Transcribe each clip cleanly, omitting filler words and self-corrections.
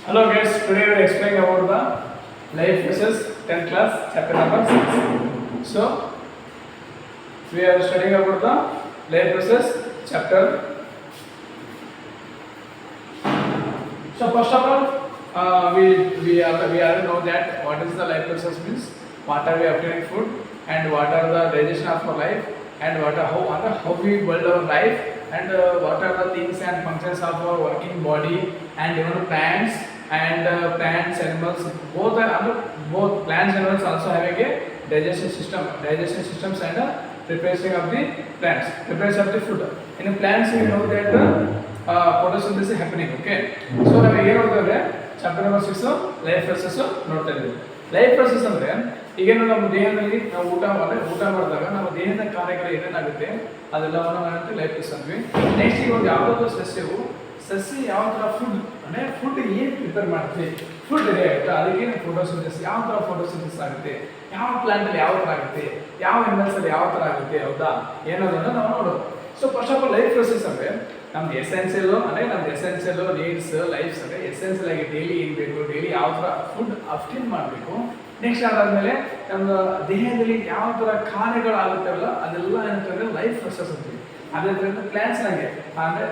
Hello guys, today we are explaining about the life versus 10th class chapter number 6. So, we are studying about the life versus chapter. So first of all, we already know that what is the life versus means, what are we obtaining food and what are the digestion of our life and how we build our life and what are the things and functions of our working body and even plants and plants, animals, both plants and animals also having a digestion systems and preparation of the plants, preparation of the food. In plants we know that photosynthesis is happening. Okay, so ನಾವು ಏನು ನೋಡ್ತೇವೆ chapter number 6 life process ನೋಡ್ತಾ ಇದ್ದೀವಿ. Life process ಅಂದ್ರೆ ಈಗೇನು ನಮ್ಮ ದೇಹದಲ್ಲಿ ನಾವು ಊಟ ಮಾಡಿದಾಗ ನಮ್ಮ ದೇಹದ ಕಾರ್ಯಗಳು ಏನೇನಾಗುತ್ತೆ ಅದೆಲ್ಲವನ್ನು ನಾವು ಲೈಫ್ ಪ್ರೊಸೆಸ್ ಅಂದ್ವಿ. ನೆಕ್ಸ್ಟ್ ಈಗ ಒಂದು ಯಾವುದಾದ್ರು ಸಸ್ಯ ಯಾವ ಥರ ಫುಡ್ ಅಂದರೆ ಫುಡ್ ಏನು ಪ್ರಿಪೇರ್ ಮಾಡ್ತೀವಿ, ಫುಡ್ ರೆಡಿ ಆಗುತ್ತೆ, ಅದಕ್ಕೆ ಫೋಟೋಸಿಂಥಸಿಸ್ ಯಾವ ಥರ ಫೋಟೋಸಿಂಥಸಿಸ್ ಆಗುತ್ತೆ, ಯಾವ ಪ್ಲಾಂಟಲ್ಲಿ ಯಾವ ಥರ ಆಗುತ್ತೆ, ಯಾವ ಎನಿಮಲ್ಸಲ್ಲಿ ಯಾವ ಥರ ಆಗುತ್ತೆ, ಹೌದಾ ಏನೋದನ್ನು ನಾವು ನೋಡೋದು. So first of all life process ಅಂದರೆ ನಮ್ದು ಎಸೆನ್ಷಿಯಲ್ ನೀಡ್ಸ್ ಲೈಫ್ಸ್ ಅಂದರೆ ಎಸೆನ್ಷಿಯಲ್ ಆಗಿ ಡೈಲಿ ಏನು ಬೇಕು, ಡೈಲಿ ಯಾವ ಥರ ಫುಡ್ ಅಬ್ಟೇನ್ ಮಾಡಬೇಕು. ನೆಕ್ಸ್ಟ್ ಅದಾದಮೇಲೆ ನಮ್ಮ ದೇಹದಲ್ಲಿ ಯಾವ ಥರ ಕಾರ್ಯಗಳಾಗುತ್ತಲ್ಲ ಅದೆಲ್ಲ ಏನಂತಂದರೆ ಲೈಫ್ ಪ್ರೊಸೆಸ್ ಅಂತೀವಿ. ಅದೇ ಥರ ಪ್ಲ್ಯಾಂಟ್ಸ್ನಾಗೆ ಅಂದರೆ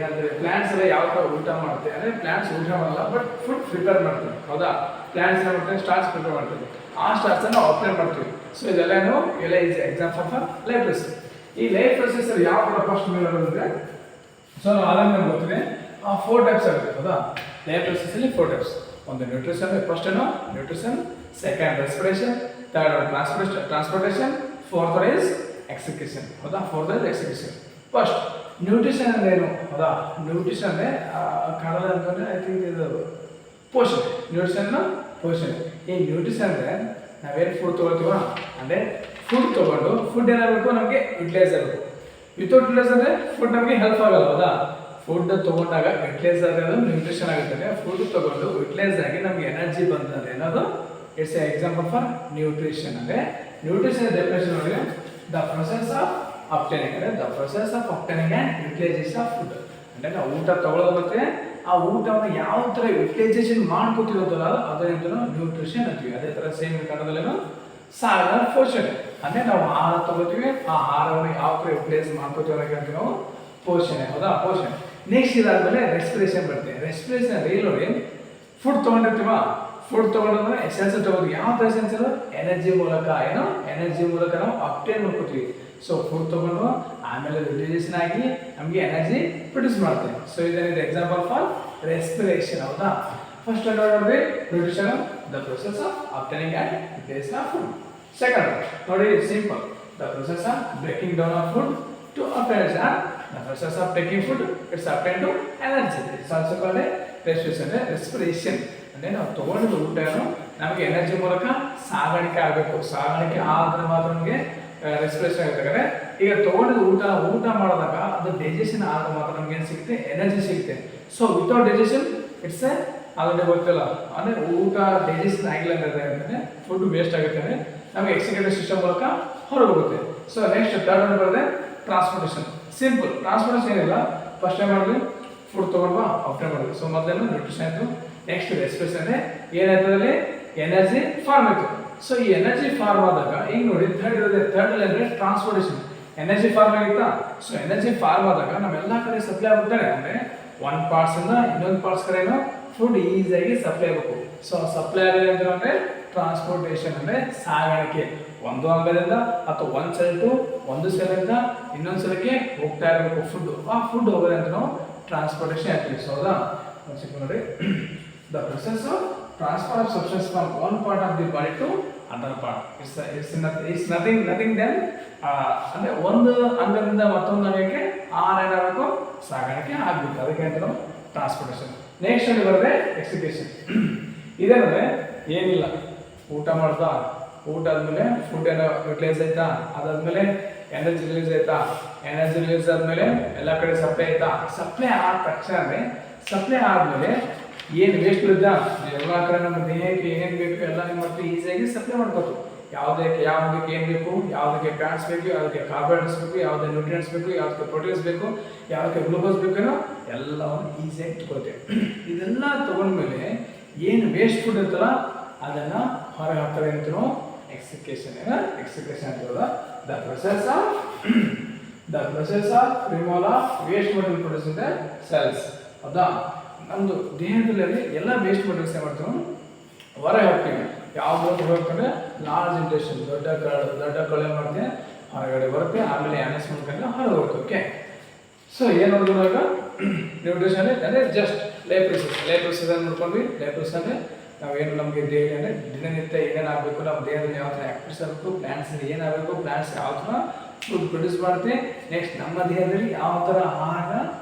ಏನಂದರೆ ಪ್ಲ್ಯಾಂಟ್ಸ್ ಎಲ್ಲ ಯಾವ ಥರ ಊಟ ಮಾಡುತ್ತೆ ಅಂದರೆ ಪ್ಲ್ಯಾಂಟ್ಸ್ ಊಟ ಮಾಡಲ್ಲ ಬಟ್ ಫುಡ್ ಪ್ರಿಪೇರ್ ಮಾಡ್ತೀವಿ, ಹೌದಾ. ಪ್ಲ್ಯಾಂಟ್ಸ್ ಏನು ಮಾಡ್ತೀವಿ, ಸ್ಟಾರ್ಚ್ ಪ್ರಿಪೇರ್ ಮಾಡ್ತೀವಿ, ಆ ಸ್ಟಾರ್ಚನ್ನು ನಾವು ಅಪ್ಲೈ ಮಾಡ್ತೀವಿ. ಸೊ ಎಲ್ಲ is example of life process. ಈ ಲೈಫ್ ಪ್ರೊಸೆಸ್ ಯಾವ ಥರ ಫಸ್ಟ್ ಅಂದರೆ ಸೊ ನಾವು ಅದನ್ನು ಗೊತ್ತಿದೆ 4 ಟೈಪ್ಸ್ ಆಗುತ್ತೆ, ಹೌದಾ. ಲೈಫ್ ಪ್ರೊಸೆಸ್ಸಲ್ಲಿ 4 ಟೈಪ್ಸ್. ಒಂದು nutrition, first nutrition, second respiration, third transportation, fourth is execution, ಹೌದಾ. Fourth is execution. First nutrition ಅಂದ್ರೆ ಏನು, ಹೌದಾ. ನ್ಯೂಟ್ರಿಷನ್ ಅಂದರೆ ಕನ್ನಡ ಅಂತಂದರೆ ಐ ಥಿಂಕ್ ಇದು ಪೋಷಣೆ. ನ್ಯೂಟ್ರಿಷನ್ ಪೋಷಣೆ. ಈ ನ್ಯೂಟ್ರಿಷನ್ ಅಂದರೆ ನಾವೇನು ಫುಡ್ ತೊಗೊಳ್ತೀವ ಅಂದರೆ ಫುಡ್ ತೊಗೊಂಡು ಫುಡ್ ಏನಾಗಬೇಕು ನಮಗೆ ಯುಟಿಲೈಸ್ ಆಗಬೇಕು. ವಿತೌಟ್ ಯುಟಿಲೈಸ್ ಅಂದರೆ ಫುಡ್ ನಮಗೆ ಹೆಲ್ಪ್ ಆಗಲ್ಲ, ಹೌದಾ. ಫುಡ್ ತೊಗೊಂಡಾಗ ಯುಟಿಲೈಸ್ ಆಗೋದು ನ್ಯೂಟ್ರಿಷನ್ ಆಗುತ್ತೆ. ಫುಡ್ ತೊಗೊಂಡು ಯುಟಿಲೈಸ್ ಆಗಿ ನಮಗೆ ಎನರ್ಜಿ ಬಂತಂದ್ರೆ ಏನದು it's a example for nutrition. ಅಂದರೆ ನ್ಯೂಟ್ರಿಷನ್ ಡೆಫಿನೇಷನ್ ನೋಡಿ, ದ ಪ್ರೊಸೆಸ್ ಆಫ್ ಅಬ್ಟೈನಿಂಗ್ ಅಂದರೆ the process of obtaining and utilisation of food. ಅಂದರೆ ನಾವು ಊಟ ತೊಗೊಳ್ಳೋದು ಮತ್ತೆ ಆ ಊಟವನ್ನು ಯಾವ ಥರ ಯುಟಿಲೈಸೇಷನ್ ಮಾಡ್ಕೋತೀವಲ್ಲ ಅದೇನು ನ್ಯೂಟ್ರಿಷನ್ ಅಂತೀವಿ. ಅದೇ ಥರ ಸೇಮ್ ಕನ್ನಡದಲ್ಲೇನು ಸಾರ ಪೋಷಣೆ. ಅಂದರೆ ನಾವು ಆಹಾರ ತಗೋತೀವಿ, ಆ ಆಹಾರವನ್ನು ಯಾವ ಥರ ಯುಟಿಲೈಸ್ ಮಾಡ್ಕೋತೀವಿ ಅನ್ನೋಕೆ ನಾವು ಪೋಷಣೆ, ಹೌದಾ. ಪೋಷಣೆ. ನೆಕ್ಸ್ಟ್ ಇದಾದ್ಮೇಲೆ ರೆಸ್ಪಿರೇಷನ್ ಬರುತ್ತೆ. ರೆಸ್ಪಿರೇಷನ್ ಅಂದರೆ ನೋಡಿ ಫುಡ್ ತೊಗೊಂಡಿರ್ತೀವ, ಫುಡ್ ತೊಗೊಂಡ್ರೆ ಎಸೆನ್ಷಿಯಲ್ ತೊಗೋದು. ಯಾವ ಥರ ಎಸೆನ್ಷಿಯಲ್, ಎನರ್ಜಿ ಮೂಲಕ ಎನರ್ಜಿ ಮೂಲಕ ನಾವು ಅಪ್ಟೇನ್ ಮಾಡ್ಕೋತೀವಿ. ಸೊ ಫುಡ್ ತೊಗೊಂಡು ಆಮೇಲೆ ಯುಟಿಲೈಸೇಷನ್ ಆಗಿ ನಮಗೆ ಎನರ್ಜಿ ಪ್ರೊಡ್ಯೂಸ್ ಮಾಡ್ತೀವಿ. ಸೊ ಇದನ್ನ ಎಕ್ಸಾಂಪಲ್ ಫಾರ್ ರೆಸ್ಪಿರೇಷನ್, ಹೌದಾ. ಫಸ್ಟ್ ನೋಡಿದ್ರೆ nutrition, the process of obtaining and utilisation of food. Second ನೋಡಿ simple, the process of breaking down of food to obtain. The process of taking food, it's obtained to energy. It's also called a respiration. ಅಂದರೆ ನಾವು ತೊಗೊಂಡಿದ್ದು ಊಟನು ನಮಗೆ energy ಮೂಲಕ ಸಾಗಾಣಿಕೆ ಆಗಬೇಕು. ಸಾಗಾಣಿಕೆ ಆದರೆ ಮಾತ್ರ ನಮಗೆ ರೆಸ್ಪಿರೇಷನ್ ಆಗುತ್ತೆ. ಈಗ ತೊಗೊಂಡಿದ್ದು ಊಟ ಮಾಡಿದಾಗ ಅದು ಡೈಜೆಷನ್ ಆದಾಗ ಮಾತ್ರ ನಮ್ಗೆ ಏನು ಸಿಗುತ್ತೆ, ಎನರ್ಜಿ ಸಿಗುತ್ತೆ. So without digestion it's already ಗೊತ್ತಿಲ್ಲ ಅಂದರೆ ಊಟ ಡೈಜೆಷನ್ ಆಗಿಲ್ಲ ಅಂದರೆ ಫುಡ್ ವೇಸ್ಟ್ ಆಗುತ್ತೆ, ಅಂದರೆ ನಮಗೆ ಎಕ್ಸಿಕ್ಯೂಟಿವ್ ಸಿಸ್ಟಮ್ ಮೂಲಕ ಹೊರಗೆ ಹೋಗುತ್ತೆ. ಸೊ ನೆಕ್ಸ್ಟ್ ಥರ್ಡ್ ಒನ್ ಬರುತ್ತೆ ಟ್ರಾನ್ಸ್ಪೋರ್ಟೇಷನ್. ಸಿಂಪಲ್ ಟ್ರಾನ್ಸ್ಪೋರ್ಟೇಷನ್ ಏನಿಲ್ಲ, ಫಸ್ಟ್ ಟೈಮ್ ಮಾಡಿದ್ವಿ ಫುಡ್ ತೊಗೊಂಡ್ವಾ ಅಪ್ಟೈನ್ ಮಾಡಿದ್ವಿ. ಸೊ ಮೊದಲೇನು ನ್ಯೂಟ್ರಿಷನ್ ಆಯಿತು. ನೆಕ್ಸ್ಟ್ ರೆಸ್ಪಿರೇಷನ್ ಅಂದರೆ ಏನಾಯ್ತದಲ್ಲಿ ಎನರ್ಜಿ ಫಾರ್ಮ್ ಆಯಿತು. ಸೊ ಈ ಎನರ್ಜಿ ಫಾರ್ಮ್ ಆದಾಗ ಈಗ ನೋಡಿ ಥರ್ಡ್ ಅಂದರೆ ಟ್ರಾನ್ಸ್ಪೋರ್ಟೇಷನ್. ಎನರ್ಜಿ ಫಾರ್ಮ್ ಆಗಿತ್ತಾ, ಸೊ ಎನರ್ಜಿ ಫಾರ್ಮ್ ಆದಾಗ ನಮ್ಮೆಲ್ಲ ಕಡೆ ಸಪ್ಲೈ ಆಗುತ್ತಾರೆ. ಅಂದರೆ ಒಂದು ಪಾರ್ಟ್ಸಿಂದ ಇನ್ನೊಂದು ಪಾರ್ಟ್ಸ್ ಕಡೆನೂ ಫುಡ್ ಈಸಿಯಾಗಿ ಸಪ್ಲೈ ಆಗಬೇಕು. ಸೊ ಸಪ್ಲೈ ಆಗಿದೆ ಅಂದರೆ ಟ್ರಾನ್ಸ್ಪೋರ್ಟೇಷನ್ ಅಂದರೆ ಸಾಗಾಣಿಕೆ. ಒಂದು ಅಂಗದಿಂದ ಅಥವಾ ಒಂದು ಸೆಲ್ಲಿಂದ ಇನ್ನೊಂದು ಸಲಕ್ಕೆ ಹೋಗ್ತಾ ಇರಬೇಕು ಫುಡ್. ಆ ಫುಡ್ ಹೋಗೋದೆ ಅಂತ ನಾವು ಟ್ರಾನ್ಸ್ಪೋರ್ಟೇಷನ್ ಆಗ್ತೀವಿ. ಸೊ ಹೌದಾ. ನೋಡಿ the process of transfer of substance from one part of the body to other part it's nothing then ಅಂದರೆ ಒಂದು ಅಂಗದಿಂದ ಮತ್ತೊಂದು ಅಂಗಕ್ಕೆ ಆಹಾರ ಏನಾಗಬೇಕು, ಸಾಗಾಣಿಕೆ ಆಗಬೇಕು. ಅದಕ್ಕೆ ಅಂತ ನಾವು ಟ್ರಾನ್ಸ್ಪೋರ್ಟೇಷನ್. ನೆಕ್ಸ್ಟ್ ಅಲ್ಲಿ ಬರುತ್ತೆ ಎಕ್ಸಿಕ್ಯೂಷನ್. ಇದೇನಂದರೆ ಏನಿಲ್ಲ, ಊಟ ಆದಮೇಲೆ ಫುಡ್ ಏನೋ ಯುಟಿಲೈಸ್ ಆಯ್ತಾ, ಅದಾದಮೇಲೆ ಎನರ್ಜಿ ರಿಲೀಸ್ ಆಯ್ತಾ, ಎನರ್ಜಿ ರಿಲೀಸ್ ಆದಮೇಲೆ ಎಲ್ಲ ಕಡೆ ಸಪ್ಲೈ ಆಯ್ತಾ. ಸಪ್ಲೈ ಆದ ತಕ್ಷಣ ಸಪ್ಲೈ ಆದಮೇಲೆ ಏನು ವೇಸ್ಟ್ ಇದ್ದ ಎಲ್ಲ ಕಡೆ ನಮ್ಮ ದೇಹಕ್ಕೆ ಏನೇನು ಬೇಕು ಎಲ್ಲ ಏನು ಮಾಡ್ತೀವಿ ಈಸಿಯಾಗಿ ಸಪ್ಲೈ ಮಾಡ್ಕೋತೀವಿ. ಯಾವುದಕ್ಕೆ ಏನು ಬೇಕು, ಯಾವುದಕ್ಕೆ ಫ್ಯಾಟ್ಸ್ ಬೇಕು, ಯಾವುದಕ್ಕೆ ಕಾರ್ಬೋಹೈಡ್ರೇಟ್ಸ್ ಬೇಕು, ಯಾವುದಕ್ಕೆ ನ್ಯೂಟ್ರಿಯೆಂಟ್ಸ್ ಬೇಕು, ಯಾವುದಕ್ಕೆ ಪ್ರೋಟೀನ್ಸ್ ಬೇಕು, ಯಾವುದಕ್ಕೆ ಗ್ಲೂಕೋಸ್ ಬೇಕೇನೋ ಎಲ್ಲವನ್ನು ಈಸಿಯಾಗಿ ತಗೊಳ್ತೇವೆ. ಇದೆಲ್ಲ ತೊಗೊಂಡ್ಮೇಲೆ ಏನು ವೇಸ್ಟ್ ಫುಡ್ ಇರ್ತಲ್ಲ ಅದನ್ನು ಹೊರಗೆ ಹಾಕ್ತಾರೆ ಅಂತೀನೋ ಎಕ್ಸಿಕ್ರೇಷನ್ ಅಂತೀವಲ್ಲ. The process of removal of waste material produce in the cells. ಹೌದಾ, ನಮ್ಮದು ದೇಹದಲ್ಲಿ ಎಲ್ಲ ವೇಸ್ಟ್ ಮಟೀರಿಯಲ್ಸ್ ಏನು ಮಾಡ್ತೀವಿ ಹೊರಗೆ ಹಾಕ್ತೀವಿ. ಯಾವ್ದು ಹೋಗ್ತಾರೆ ಲಾರ್ಜ್ ಇಂಟೆಸ್ಟೈನ್, ದೊಡ್ಡ ಕಳೆ ಏನು ಮಾಡ್ತೀವಿ ಹೊರಗಡೆ ಬರುತ್ತೆ, ಆಮೇಲೆ ಅನಸ್ ಮಾಡ್ಕೊಂಡು ಹೊರಗೆ ಹೋಗುತ್ತೆ. ಓಕೆ, ಸೊ ಏನು ನೋಡಿದಾಗ ನ್ಯೂಟ್ರಿಷನ್ ಅಂದರೆ ಜಸ್ಟ್ ಲೈಫ್ ಪ್ರೊಸೆಸ್ ಅಂತ ನೋಡ್ಕೊಂಡ್ವಿ. ಲೈಫ್ ಪ್ರೊಸೆಸ್ ಅಂದರೆ ನಾವೇನು ನಮಗೆ ದೇಹ ಅಂದರೆ ದಿನನಿತ್ಯ ಏನೇನು ಆಗಬೇಕು, ನಮ್ಮ ದೇಹದಲ್ಲಿ ಯಾವ ಥರ ಆ್ಯಕ್ಟಿವ್ಸ್ ಆಗಬೇಕು, ಪ್ಲಾಂಟ್ಸಲ್ಲಿ ಏನಾಗಬೇಕು, ಪ್ಲಾಂಟ್ಸ್ ಯಾವ ಥರ ಫುಡ್ ಪ್ರೊಡ್ಯೂಸ್ ಮಾಡುತ್ತೆ, ನೆಕ್ಸ್ಟ್ ನಮ್ಮ ದೇಹದಲ್ಲಿ ಯಾವ ಥರ ಆಹಾರ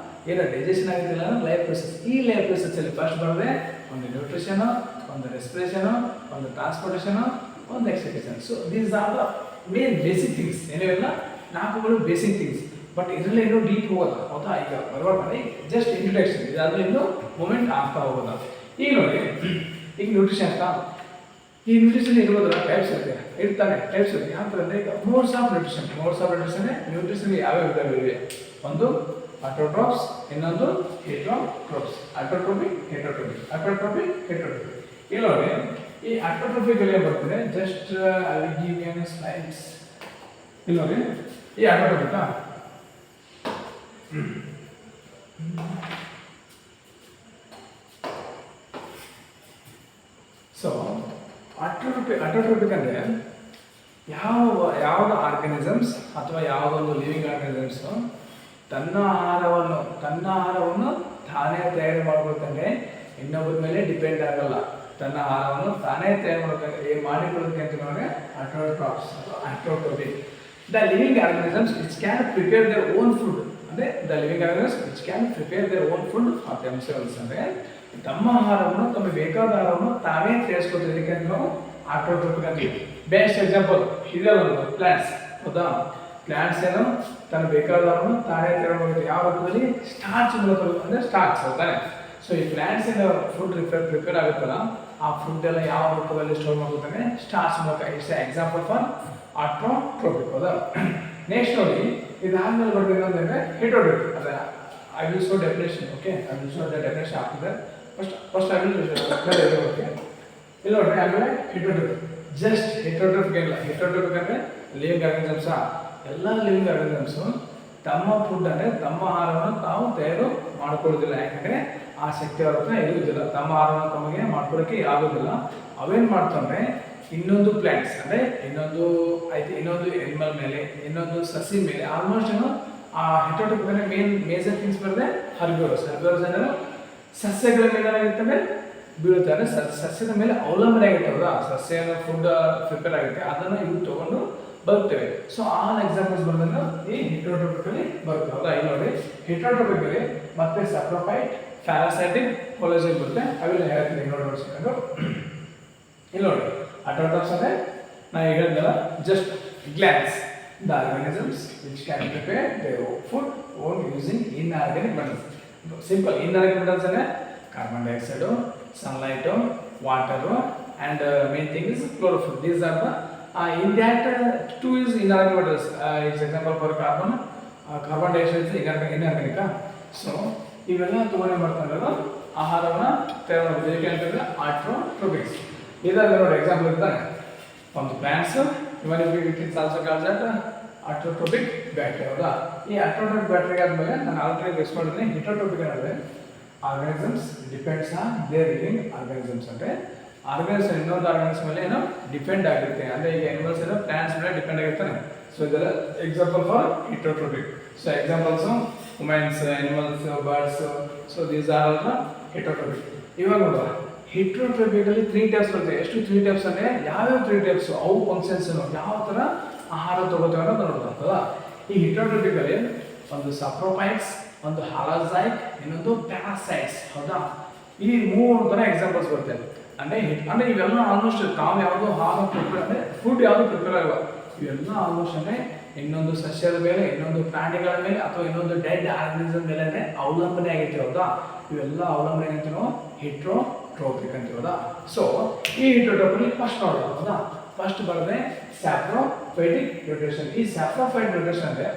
ಏನೋ ಡೈಜೆಷನ್ ಆಗುತ್ತಿಲ್ಲ ಲೈಫ್ ಪ್ರೊಸೆಸ್. ಈ ಲೈಫ್ ಪ್ರೊಸೆಸ್ಸಲ್ಲಿ ಫಸ್ಟ್ ಬರೋದೆ ಒಂದು ನ್ಯೂಟ್ರಿಷನು, ಒಂದು ರೆಸ್ಪಿರೇಷನು, ಒಂದು ಟ್ರಾನ್ಸ್ಪೋರ್ಟೇಷನು, ಒಂದು excretion. So these are the main basic things. ಏನೇವೆಲ್ಲ 4ಗಳು ಬೇಸಿಕ್ ಥಿಂಗ್ಸ್. ಬಟ್ ಇದರಲ್ಲಿ ಇನ್ನೂ ಡೀಪ್ ಹೋಗೋಲ್ಲ. ಹೌದಾ, ಈಗ ಬರಬಾರ್ದು, ಜಸ್ಟ್ ಇಂಟ್ರೊಡಕ್ಷನ್. ಇದಾದರೆ ಇನ್ನೂ ಮೂಮೆಂಟ್ ಆಗ್ತಾ ಹೋಗೋಲ್ಲ. ಈಗ ನೋಡಿ, ಈಗ ನ್ಯೂಟ್ರಿಷನ್ ಅಂತ ಈ ನ್ಯೂಟ್ರಿಷನ್ ಇರ್ಬೋದಲ್ಲ ಟೈಪ್ಸ್ ಇರ್ತಾನೆ ಟೈಪ್ಸ್ ಇರುತ್ತೆ. ಯಾವ ಥರ ಅಂದರೆ ಈಗ ಮೋಡ್ಸ್ ಆಫ್ ನ್ಯೂಟ್ರಿಷನ್ ನ್ಯೂಟ್ರಿಷನ್ ಯಾವ್ಯಾವ ವಿಧಗಳಿವೆ. ಒಂದು ಆಟೋಟ್ರೋಪ್ಸ್, ಇನ್ನೊಂದು ಹೆಟರೋಟ್ರೋಪ್ಸ್. ಆಟೋಟ್ರೋಪಿಕ್ ಇಲ್ಲಿ ನೋಡಿ, ಈ ಆಟೋಟ್ರೋಪಿಕ್ ಅಲ್ಲಿ ಬರ್ತದೆ. ಜಸ್ಟ್ ಅಲ್ಲಿ ಗಿವ್ ಯು ಸ್ಲೈಡ್ಸ್. ಇಲ್ಲಿ ನೋಡಿ, ಈ ಆಟೋಟ್ರೋಪಿಕ್ ಸೊ ಆಟೋಟ್ರೋಪಿಕ್ ಅಂದರೆ ಯಾವುದು ಆರ್ಗನಿಸಮ್ಸ್ ಅಥವಾ ಯಾವುದೊಂದು ಲಿವಿಂಗ್ ಆರ್ಗನಿಸಮ್ಸು ತನ್ನ ಆಹಾರವನ್ನು ತಾನೇ ತಯಾರು ಮಾಡ್ಬೇಕಂದ್ರೆ ಇನ್ನೊಬ್ಬರ ಮೇಲೆ ಡಿಪೆಂಡ್ ಆಗಲ್ಲ. ತನ್ನ ಆಹಾರವನ್ನು ತಾನೇ ತಯಾರು ಮಾಡಿಕೊಳ್ಳೋದಕ್ಕೆ ಅಂತ ನೋಡಿದ್ರೆ ಆಟೋಟ್ರಾಪ್ಸ್ ಅಥವಾ autotrophic. The living organisms which can prepare their own food. ಅಂದರೆ the living organisms which can prepare their own food for themselves. ಅಂದರೆ ತಮ್ಮ ಆಹಾರವನ್ನು, ತಮಗೆ ಬೇಕಾದ ಆಹಾರವನ್ನು ತಾವೇ ತಯಾರಿಸ್ಕೊತಿದ್ದಕ್ಕೆ ನಾವು ಆಟೋಟ್ರೋಪಿಕ್ ಅಂತೀವಿ. ಬೆಸ್ಟ್ ಎಕ್ಸಾಂಪಲ್ ಇದೆ ಒಂದು ಪ್ಲಾಂಟ್ಸ್. ಹೌದಾ, ಪ್ಲಾಂಟ್ಸ್ ಏನು ತನ್ನ ಬೇಕಾದವನ್ನು ತಾನೇ ತಯಾರು ಯಾವ ರೂಪದಲ್ಲಿ ಸ್ಟಾರ್ಚ್ ಮೂಲಕ, ಅಂದರೆ ಸ್ಟಾರ್ಚ್. ಹೌದಾನೆ. ಸೊ ಈ ಪ್ಲಾಂಟ್ಸ್ ಏನು ಫುಡ್ ಪ್ರಿಪೇರ್ ಆಗುತ್ತಲ್ಲ ಆ ಫುಡ್ ಎಲ್ಲ ಯಾವ ರೂಪದಲ್ಲಿ ಸ್ಟೋರ್ ಮಾಡ್ಕೊತಾನೆ ಸ್ಟಾರ್ಚ್ ಮೂಲಕ. It's example for autotrophic. ಹೌದಾ, ನೆಕ್ಸ್ಟ್ ನೋಡಿ, ಇದಾದ್ಮೇಲೆ ಬರ್ತದೆ ಅಂತಂದರೆ ಹೆಟರೋಟ್ರೋಪಿಕ್. ಅದ I will show definition. Okay, I will show the definition ಆಗ್ತದೆ. First I will okay. ಇಲ್ಲಿ ನೋಡ್ರಿ, ಆಮೇಲೆ ಹೆಟರೋಟ್ರೋಪಿಕ್. ಜಸ್ಟ್ ಹೆಟರೋಟ್ರೋಪಿಕ್ ಇಲ್ಲ. ಹೆಟರೋಟ್ರೋಪಿಕ್ ಅಂದರೆ ಲಿವಿಂಗ್ ಆರ್ಗನಿಸಮ್ಸಾ ಎಲ್ಲ ಲಿವಿಂಗ್ ಆರ್ಗನಿಸಮ್ಸು ತಮ್ಮ ಫುಡ್ ಅಂದರೆ ತಮ್ಮ ಆಹಾರವನ್ನು ತಾವು ತಯಾರು ಮಾಡ್ಕೊಳ್ಳೋದಿಲ್ಲ. ಯಾಕಂದರೆ ಆ ಶಕ್ತಿ ಅವ್ರ ಹತ್ರ ಇರುವುದಿಲ್ಲ. ತಮ್ಮ ಆಹಾರವನ್ನು ತಮಗೆ ಮಾಡ್ಕೊಳ್ಳೋಕ್ಕೆ ಆಗೋದಿಲ್ಲ. ಅವೇನು ಮಾಡ್ತಂದ್ರೆ ಇನ್ನೊಂದು ಪ್ಲಾಂಟ್ಸ್ ಅಂದರೆ ಇನ್ನೊಂದು ಎನಿಮಲ್ ಮೇಲೆ, ಇನ್ನೊಂದು ಸಸಿ ಮೇಲೆ, ಆಲ್ಮೋಸ್ಟ್ ಏನು ಆ ಹೆಟರೋಟ್ರೋಪಿಕ್ ಅಂದರೆ ಮೇಜರ್ ಥಿಂಗ್ಸ್ ಬರ್ತದೆ ಹರ್ಬಿವರಸ್ ಅಂದರೆ ಸಸ್ಯಗಳ ಮೇಲೆ ಏನಾಗಿರ್ತವೆ ಬೀಳುತ್ತೆ. ಅಂದರೆ ಸಸ್ಯದ ಮೇಲೆ ಅವಲಂಬನೆ ಆಗಿರ್ತವಲ್ಲ, ಸಸ್ಯ ಫುಡ್ ಪ್ರಿಪೇರ್ ಆಗುತ್ತೆ, ಅದನ್ನು ಇವು ತೊಗೊಂಡು ಬರ್ತೇವೆ. ಸೊ ಆಲ್ ಎಕ್ಸಾಂಪಲ್ಸ್ ಬಂದಾಗ ಈ ಹೆಟರೋಟ್ರೋಪಿಕಲ್ಲಿ ಬರುತ್ತೆ. ಹೌದಾ, ಇಲ್ಲಿ ನೋಡಿ, ಹೆಟರೋಟ್ರೋಪಿಕಲ್ಲಿ ಮತ್ತೆ ಸಪ್ರೋಫೈಟ್, ಪ್ಯಾರಾಸೈಟಿಕ್, ಕೊಲೋಜಿಕ್ ಬರುತ್ತೆ. ಅವೆಲ್ಲ ಹೇಳ್ತೀನಿ ನೋಡ್ಕೊಂಡು. ಇಲ್ಲಿ ನೋಡಿ, ಆಟೋಟ್ರೋಪ್ಸ್ ಅಂದರೆ ನಾನು ಈಗ ಹೇಳಿದ್ನಲ್ಲ, just glance the organisms which can prepare their food own using inorganic metals. Simple inorganic metals ಅಂದರೆ carbon dioxide, sunlight, water, and main thing is chlorophyll. These are the in that two is inorganic metals. Is example for carbon dioxide is inorganic. So ಇವೆಲ್ಲ ತಗೊಂಡು ಮಾಡ್ಕೊಂಡ್ರೆ ಆಹಾರವನ್ನು ತಯಾರು ಮಾಡೋದಕ್ಕೆ ಅಂತಂದರೆ ಆಟೋಟ್ರೋಪಿಕ್ಸ್. ಇದಾದ್ರೆ ನೋಡಿ example ಇದ್ದಾನೆ ಒಂದು plants. Even it is also called that autotrophic bacteria. ಹೌದಾ, ಈ ಆಟೋಟ್ರೋಪಿಕ್ ಬ್ಯಾಕ್ಟೀರಿಯಾ ಆದಮೇಲೆ ನಾನು ಆಲ್ರೆಡಿ ಗೆಸ್ ಮಾಡಿದ್ದೀನಿ. ಹೆಟರೋಟ್ರೋಪಿಕ್ ಅಂದರೆ organisms depends on there living organisms. ಅಂದರೆ ಆರ್ಗನಿಸಮ್ ಇನ್ನೊಂದು ಆರ್ಗನಿಸಮ್ ಮೇಲೆ ಏನೋ ಡಿಪೆಂಡ್ ಆಗಿರುತ್ತೆ. ಅಂದರೆ ಈಗ ಅನಿಮಲ್ಸ್ ಏನೋ ಪ್ಲಾಂಟ್ಸ್ ಮೇಲೆ ಡಿಪೆಂಡ್ ಆಗಿರ್ತಾನೆ. ಸೊ ಇದೆಲ್ಲ example for heterotrophic. So examples womens, animals, birds. So these are all the heterotrophic. ಇವಾಗ ನೋಡುವ ಹೆಟರೋಟ್ರೋಪಿಕಲ್ಲಿ 3 ಟೈಪ್ಸ್ ಬರುತ್ತೆ. ಎಷ್ಟು 3 ಟೈಪ್ಸ್ ಅಂದರೆ ಯಾವ್ಯಾವ 3 ಟೈಪ್ಸು, ಅವು ಫಂಕ್ಷನ್ಸ್ ಯಾವ ಥರ ಆಹಾರ ತಗೋತೇವೆ ಅನ್ನೋದು ನೋಡ್ತದ. ಈ ಹೆಟರೋಟ್ರೋಪಿಕಲ್ಲಿ ಒಂದು ಸಪ್ರೋಫೈಟ್ಸ್, ಒಂದು ಹಾಲೋಜೈಟ್, ಇನ್ನೊಂದು ಪ್ಯಾರಾಸೈಟ್ಸ್. ಹೌದಾ, ಈ 3 ಥರ ಎಕ್ಸಾಂಪಲ್ಸ್ ಬರುತ್ತೆ. ಅಂದರೆ ಇವೆಲ್ಲ ಆಲ್ಮೋಸ್ಟ್ ತಾವು ಯಾವುದು ಹಾಲು ಪ್ರಿಪೇರ್ ಅಂದರೆ ಫುಡ್ ಯಾವುದು ಪ್ರಿಪೇರ್ ಆಗಲ್ಲ. ಇವೆಲ್ಲ ಆಲ್ಮೋಸ್ಟ್ ಅಂದರೆ ಇನ್ನೊಂದು ಸಸ್ಯದ ಮೇಲೆ, ಇನ್ನೊಂದು ಪ್ರಾಣಿಗಳ ಮೇಲೆ, ಅಥವಾ ಇನ್ನೊಂದು ಡೆಡ್ ಆರ್ಗನಿಸಮ್ ಮೇಲೆ ಅಂದರೆ ಅವಲಂಬನೆ ಆಗಿರ್ತೀವಿ. ಹೌದಾ, ಇವೆಲ್ಲ ಅವಲಂಬನೆ ಆಗಿರ್ತೀವಿ ನಾವು ಹೆಟರೋಟ್ರೋಪಿಕ್ ಅಂತೀವಿ. ಹೌದಾ, ಸೊ ಈ ಹೆಟರೋಟ್ರೋಪಿಕ್ ಫಸ್ಟ್ ನೋಡೋದು. ಹೌದಾ, ಫಸ್ಟ್ ಬರುತ್ತೆ ಸ್ಯಾಪ್ರೋಫೈಟಿಕ್ ನ್ಯೂಟ್ರಿಷನ್. ಈ ಸ್ಯಾಪ್ರೋಫೈಟ್ ನ್ಯೂಟ್ರಿಷನ್ ಅಂದರೆ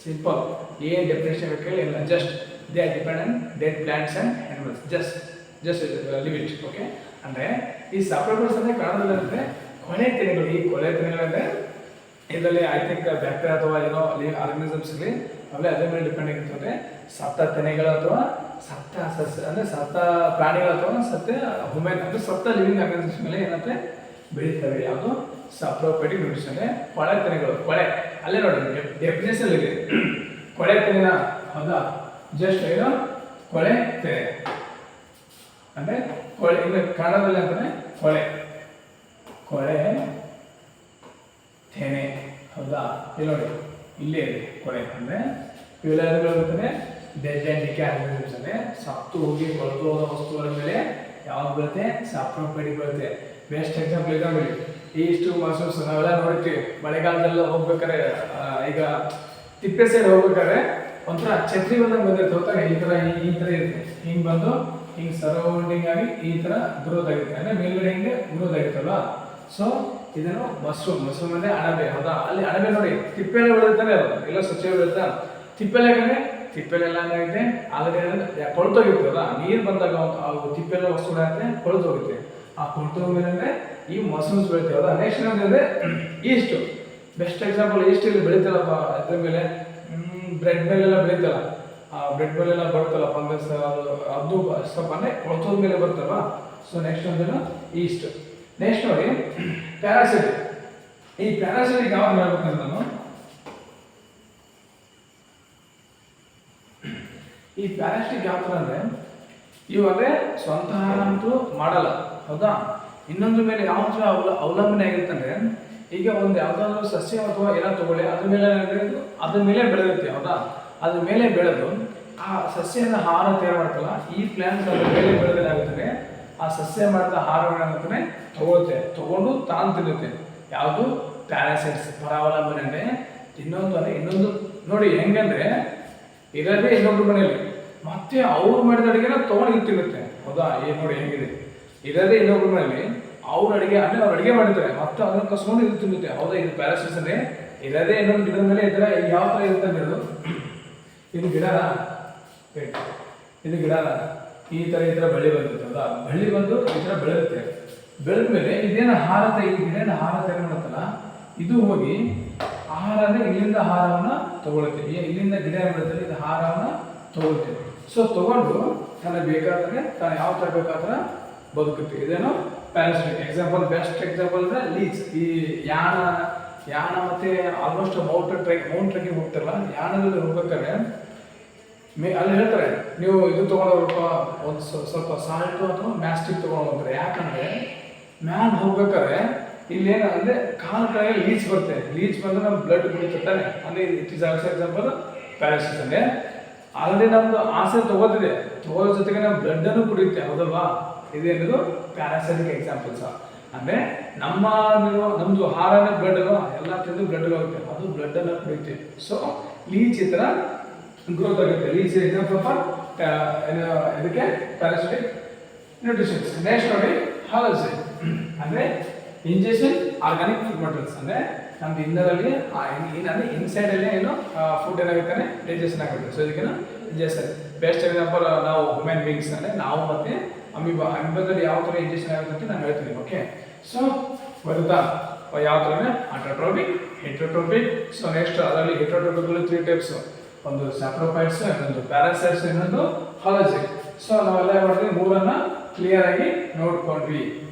ಸಿಂಪಲ್, ಏನು ಡೆಫಿನೇಷನ್ ಬೇಕು ಇಲ್ಲ, just they are depend on dead plants and animals, just limit. Okay, ಅಂದರೆ ಈ ಸ್ಯಾಪ್ರೋಫೈಟ್ಸ್ ಅಂದರೆ ಕನ್ನಡದಲ್ಲಿ ಅಂದರೆ ಕೊಳೆ ತೆನೆಗಳು. ಈ ಕೊಳೆ ತೆನೆಗಳಂದರೆ ಇದರಲ್ಲಿ ಐ ಥಿಂಕ್ ಬ್ಯಾಕ್ಟೀರಿಯಾ ಅಥವಾ ಏನೋ ಆರ್ಗನಿಸಮ್ಸ್ ಇರಲಿ ಆಮೇಲೆ ಅದ್ರ ಮೇಲೆ ಡಿಪೆಂಡ್ ಆಗಿರ್ತದೆ. ಸತ್ತ ತೆನೆಗಳು ಅಥವಾ ಸತ್ತ ಸಸ್ಯ ಅಂದರೆ ಸತ್ತ ಪ್ರಾಣಿಗಳು ಅಥವಾ ಸತ್ತ ಹ್ಯೂಮನ್ ಅಂದರೆ ಸತ್ತ ಲಿವಿಂಗ್ ಆರ್ಗನಿಸಮ್ಸ್ ಮೇಲೆ ಏನಂತೆ ಬೆಳೀತವೆ. ಯಾವುದು ಸ್ಯಾಪ್ರೋಫೈಟಿಕ್ ನ್ಯೂಟ್ರಿಷನ್. ಕೊಳೆ ತೆನೆಗಳು, ಕೊಳೆ ಅಲ್ಲೇ ನೋಡಿ ಡೆಫಿನೇಷನ್ ಇದೆ, ಕೊಳೆ ತೆನೆನ ಹೌದಾ, ಜಸ್ಟ್ ಏನು ಕೊಳೆ ತೆನೆ ಅಂದರೆ ಕೊಳೆ, ಇನ್ನು ಕನ್ನಡದಲ್ಲಿ ಅಂತಲೇ ಕೊಳೆ ತೆನೆ ಹೌದಾ. ಇಲ್ಲಿ ನೋಡಿ ಇಲ್ಲೇ ಇದೆ ಕೊಳೆ ಅಂದರೆ ಇವೆಲ್ಲಗಳು ಇರ್ತದೆ ಡೆಡ್ ಆ್ಯಂಡ್ ಡಿಕೆ ಆರ್ಗನಿಸಮ್ಸ್ ಅಂದರೆ ಸತ್ತು ಹೋಗಿ ಕೊಳೆತು ಹೋದ ವಸ್ತುಗಳ ಮೇಲೆ ಯಾವ್ದು ಬೀಳುತ್ತೆ, ಸ್ಯಾಪ್ರೋಫೈಟಿಕ್ ಬೀಳುತ್ತೆ. ಬೆಸ್ಟ್ ಎಕ್ಸಾಂಪಲ್ ಈಗ ನೋಡಿ, ಇಷ್ಟು ಮಸೂಸ್ ನಾವೆಲ್ಲ ನೋಡಿರ್ತೀವಿ ಮಳೆಗಾಲದಲ್ಲ ಹೋಗ್ಬೇಕಾದ್ರೆ, ಈಗ ತಿಪ್ಪೆ ಸೈಡ್ ಹೋಗ್ಬೇಕಾದ್ರೆ ಒಂಥರ ಛತ್ರಿ ಬಂದಿರುತ್ತೆ ಹೋಗ್ತಾರೆ, ಈ ಥರ ಇರುತ್ತೆ, ಹಿಂಗೆ ಬಂದು ಹಿಂಗೆ ಸರೌಂಡಿಂಗ್ ಆಗಿ ಈ ಥರ ಗ್ರೋತ್ ಆಗುತ್ತೆ, ಅಂದರೆ ಮೇಲ್ಗಡೆ ಹಿಂಗೆ ಗ್ರೋತ್ ಆಗುತ್ತಲ್ವ. ಸೊ ಇದನ್ನು ಮಶ್ರೂಮ್ ಅಂದರೆ ಅಣಬೆ ಹೌದಾ. ಅಲ್ಲಿ ಅಣಬೆ ನೋಡಿ ತಿಪ್ಪೆಲ್ಲ ಬೆಳೆಯುತ್ತಾರೆ, ಅದು ಎಲ್ಲ ಸ್ವಚ್ಛ ಬೆಳೆಯುತ್ತಾ. ತಿಪ್ಪೆಲ್ಲ ಯಾಕಂದರೆ ತಿಪ್ಪೆಲೆಲ್ಲ ಏನಾಗುತ್ತೆ ಆಲ್ರೆಡಿ ಕೊಳ್ತೋಗಿರ್ತಲ್ಲ, ನೀರು ಬಂದಾಗ ಅವು ತಿಪ್ಪೆಲ್ಲ ವಸ್ತುಗಳಾಗುತ್ತೆ ಕೊಳ್ತೋಗುತ್ತೆ. ಆ ಕೊಳ್ತೋಗ್ಮೇಲೆ ಈ ಮಶ್ರೂಮ್ಸ್ ಬೆಳಿತೀವಿ ಹೌದಾ. ನೆಕ್ಸ್ಟ್ ಏನಂದರೆ ಈಸ್ಟು, ಬೆಸ್ಟ್ ಎಕ್ಸಾಂಪಲ್ ಈಸ್ಟ್ ಇಲ್ಲಿ ಬೆಳೀತಲ್ಲಪ್ಪ, ಅದ್ರ ಮೇಲೆ ಬ್ರೆಡ್ ಮೇಲೆಲ್ಲ ಬೆಳೀತಲ್ಲ, ಆ ಬ್ರೆಡ್ ಮೇಲೆಲ್ಲ ಬರುತ್ತಲ್ಲ ಫಂಗಸ್, ಅದು ಸ್ವಲ್ಪ ಅಂದರೆ ಕೊಳ್ತೋದ ಮೇಲೆ ಬರುತ್ತಲ್ವ. ಸೊ ನೆಕ್ಸ್ಟ್ ಅಂದ್ರೆ ಈಸ್ಟ್. ನೆಕ್ಸ್ಟ್ ನೋಡಿ ಪ್ಯಾರಾಸಿಟಿಕ್. ಈ ಪ್ಯಾರಾಸಿಟಿಕ್ ಯಾವ್ದು ಹೇಳ್ಬೇಕಂತ ನಾನು, ಈ ಪ್ಯಾರಾಸಿಟಿಕ್ ಯಾವ ಥರ ಅಂದರೆ ಇವು ಅಂದರೆ ಸ್ವಂತ ಆಹಾರ ಅಂತೂ ಮಾಡಲ್ಲ ಹೌದಾ. ಇನ್ನೊಂದ್ರ ಮೇಲೆ ಯಾವ ಥರ ಅವಲಂಬನೆ ಆಗಿರುತ್ತೆ ಅಂದರೆ, ಈಗ ಒಂದು ಯಾವುದಾದ್ರೂ ಸಸ್ಯ ಅಥವಾ ಏನೋ ತಗೊಳ್ಳಿ, ಅದ್ರ ಮೇಲೆ ಬೆಳೆಯುತ್ತೆ ಹೌದಾ. ಅದ್ರ ಮೇಲೆ ಬೆಳೆದು ಆ ಸಸ್ಯದ ಆಹಾರ ತಯಾರು ಮಾಡ್ತಲ್ಲ, ಈ ಪ್ಲಾಂಟ್ಸ್ ಅದ್ರ ಮೇಲೆ ಬೆಳೆದಾಗುತ್ತದೆ. ಆ ಸಸ್ಯ ಮಾಡಿದ ಆಹಾರಗಳೇನಾಗುತ್ತದೆ ತಗೊಂಡು ತಾನು ತಿನ್ನುತ್ತೆ. ಯಾವುದು ಪ್ಯಾರಾಸೈಟ್ಸ್, ಪರಾವಲಂಬನೆ. ಅಂದರೆ ಇನ್ನೊಂದು ನೋಡಿ ಹೆಂಗಂದ್ರೆ ಇರೋದೇ ಇನ್ನೊಬ್ರು ಮನೆಯಲ್ಲಿ, ಮತ್ತೆ ಅವ್ರು ಮಾಡಿದ ಅಡುಗೆನ ತೊಗೊಂಡು ತಿನ್ನುತ್ತೆ ಹೌದಾ. ಏನು ನೋಡಿ ಹೆಂಗಿದೆ, ಇರೋದೇ ಇನ್ನೊಬ್ರು ಮನೆಯಲ್ಲಿ ಅವ್ರ ಅಡುಗೆ ಅಂದರೆ ಅವ್ರು ಅಡುಗೆ ಮಾಡಿರ್ತಾರೆ, ಮತ್ತೆ ಅದನ್ನು ಕಸ್ಕೊಂಡು ಇದು ತಿನ್ನುತ್ತೆ ಹೌದಾ. ಇದು ಪ್ಯಾರಾಸೈಟ್ಸ್ ಅಂದರೆ ಇರೋದೇ ಇನ್ನೊಂದು ಗಿಡದ ಮೇಲೆ ಈ ಥರ ಯಾವ ಥರ ಇರುತ್ತೆ ಅಂತ ಹೇಳೋದು. ಇದು ಗಿಡನ ಇದು ಗಿಡನ ಈ ಥರ ಬಳ್ಳಿ ಬಂದಿರುತ್ತೆ ಹೌದಾ. ಬಳ್ಳಿ ಬಂದು ಈ ಥರ ಬೆಳೆಯುತ್ತೆ, ಬೆಳೆದ ಮೇಲೆ ಇದೇನು ಆಹಾರ ಈ ಗಿಡನ ಆಹಾರ ತಯಾರು ಮಾಡುತ್ತಲ್ಲ, ಇದು ಹೋಗಿ ಆಹಾರ ಅಂದರೆ ಇಲ್ಲಿಂದ ಆಹಾರವನ್ನು ತಗೊಳುತ್ತೆ. ಇಲ್ಲಿಂದ ಗಿಡ ಬೆಳೆಯುತ್ತೆ, ಇದು ಆಹಾರವನ್ನು ತಗೊಳುತ್ತೆ. ಸೊ ತಗೊಂಡು ತನಗೆ ಬೇಕಾದ್ರೆ ತಾನು ಯಾವ ಥರ ಬೇಕಾದ್ರೆ ಬದುಕುತ್ತೆ. ಇದೇನು ಪ್ಯಾರಾಸಿಟಿಕ್. ಎಕ್ಸಾಂಪಲ್ ಬೆಸ್ಟ್ ಎಕ್ಸಾಂಪಲ್ ಅಂದರೆ ಲೀಚ್. ಈ ಯಾಣ ಮತ್ತು ಆಲ್ಮೋಸ್ಟ್ ಮೌಂಟ್ ಟ್ರೆಕ್ಕಿಂಗ್ ಹೋಗ್ತಾರಲ್ಲ, ಯಾಣದಲ್ಲಿ ಹೋಗ್ಬೇಕಾದ್ರೆ ಅಲ್ಲಿ ಹೇಳ್ತಾರೆ ನೀವು ಇದು ತೊಗೊಂಡೋಗ್ರಪ್ಪ, ಒಂದು ಸ್ವಲ್ಪ ಸಾಲ್ಟು ಅಥವಾ ಮ್ಯಾಸ್ಟಿಕ್ ತೊಗೊಂಡು ಹೋಗ್ತಾರೆ. ಯಾಕಂದರೆ ಮ್ಯಾಲ ಹೋಗ್ಬೇಕಾದ್ರೆ ಇಲ್ಲೇನು ಅಂದರೆ ಕಾಲು ಕಡೆ ಲೀಚ್ ಬರುತ್ತೆ, ಲೀಚ್ ಬಂದರೆ ನಮ್ಮ ಬ್ಲಡ್ ಕುಡಿತಿರ್ತಾನೆ. ಅಂದರೆ it is also example parasitic. ಅಂದರೆ ಆಲ್ರೆಡಿ ನಮ್ಮದು ಆಸೆ ತಗೋದಿದೆ, ತಗೋದ್ರ ಜೊತೆಗೆ ನಮ್ಮ ಬ್ಲಡ್ಡನ್ನು ಕುಡಿಯುತ್ತೆ ಹೌದಲ್ವಾ. ಇದೇನಿದು ಪ್ಯಾರಾಸಿಟಿಕ್ ಎಕ್ಸಾಂಪಲ್ಸ್. ಅಂದರೆ ನಮ್ಮದು ಆಹಾರನೇ ಬ್ಲಡ್ ಅಲ್ವಾ, ಎಲ್ಲ ತಿಂದು ಬ್ಲಡ್ ಹೋಗುತ್ತೆ, ಅದು ಬ್ಲಡ್ಡನ್ನು ಕುಡಿಯುತ್ತೆ. ಸೊ ಲೀಚ್ ಈ ಥರ ಗ್ರೋತ್ ಆಗುತ್ತೆ. ಲೀಚ್ ಎಕ್ಸಾಂಪಲ್ ಫಾರ್ ಇದಕ್ಕೆ ಪ್ಯಾರಾಸಿಟಿಕ್ ನ್ಯೂಟ್ರಿಷನ್ಸ್. ನೆಕ್ಸ್ಟ್ ನೋಡಿ ಹಾಲಜಿ ಅಂದರೆ ಇಂಜೆಕ್ಷನ್ ಆರ್ಗಾನಿಕ್ ಫುಡ್ ಮಟೀರಿಯಲ್ಸ್. ಅಂದರೆ ನಮ್ದು ಇನ್ನರಲ್ಲಿ ಅಂದರೆ ಇನ್ಸೈಡಲ್ಲೇ ಏನು ಫುಡ್ ಏನಾಗುತ್ತೆ ಡೈಜೆಷನ್ ಆಗುತ್ತೆ. ಸೊ ಇದಕ್ಕೇನು ಇಂಜೆಕ್ಷನ್. ಬೆಸ್ಟ್ ಎಕ್ಸಾಂಪಲ್ ನಾವು ಹ್ಯೂಮನ್ ಬೀಯಿಂಗ್ಸ್ ಅಂದರೆ ನಾವು ಮತ್ತು ಅಮೀಬಾದಲ್ಲಿ ಯಾವ ಥರ ಇಂಜೆಕ್ಷನ್ ಆಗುತ್ತೆ ಅಂತ ನಾನು ಹೇಳ್ತೀನಿ. ಓಕೆ, ಸೊ ಬರುತ್ತಾ ಯಾವ ಥರನೇ ಆಟೋಟ್ರೋಪಿಕ್, ಹೆಟ್ರೋಟ್ರೋಪಿಕ್. ಸೊ ನೆಕ್ಸ್ಟ್ ಅದರಲ್ಲಿ ಹೆಟ್ರೋಟ್ರೋಪಿಕ್ಗಳು 3 ಟೈಪ್ಸು, ಒಂದು ಸ್ಯಾಪ್ರೋಫೈಟ್ಸ್, ಇನ್ನೊಂದು ಪ್ಯಾರಾಸೈಟ್ಸ್, ಇನ್ನೊಂದು ಹಾಲಜಿಕ್. ಸೊ ನಾವೆಲ್ಲ ಮಾಡಿದ್ವಿ, ಮೂರನ್ನು ಕ್ಲಿಯರ್ ಆಗಿ ನೋಡ್ಕೊಂಡ್ವಿ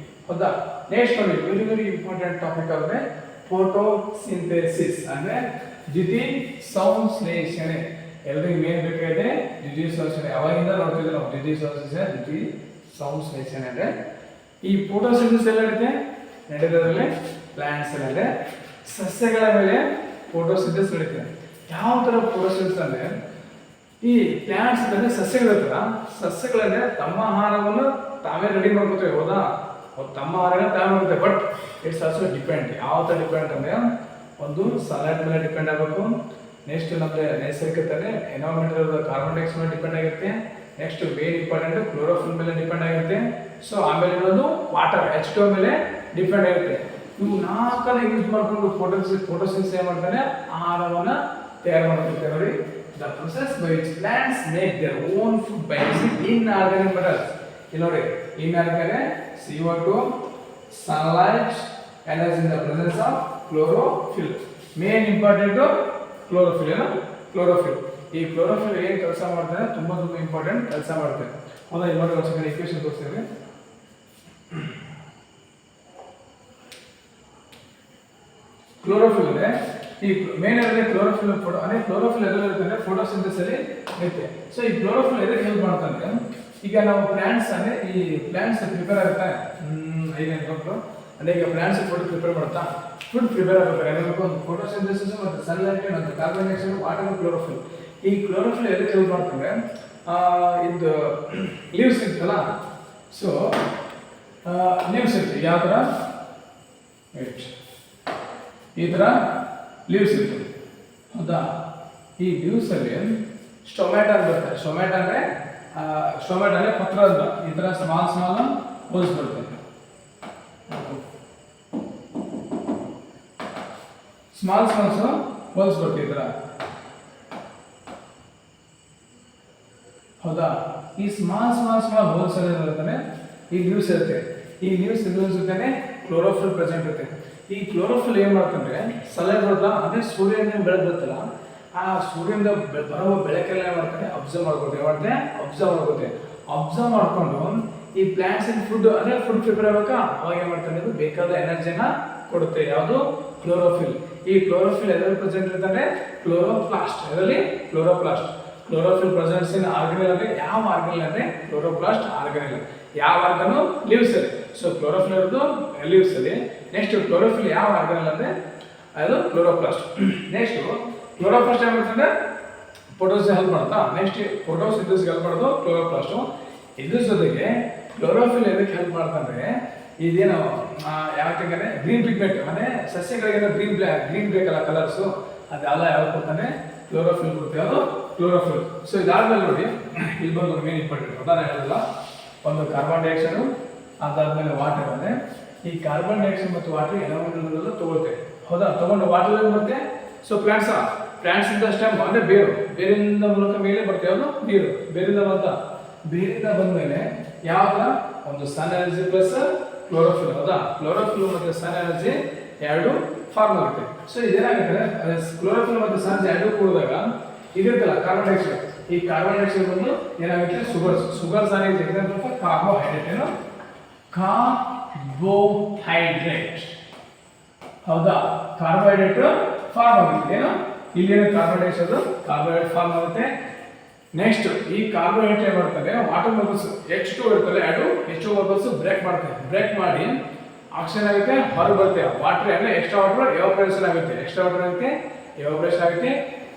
ಹೌದಾ. ನೆಕ್ಸ್ಟ್ ನೋಡಿ ವೆರಿ ಇಂಪಾರ್ಟೆಂಟ್ ಟಾಪಿಕ್ ಅಂದರೆ ಫೋಟೋಸಿಂಥೆಸಿಸ್ ಅಂದರೆ ದ್ಯುತಿ ಸಂಶ್ಲೇಷಣೆ. ಎಲ್ರಿಗೂ ಮೇನ್ ಬೇಕಾಗಿದೆ ದ್ಯುತಿ ಸಂಶ್ಲೇಷಣೆ. ಅವಾಗಿಂದ ನೋಡ್ತಿದ್ವಿ ನಾವು ದ್ಯುತಿ ಸಂಶ್ಲೇಷಣೆ ಅಂದರೆ ಈ ಫೋಟೋಸಿಂಥೆಸಿಸ್ ಎಲ್ಲ ನಡೆಯೋದ್ರಲ್ಲಿ ಪ್ಲಾಂಟ್ಸ್ ಅಂದರೆ ಸಸ್ಯಗಳ ಮೇಲೆ ಫೋಟೋಸಿಂಥೆಸಿಸ್ ನಡೀತದೆ. ಯಾವ ಥರ ಫೋಟೋಸಿಂಥೆಸಿಸ್ ಅಂದರೆ ಈ ಪ್ಲಾಂಟ್ಸ್ ಅಂದರೆ ಸಸ್ಯಗಳಿರ್ತಾರ, ಸಸ್ಯಗಳನ್ನೇ ತಮ್ಮ ಆಹಾರವನ್ನು ತಾವೇ ರೆಡಿ ಮಾಡ್ಕೋತೇವೆ ಹೌದಾ. ತಮ್ಮ ಆಹಾರನ ತಾವೇ ಮಾಡ್ಕೋತೇವೆ. But it's also depend. ಯಾವ ಥರ ಡಿಪೆಂಡ್ ಅಂದರೆ ಒಂದು ಸನ್ಲೈಟ್ ಮೇಲೆ ಡಿಪೆಂಡ್ ಆಗಬೇಕು. ನೆಕ್ಸ್ಟ್ ನಮಗೆ ನೈಸರ್ಗಿಕತೆ ಎನ್ವೈರನ್ಮೆಂಟಲ್ ಕಾರ್ಬನ್ ಡೈಆಕ್ಸೈಡ್ ಮೇಲೆ ಡಿಪೆಂಡ್ ಆಗಿರುತ್ತೆ. ನೆಕ್ಸ್ಟ್ ಮೇನ್ ಇಂಪಾರ್ಟೆಂಟ್ ಕ್ಲೋರೋಫಿಲ್ ಮೇಲೆ ಡಿಪೆಂಡ್ ಆಗಿರುತ್ತೆ. ಸೊ ಆಮೇಲೆ ಇನ್ನೊಂದು ವಾಟರ್ H2O ಮೇಲೆ ಡಿಪೆಂಡ್ ಆಗಿರುತ್ತೆ. ಇವು ನಾಲ್ಕನ್ನ ಯೂಸ್ ಮಾಡ್ಕೊಂಡು ಫೋಟೋಸಿಂಥಸಿಸ್ ಏನು ಮಾಡ್ತಾನೆ, ಆಹಾರವನ್ನು ತಯಾರು ಮಾಡ್ತಾರೆ ನೋಡಿ. The process by which plants make there own food by using inorganic materials. ಇಲ್ಲಿ ನೋಡಿ, inorganic CO2, sunlight, energy in the presence of chlorophyll. Main important chlorophyll. ಏನು ಕ್ಲೋರೋಫಿಲ್? ಈ ಕ್ಲೋರೋಫಿಲ್ ಏನು ಕೆಲಸ ಮಾಡ್ತಾನೆ, ತುಂಬಾ ಇಂಪಾರ್ಟೆಂಟ್ ಕೆಲಸ ಮಾಡ್ತಾನೆ. ಹೌದಾ? ಇಲ್ಲಿ ನೋಡಿ, ಒಂದು ಇಕ್ವೇಶನ್ ತೋರಿಸ್ತೀನಿ. ಕ್ಲೋರೋಫಿಲ್ ಅಂದ್ರೆ ಈ ಮೇನ್ ಅಂದ್ರೆ ಕ್ಲೋರೋಫಿಲ್ ಅಂದ್ರೆ ಕ್ಲೋರೋಫಿಲ್ ಎಲ್ಲಿ ಇರುತ್ತೆ ಅಂದ್ರೆ ಫೋಟೋಸಿಂಥಸಿಸ್ ಅಲ್ಲಿ ಇರುತ್ತೆ. ಸೊ ಈ ಕ್ಲೋರೋಫಿಲ್ ಎದಕ್ಕೆ ಹೆಲ್ಪ್ ಮಾಡ್ತಂದ್ರೆ, ಈಗ ನಾವು ಪ್ಲಾಂಟ್ಸ್ ಅಂದ್ರೆ ಈ ಪ್ಲಾಂಟ್ಸ್ ಪ್ರಿಪೇರ್ ಆಗುತ್ತೆ ಈಗ ಅನ್ಕೊಂಡು ಅಂದ್ರೆ ಈಗ ಪ್ಲಾಂಟ್ಸ್ ಫುಡ್ ಪ್ರಿಪೇರ್ ಮಾಡ್ತಾ ಫುಡ್ ಪ್ರಿಪೇರ್ ಆಗಬೇಕು ಏನಬೇಕು, ಒಂದು ಫೋಟೋಸಿಂಥಸಿಸ್ ಮತ್ತು ಸನ್ಲೈಟ್ ಮತ್ತು ಕಾರ್ಬನ್ ಡೈಆಕ್ಸೈಡ್ ವಾಟರ್ ಕ್ಲೋರೋಫಿಲ್. ಈ ಕ್ಲೋರೋಫಿಲ್ ಎದಕ್ಕೆ ಹೆಲ್ಪ್ ಮಾಡ್ತಂದ್ರೆ ಇದು ಲೀವ್ಸ್ ಇರ್ತಲ್ಲ. ಸೊ ಲೀವ್ಸ್ ಇರುತ್ತೆ ಯಾವ ಥರ, ಈ ಥರ ಲೀವ್ಸ್ ಇರ್ತದೆ. ಹೌದಾ? ಈ ಲೀವ್ಸ್ ಅಲ್ಲಿ ಸ್ಟೊಮ್ಯಾಟೊ ಅಂತ ಬರ್ತದೆ. ಸ್ಟೊಮ್ಯಾಟೊ ಅಂದ್ರೆ ಪತ್ರ ಅಂತ ಈ ಥರ ಸ್ಮಾಲ್ ಹೋಲ್ಸ್ ಬರ್ತದೆ. ಸ್ಮಾಲ್ ಹೋಲ್ಸ್ ಬರ್ತದೆ ಈ ಥರ. ಹೌದಾ? ಈ ಸ್ಮಾಲ್ ಹೋಲ್ಸ್ ಅಲ್ಲಿ ಬರ್ತದೆ ಈ ಲೀವ್ಸ್ ಇರುತ್ತೆ. ಈ ಲೀವ್ಸ್ ಜೊತೆನೆ ಕ್ಲೋರೋಫಿಲ್ ಪ್ರೆಸೆಂಟ್ ಇರುತ್ತೆ. ಈ ಕ್ಲೋರೋಫಿಲ್ ಏನ್ ಮಾಡ್ತಂದ್ರೆ ಸಲಹೆ ಬರುತ್ತಲ್ಲ, ಅಂದ್ರೆ ಸೂರ್ಯನ ಬೆಳಕು ಬರುತ್ತಲ್ಲ, ಆ ಸೂರ್ಯನಿಂದ ಬರುವ ಬೆಳಕೆಲ್ಲ ಏನ್ ಮಾಡ್ತಾನೆ, ಅಬ್ಸರ್ವ್ ಮಾಡ್ಕೊಂಡು ಈ ಪ್ಲಾಂಟ್ಸ್ ಫುಡ್ ಅಂದ್ರೆ ಫುಡ್ ಪ್ರಿಪೇರ್ ಆಗಬೇಕಾ, ಅವಾಗ ಏನ್ ಮಾಡ್ತಾನೆ, ಅದು ಬೇಕಾದ ಎನರ್ಜಿನ ಕೊಡುತ್ತೆ. ಯಾವುದು? ಕ್ಲೋರೋಫಿಲ್. ಈ ಕ್ಲೋರೋಫಿಲ್ ಎದರಲ್ಲಿ ಪ್ರೆಸೆಂಟ್ ಇರ್ತಂದ್ರೆ ಕ್ಲೋರೋಪ್ಲಾಸ್ಟ್. ಇದರಲ್ಲಿ ಕ್ಲೋರೋಫಿಲ್ ಪ್ರೆಸೆಂಟ್ಸ್ ಇನ್ ಆರ್ಗನೆಲ್ ಅಂದ್ರೆ ಯಾವ ಆರ್ಗನೆಲ್ ಅಂದ್ರೆ ಕ್ಲೋರೋಪ್ಲಾಸ್ಟ್ ಆರ್ಗನೆಲ್. ಯಾವ ಆರ್ಗನು? ಲೀವ್ಸ್ ಅಲ್ಲಿ. ಸೊ ಕ್ಲೋರೋಫಿಲ್ ಇರೋದು ಲೀವ್ಸ್ ಅಲ್ಲಿ. ನೆಕ್ಸ್ಟ್ ಕ್ಲೋರೋಫಿಲ್ ಯಾವ ಆರ್ಗನೆಲ್ ಅಂದ್ರೆ ಅದು ಕ್ಲೋರೋಪ್ಲಾಸ್ಟ್. ನೆಕ್ಸ್ಟ್ ಕ್ಲೋರೋಪ್ಲಾಸ್ಟ್ ಏನ್ ಮಾಡ್ತಂದ್ರೆ ಫೋಟೋಸಿಂಥಸಿಸ್ ಹೆಲ್ಪ್ ಮಾಡುತ್ತಾ. ನೆಕ್ಸ್ಟ್ ಫೋಟೋಸಿಂಥಸಿಸ್ ಹೆಲ್ಪ್ ಮಾಡೋದು ಕ್ಲೋರೋಪ್ಲಾಸ್ಟ್. ಇದ್ರ ಜೊತೆಗೆ ಕ್ಲೋರೋಫಿಲ್ ಎದಕ್ಕೆ ಹೆಲ್ಪ್ ಮಾಡ್ತಂದ್ರೆ ಇದೇನು ಯಾಕಂದ್ರೆ ಗ್ರೀನ್ ಪಿಗ್ಮೆಂಟ್ ಅಂದ್ರೆ ಸಸ್ಯಗಳಿಗೆ ಗ್ರೀನ್ ಬೇಕಲ್ಲ ಕಲರ್ಸು, ಅದೆಲ್ಲ ಯಾವ್ದು ಕೊಡ್ತಾನೆ, ಕ್ಲೋರೋಫಿಲ್ ಕೊಡ್ತೀವಿ. ಅದು ಕ್ಲೋರೋಫಿಲ್. ಸೊ ಇದಾದ್ಮೇಲೆ ನೋಡಿ, ಇಲ್ಲಿ ಬಂದು ಮೇನ್ ಇಂಪಾರ್ಟೆಂಟ್ ಅದಾನ ಹೇಳಿಲ್ಲ, ಒಂದು ಕಾರ್ಬನ್ ಡೈಆಕ್ಸೈಡ್, ಅದಾದ್ಮೇಲೆ ವಾಟರ್. ಅಂದ್ರೆ ಈ ಕಾರ್ಬನ್ ಡೈಆಕ್ಸೈಡ್ ಮತ್ತು ವಾಟರ್ ಎಲ್ಲವನ್ನೆಲ್ಲ ತಗೊಳ್ತೇವೆ. ಹೌದಾ? ತಗೊಂಡು ವಾಟರ್ ಬರುತ್ತೆ. ಸೊ ಪ್ಲಾಂಟ್ಸ್ ಇಂದ ಸ್ಟೆಮ್ ಅಂದ್ರೆ ಬೇರಿಂದ ಮೂಲಕ ಮೇಲೆ ಬರುತ್ತೆ. ಯಾವುದು? ನೀರು. ಬೇರಿಂದ ಬಂದ್ಮೇಲೆ ಯಾವ ಒಂದು ಸನ್ ಎನರ್ಜಿ ಪ್ಲಸ್ ಕ್ಲೋರೋಫಿಲ್. ಹೌದಾ? ಕ್ಲೋರೋಫಿಲ್ ಮತ್ತೆ ಸನ್ ಎನರ್ಜಿ ಎರಡು ಫಾರ್ಮ್ ಆಗುತ್ತೆ. ಸೊ ಇದೇನಾಗುತ್ತೆ, ಕ್ಲೋರೋಫಿಲ್ ಮತ್ತು ಸನ್ ಎರಡು ಕೂಡಿದಾಗ ಇದಿರ್ತಲ್ಲ ಕಾರ್ಬನ್ ಡೈಆಕ್ಸೈಡ್. ಈ ಕಾರ್ಬನ್ ಡೈಆಕ್ಸೈಡ್ ಬಂದು ಏನಾಗುತ್ತೆ, ಸುಗರ್ಸ್ ಆಗಿ ಎಕ್ಸಾಂಪಲ್ ಫಾರ್ ಕಾರ್ಬೋಹೈಡ್ರೇಟ್. ಏನು? ಕಾರ್ಬೋಹೈಡ್ರೇಟ್. ಹೌದಾ? ಕಾರ್ಬೋಹೈಡ್ರೇಟ್ ಫಾರ್ಮ್ ಆಗುತ್ತೆ. ಏನು? ಇಲ್ಲೇನು ಕಾರ್ಬನ್ ಡೈಆಕ್ಸೈಡ್ ಕಾರ್ಬೋಹೈಡ್ರೇಟ್ ಫಾರ್ಮ್ ಆಗುತ್ತೆ. ನೆಕ್ಸ್ಟ್ ಈ ಕಾರ್ಬೋಹೈಡ್ರೇಟ್ ಏನ್ ಮಾಡ್ತಾರೆ, ವಾಟರ್ ಮಾಲಿಕ್ಯೂಲ್ಸ್ H2 ಇರ್ತದೆ, ಅದು H2 ಮಾಲಿಕ್ಯೂಲ್ಸ್ ಬ್ರೇಕ್ ಮಾಡಿ ಆಕ್ಸಿಜನ್ ಆಗುತ್ತೆ, ಹೊರಗೆ ಬರುತ್ತೆ. ವಾಟರ್ ಅಂದ್ರೆ ಎಕ್ಸ್ಟ್ರಾ ವಾಟರ್ ಎವಾಪರೇಷನ್ ಆಗುತ್ತೆ.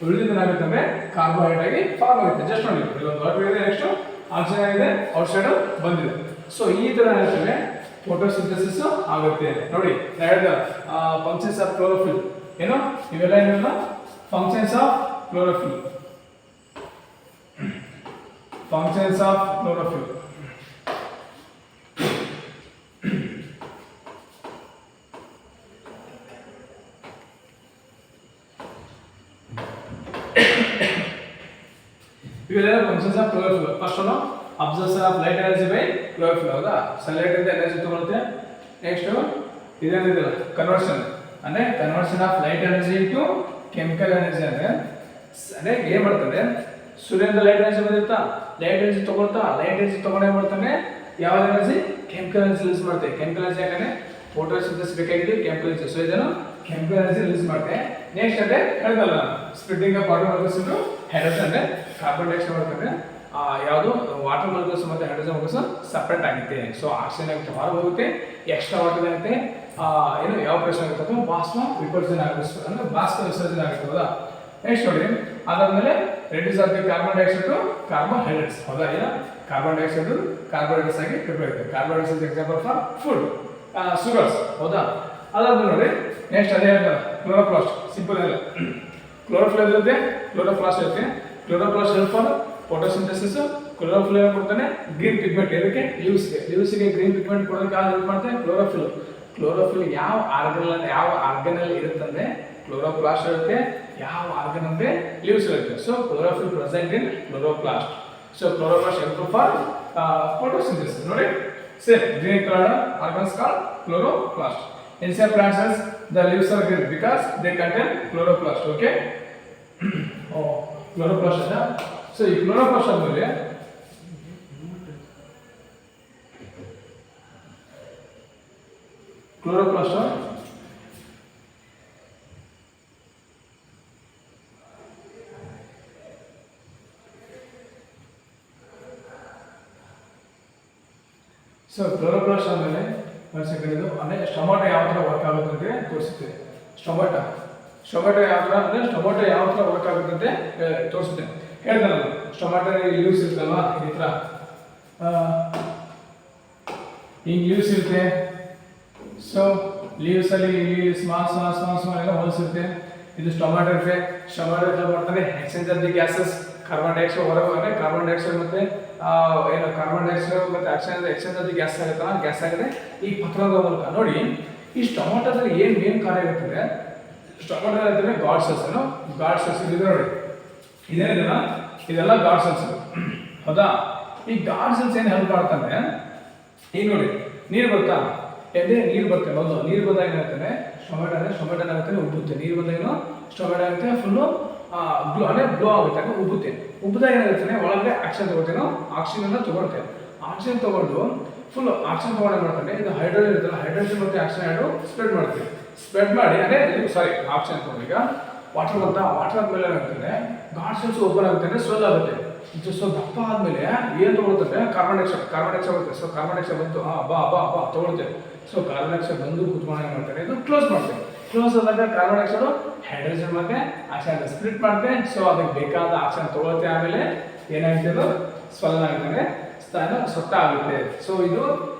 ಉಳಿದಿದ್ದೇನಾಗುತ್ತೆ ಅಂದ್ರೆ ಕಾರ್ಬೋಹೈಡ್ರೇಟ್ ಆಗಿ ಫಾರ್ಮ್ ಆಗುತ್ತೆ. ಜಸ್ಟ್ ನೋಡಿ, ಒಂದು ವಾಟರ್ ಇದೆ, ನೆಕ್ಸ್ಟ್ ಆಕ್ಸಿಜನ್ ಆಗಿದೆ, ಔಟ್ಸೈಡ್ ಬಂದಿದೆ. ಸೊ ಈ ತರ ಹೇಳ್ತೇವೆ ಫೋಟೋಸಿಂಥಸಿಸ್ ಆಗುತ್ತೆ. ನೋಡಿ ಹೇಳಿದ ಫಂಕ್ಷನ್ಸ್ ಆಫ್ ಕ್ಲೋರೋಫಿಲ್ ಏನು, ಇವೆಲ್ಲ ಏನಿಲ್ಲ ಫಂಕ್ಷನ್ಸ್ ಆಫ್ ಕ್ಲೋರೋಫಿಲ್. ಇವೆಲ್ಲ functions of chlorophyll. First one absorption of light energy by chlorophyll. ಹೌದಾ? ಸನ್ಲೈಟ್ ಇಂದ ಎನರ್ಜಿ ತಗೊಳುತ್ತೆ. ನೆಕ್ಸ್ಟ್ ಇದೇನಿದೆಯಲ್ಲ conversion of light energy into chemical energy. ಅಂದ್ರೆ ಏನ್ ಮಾಡ್ತಾರೆ, ಸೂರ್ಯನಿಂದ ಲೈಟ್ ಎನರ್ಜಿ ಬಂದಿರ್ತಾ, ಲೈಟ್ ಎನರ್ಜಿ ತಗೊಂಡು ಏನ್ ಮಾಡ್ತಾನೆ, ಯಾವ ಎನರ್ಜಿ, ಕೆಮಿಕಲ್ ಎನರ್ಜಿ ರಿಲೀಸ್ ಮಾಡ್ತೇವೆ. ಕೆಮಿಕಲ್ ಎನರ್ಜಿ ಯಾಕಂದ್ರೆ ಫೋಟೋಸಿಂಥಸಿಸ್ ಬೇಕಾಗಿದೆ ಕೆಮಿಕಲ್ ಎನರ್ಜಿ. ಸೊ ಇದನ್ನು ಕೆಮಿಕಲ್ ಎನರ್ಜಿ ರಿಲೀಸ್ ಮಾಡ್ತೇವೆ. ನೆಕ್ಸ್ಟ್ ಅಂದ್ರೆ ಹೇಳ್ದಲ್ಲ splitting of water molecules into hydrogen. ಅಂದ್ರೆ ಕಾರ್ಬನ್ ಡೈಆಕ್ಸೈಡ್ ಮಾಡ್ತಾರೆ, ಯಾವುದು ವಾಟರ್ ಮಾಲಿಕ್ಯೂಲ್ಸ್ ಮತ್ತೆ ಹೈಡ್ರೋಜನ್ ಮಾಲಿಕ್ಯೂಲ್ಸ್ ಸಪರೇಟ್ ಆಗುತ್ತೆ. ಸೊ ಆಕ್ಸಿಜನ್ ಆಗುತ್ತೆ, ಹೊರಗೆ ಹೋಗುತ್ತೆ, ಎಕ್ಸ್ಟ್ರಾ ವಾಟರ್ ಆಗುತ್ತೆ, ಏನು ಯಾವ ಪ್ರಶ್ನೆ ಆಗುತ್ತೆ ಅಥವಾ ಬಾಷ್ಪ ವಿಸರ್ಜನೆ ಆಗುತ್ತೆ, ಅಂದ್ರೆ ಬಾಷ್ಪ ವಿಸರ್ಜನೆ ಆಗುತ್ತೆ. ಹೌದಾ? ನೆಕ್ಸ್ಟ್ ನೋಡಿ, ಅದಾದ್ಮೇಲೆ ರೆಡ್ಯೂಸ್ ಆಗುತ್ತೆ ಕಾರ್ಬನ್ ಡೈಆಕ್ಸೈಡ್ ಟು ಕಾರ್ಬೋಹೈಡ್ರೇಟ್ಸ್. ಹೌದಾ? ಇಲ್ಲ ಕಾರ್ಬನ್ ಡೈಆಕ್ಸೈಡ್ ಕಾರ್ಬೋಹೈಡ್ರೇಟ್ಸ್ ಆಗಿ ಪ್ರಿಪೇರ್ ಆಗುತ್ತೆ. Carbohydrates example for food, sugars. ಹೌದಾ? ಅದಾದ್ಮೇಲೆ ನೋಡಿ ನೆಕ್ಸ್ಟ್ ಅದೇ ಕ್ಲೋರೋಪ್ಲಾಸ್ಟ್. ಸಿಂಪಲ್ ಇಲ್ಲ, ಕ್ಲೋರೋಫಿಲ್ ಇರುತ್ತೆ, ಕ್ಲೋರೋಪ್ಲಾಸ್ಟ್ ಇರುತ್ತೆ. Chloroplast help for photosynthesis. Chlorophyll ಏನು ಕೊಡ್ತಾನೆ, ಗ್ರೀನ್ ಪಿಗ್ಮೆಂಟ್. ಇದಕ್ಕೆ ಲೀವ್ಸ್ಗೆ ಗ್ರೀನ್ ಪಿಗ್ಮೆಂಟ್ ಕೊಡೋದಕ್ಕೆ ಹೆಲ್ಪ್ ಮಾಡ್ತಾನೆ ಕ್ಲೋರೋಫಿಲ್. ಕ್ಲೋರೋಫಿಲ್ ಯಾವ ಆರ್ಗನಲ್ಲಿ ಇರುತ್ತಂದ್ರೆ ಕ್ಲೋರೋಪ್ಲಾಸ್ಟ್ ಇರುತ್ತೆ, ಯಾವ ಆರ್ಗನ್ ಅಂದ್ರೆ ಲೀವ್ಸ್ ಇರುತ್ತೆ. So chlorophyll present in chloroplast. So chloroplast help for photosynthesis. ನೋಡಿ same green color organs called chloroplast. In some plants the leaves are green because they contain chloroplast. Okay. Oh, chloroplast is that. So ಈ chloroplast ಅಂದ್ರೆ chloroplast so chloroplast ಆದಮೇಲೆ ಒಂದು second ಇದು ಅಂದರೆ tomato ಯಾವ ಥರ work ಆಗುತ್ತೆ ಅಂತ ತೋರಿಸುತ್ತೆ. ಟೊಮೊಟೊ ಯಾವ ಥರ ಅಂದರೆ ಟೊಮೊಟೊ ಯಾವ ಥರ ವರ್ಕ್ ಆಗುತ್ತೆ ಅಂತ ತೋರಿಸುತ್ತೆ. ಹೇಳ್ತಾರಲ್ಲ ಟೊಮೊಟೊ ಲೀವ್ಸ್ ಇರುತ್ತಲ್ವಾ ಈ ಥರ ಹಿಂಗೆ ಲೀವ್ಸ್ ಇರುತ್ತೆ. ಸೊ ಲೀವ್ಸಲ್ಲಿ ಇಲ್ಲಿ ಸ್ಮಾಲ್ ಎಲ್ಲ ಹೋಲ್ಸ್ ಇರುತ್ತೆ. ಇದು ಟೊಮೊಟೊ ಇರುತ್ತೆ. ಟೊಮೊಟೊ ಎಲ್ಲ ಮಾಡ್ತಾರೆ exchange of the gases, carbon dioxide ಹೊರಗೆ ಅಂದರೆ ಕಾರ್ಬನ್ ಡೈಆಕ್ಸೈಡ್ ಮತ್ತು ಏನು ಕಾರ್ಬನ್ ಡೈಆಕ್ಸೈಡ್ ಮತ್ತು ಎಕ್ಸ್ಚೇಂಜ್ ಆಫ್ ದಿ ಗ್ಯಾಸ್ ಆಗುತ್ತಲ್ಲ, ಗ್ಯಾಸ್ ಆಗಿದೆ ಈ ಪತ್ರದ ಮೂಲಕ. ನೋಡಿ ಈ ಟೊಮೊಟೊದಲ್ಲಿ ಏನು ಮೇನ್ ಕಾರ್ಯ ಇರ್ತದೆ, ಟೊಮೊಟೊ ಇರ್ತದೆ ಗಾಡ್ ಸೆಲ್ಸ್. ಗಾಡ್ ಸೆಲ್ಸ್ ಇದೆ ನೋಡಿ, ಇದೇನಿದೆಲ್ಲ ಇದೆಲ್ಲ ಗಾಡ್ ಸೆಲ್ಸ್ ಹೌದಾ. ಈ ಗಾಡ್ ಸೆಲ್ಸ್ ಏನು ಹೆಲ್ಪ್ ಮಾಡ್ತಾನೆ, ಈಗ ನೋಡಿ ನೀರು ಬರ್ತಾ ಎದೆ ನೀರು ಬರ್ತದೆ ಮೊದಲು. ನೀರು ಬಂದಾಗ ಏನಾಗ್ತಾನೆ ಟೊಮೆಟೊ ಏನಾಗುತ್ತೆ ಉಬ್ಬುತ್ತೆ. ನೀರು ಬಂದಾಗೇನು ಟೊಮೆಟೊ ಆಗುತ್ತೆ ಫುಲ್ಲು ಗ್ಲೋ ಆಗುತ್ತೆ, ಉಬ್ಬಿದಾಗ ಏನಾಗುತ್ತೆ ಒಳಗಡೆ ಆಕ್ಸಿಜನ್ ತಗೊಳ್ತೇನೋ, ಆಕ್ಸಿಜನ್ ತಗೊಳ್ತೇವೆ. ಆಕ್ಸಿಜನ್ ತಗೊಂಡು ಫುಲ್ ಆಕ್ಸಿಜನ್ ತಗೊಂಡು ಮಾಡ್ತಾನೆ ಇದು ಹೈಡ್ರೋಜನ್ ಇರುತ್ತಲ್ಲ, ಹೈಡ್ರೋಜನ್ ಮತ್ತು ಆಕ್ಸಿಜನ್ ಎರಡು ಸ್ಪ್ರೆಡ್ ಮಾಡಿ ಅಂದರೆ ಆಕ್ಸಿಜನ್ ತಗೊಂಡು ಈಗ ವಾಟರ್ ಬಂತ, ವಾಟರ್ ಆದಮೇಲೆ ಏನಾಗ್ತದೆ ಗಾಡ್ ಸೆಲ್ಸ್ ಓಪನ್ ಆಗುತ್ತೆ, ಸ್ವೆಲ್ ಆಗುತ್ತೆ. ಇದು ಸೊ ದಪ್ಪ ಆದಮೇಲೆ ಏನು ತಗೊಳ್ತದೆ ಕಾರ್ಬನ್ ಡೈಆಕ್ಸೈಡ್ ಬರುತ್ತೆ. ಸೊ ಕಾರ್ಬನ್ ಡೈಆಕ್ಸೈಡ್ ಬಂತು ಬಾ ತಗೊಳ್ತೇವೆ. ಸೊ ಕಾರ್ಬನ್ ಡೈಆಕ್ಸೈಡ್ ಬಂದು ಕುತ್ಕೊಂಡು ಏನು ಮಾಡ್ತಾರೆ ಇದು ಕ್ಲೋಸ್ ಮಾಡ್ತೇವೆ. ಕ್ಲೋಸ್ ಆದಾಗ ಕಾರ್ಬನ್ ಡೈಆಕ್ಸೈಡ್ ಹೈಡ್ರೋಜನ್ ಮತ್ತೆ ಆಕ್ಸಿಜನ್ ಸ್ಪ್ಲಿಟ್ ಮಾಡುತ್ತೆ. ಸೊ ಅದಕ್ಕೆ ಬೇಕಾದ ಆಕ್ಸಿಜನ್ ತಗೊಳುತ್ತೆ. ಆಮೇಲೆ ಏನಾಗುತ್ತೆ ಅದು ಸ್ವಲ್ ಆಗುತ್ತೆ, ಸೊಟ್ಟ ಆಗುತ್ತೆ. ಸೊ ಇದು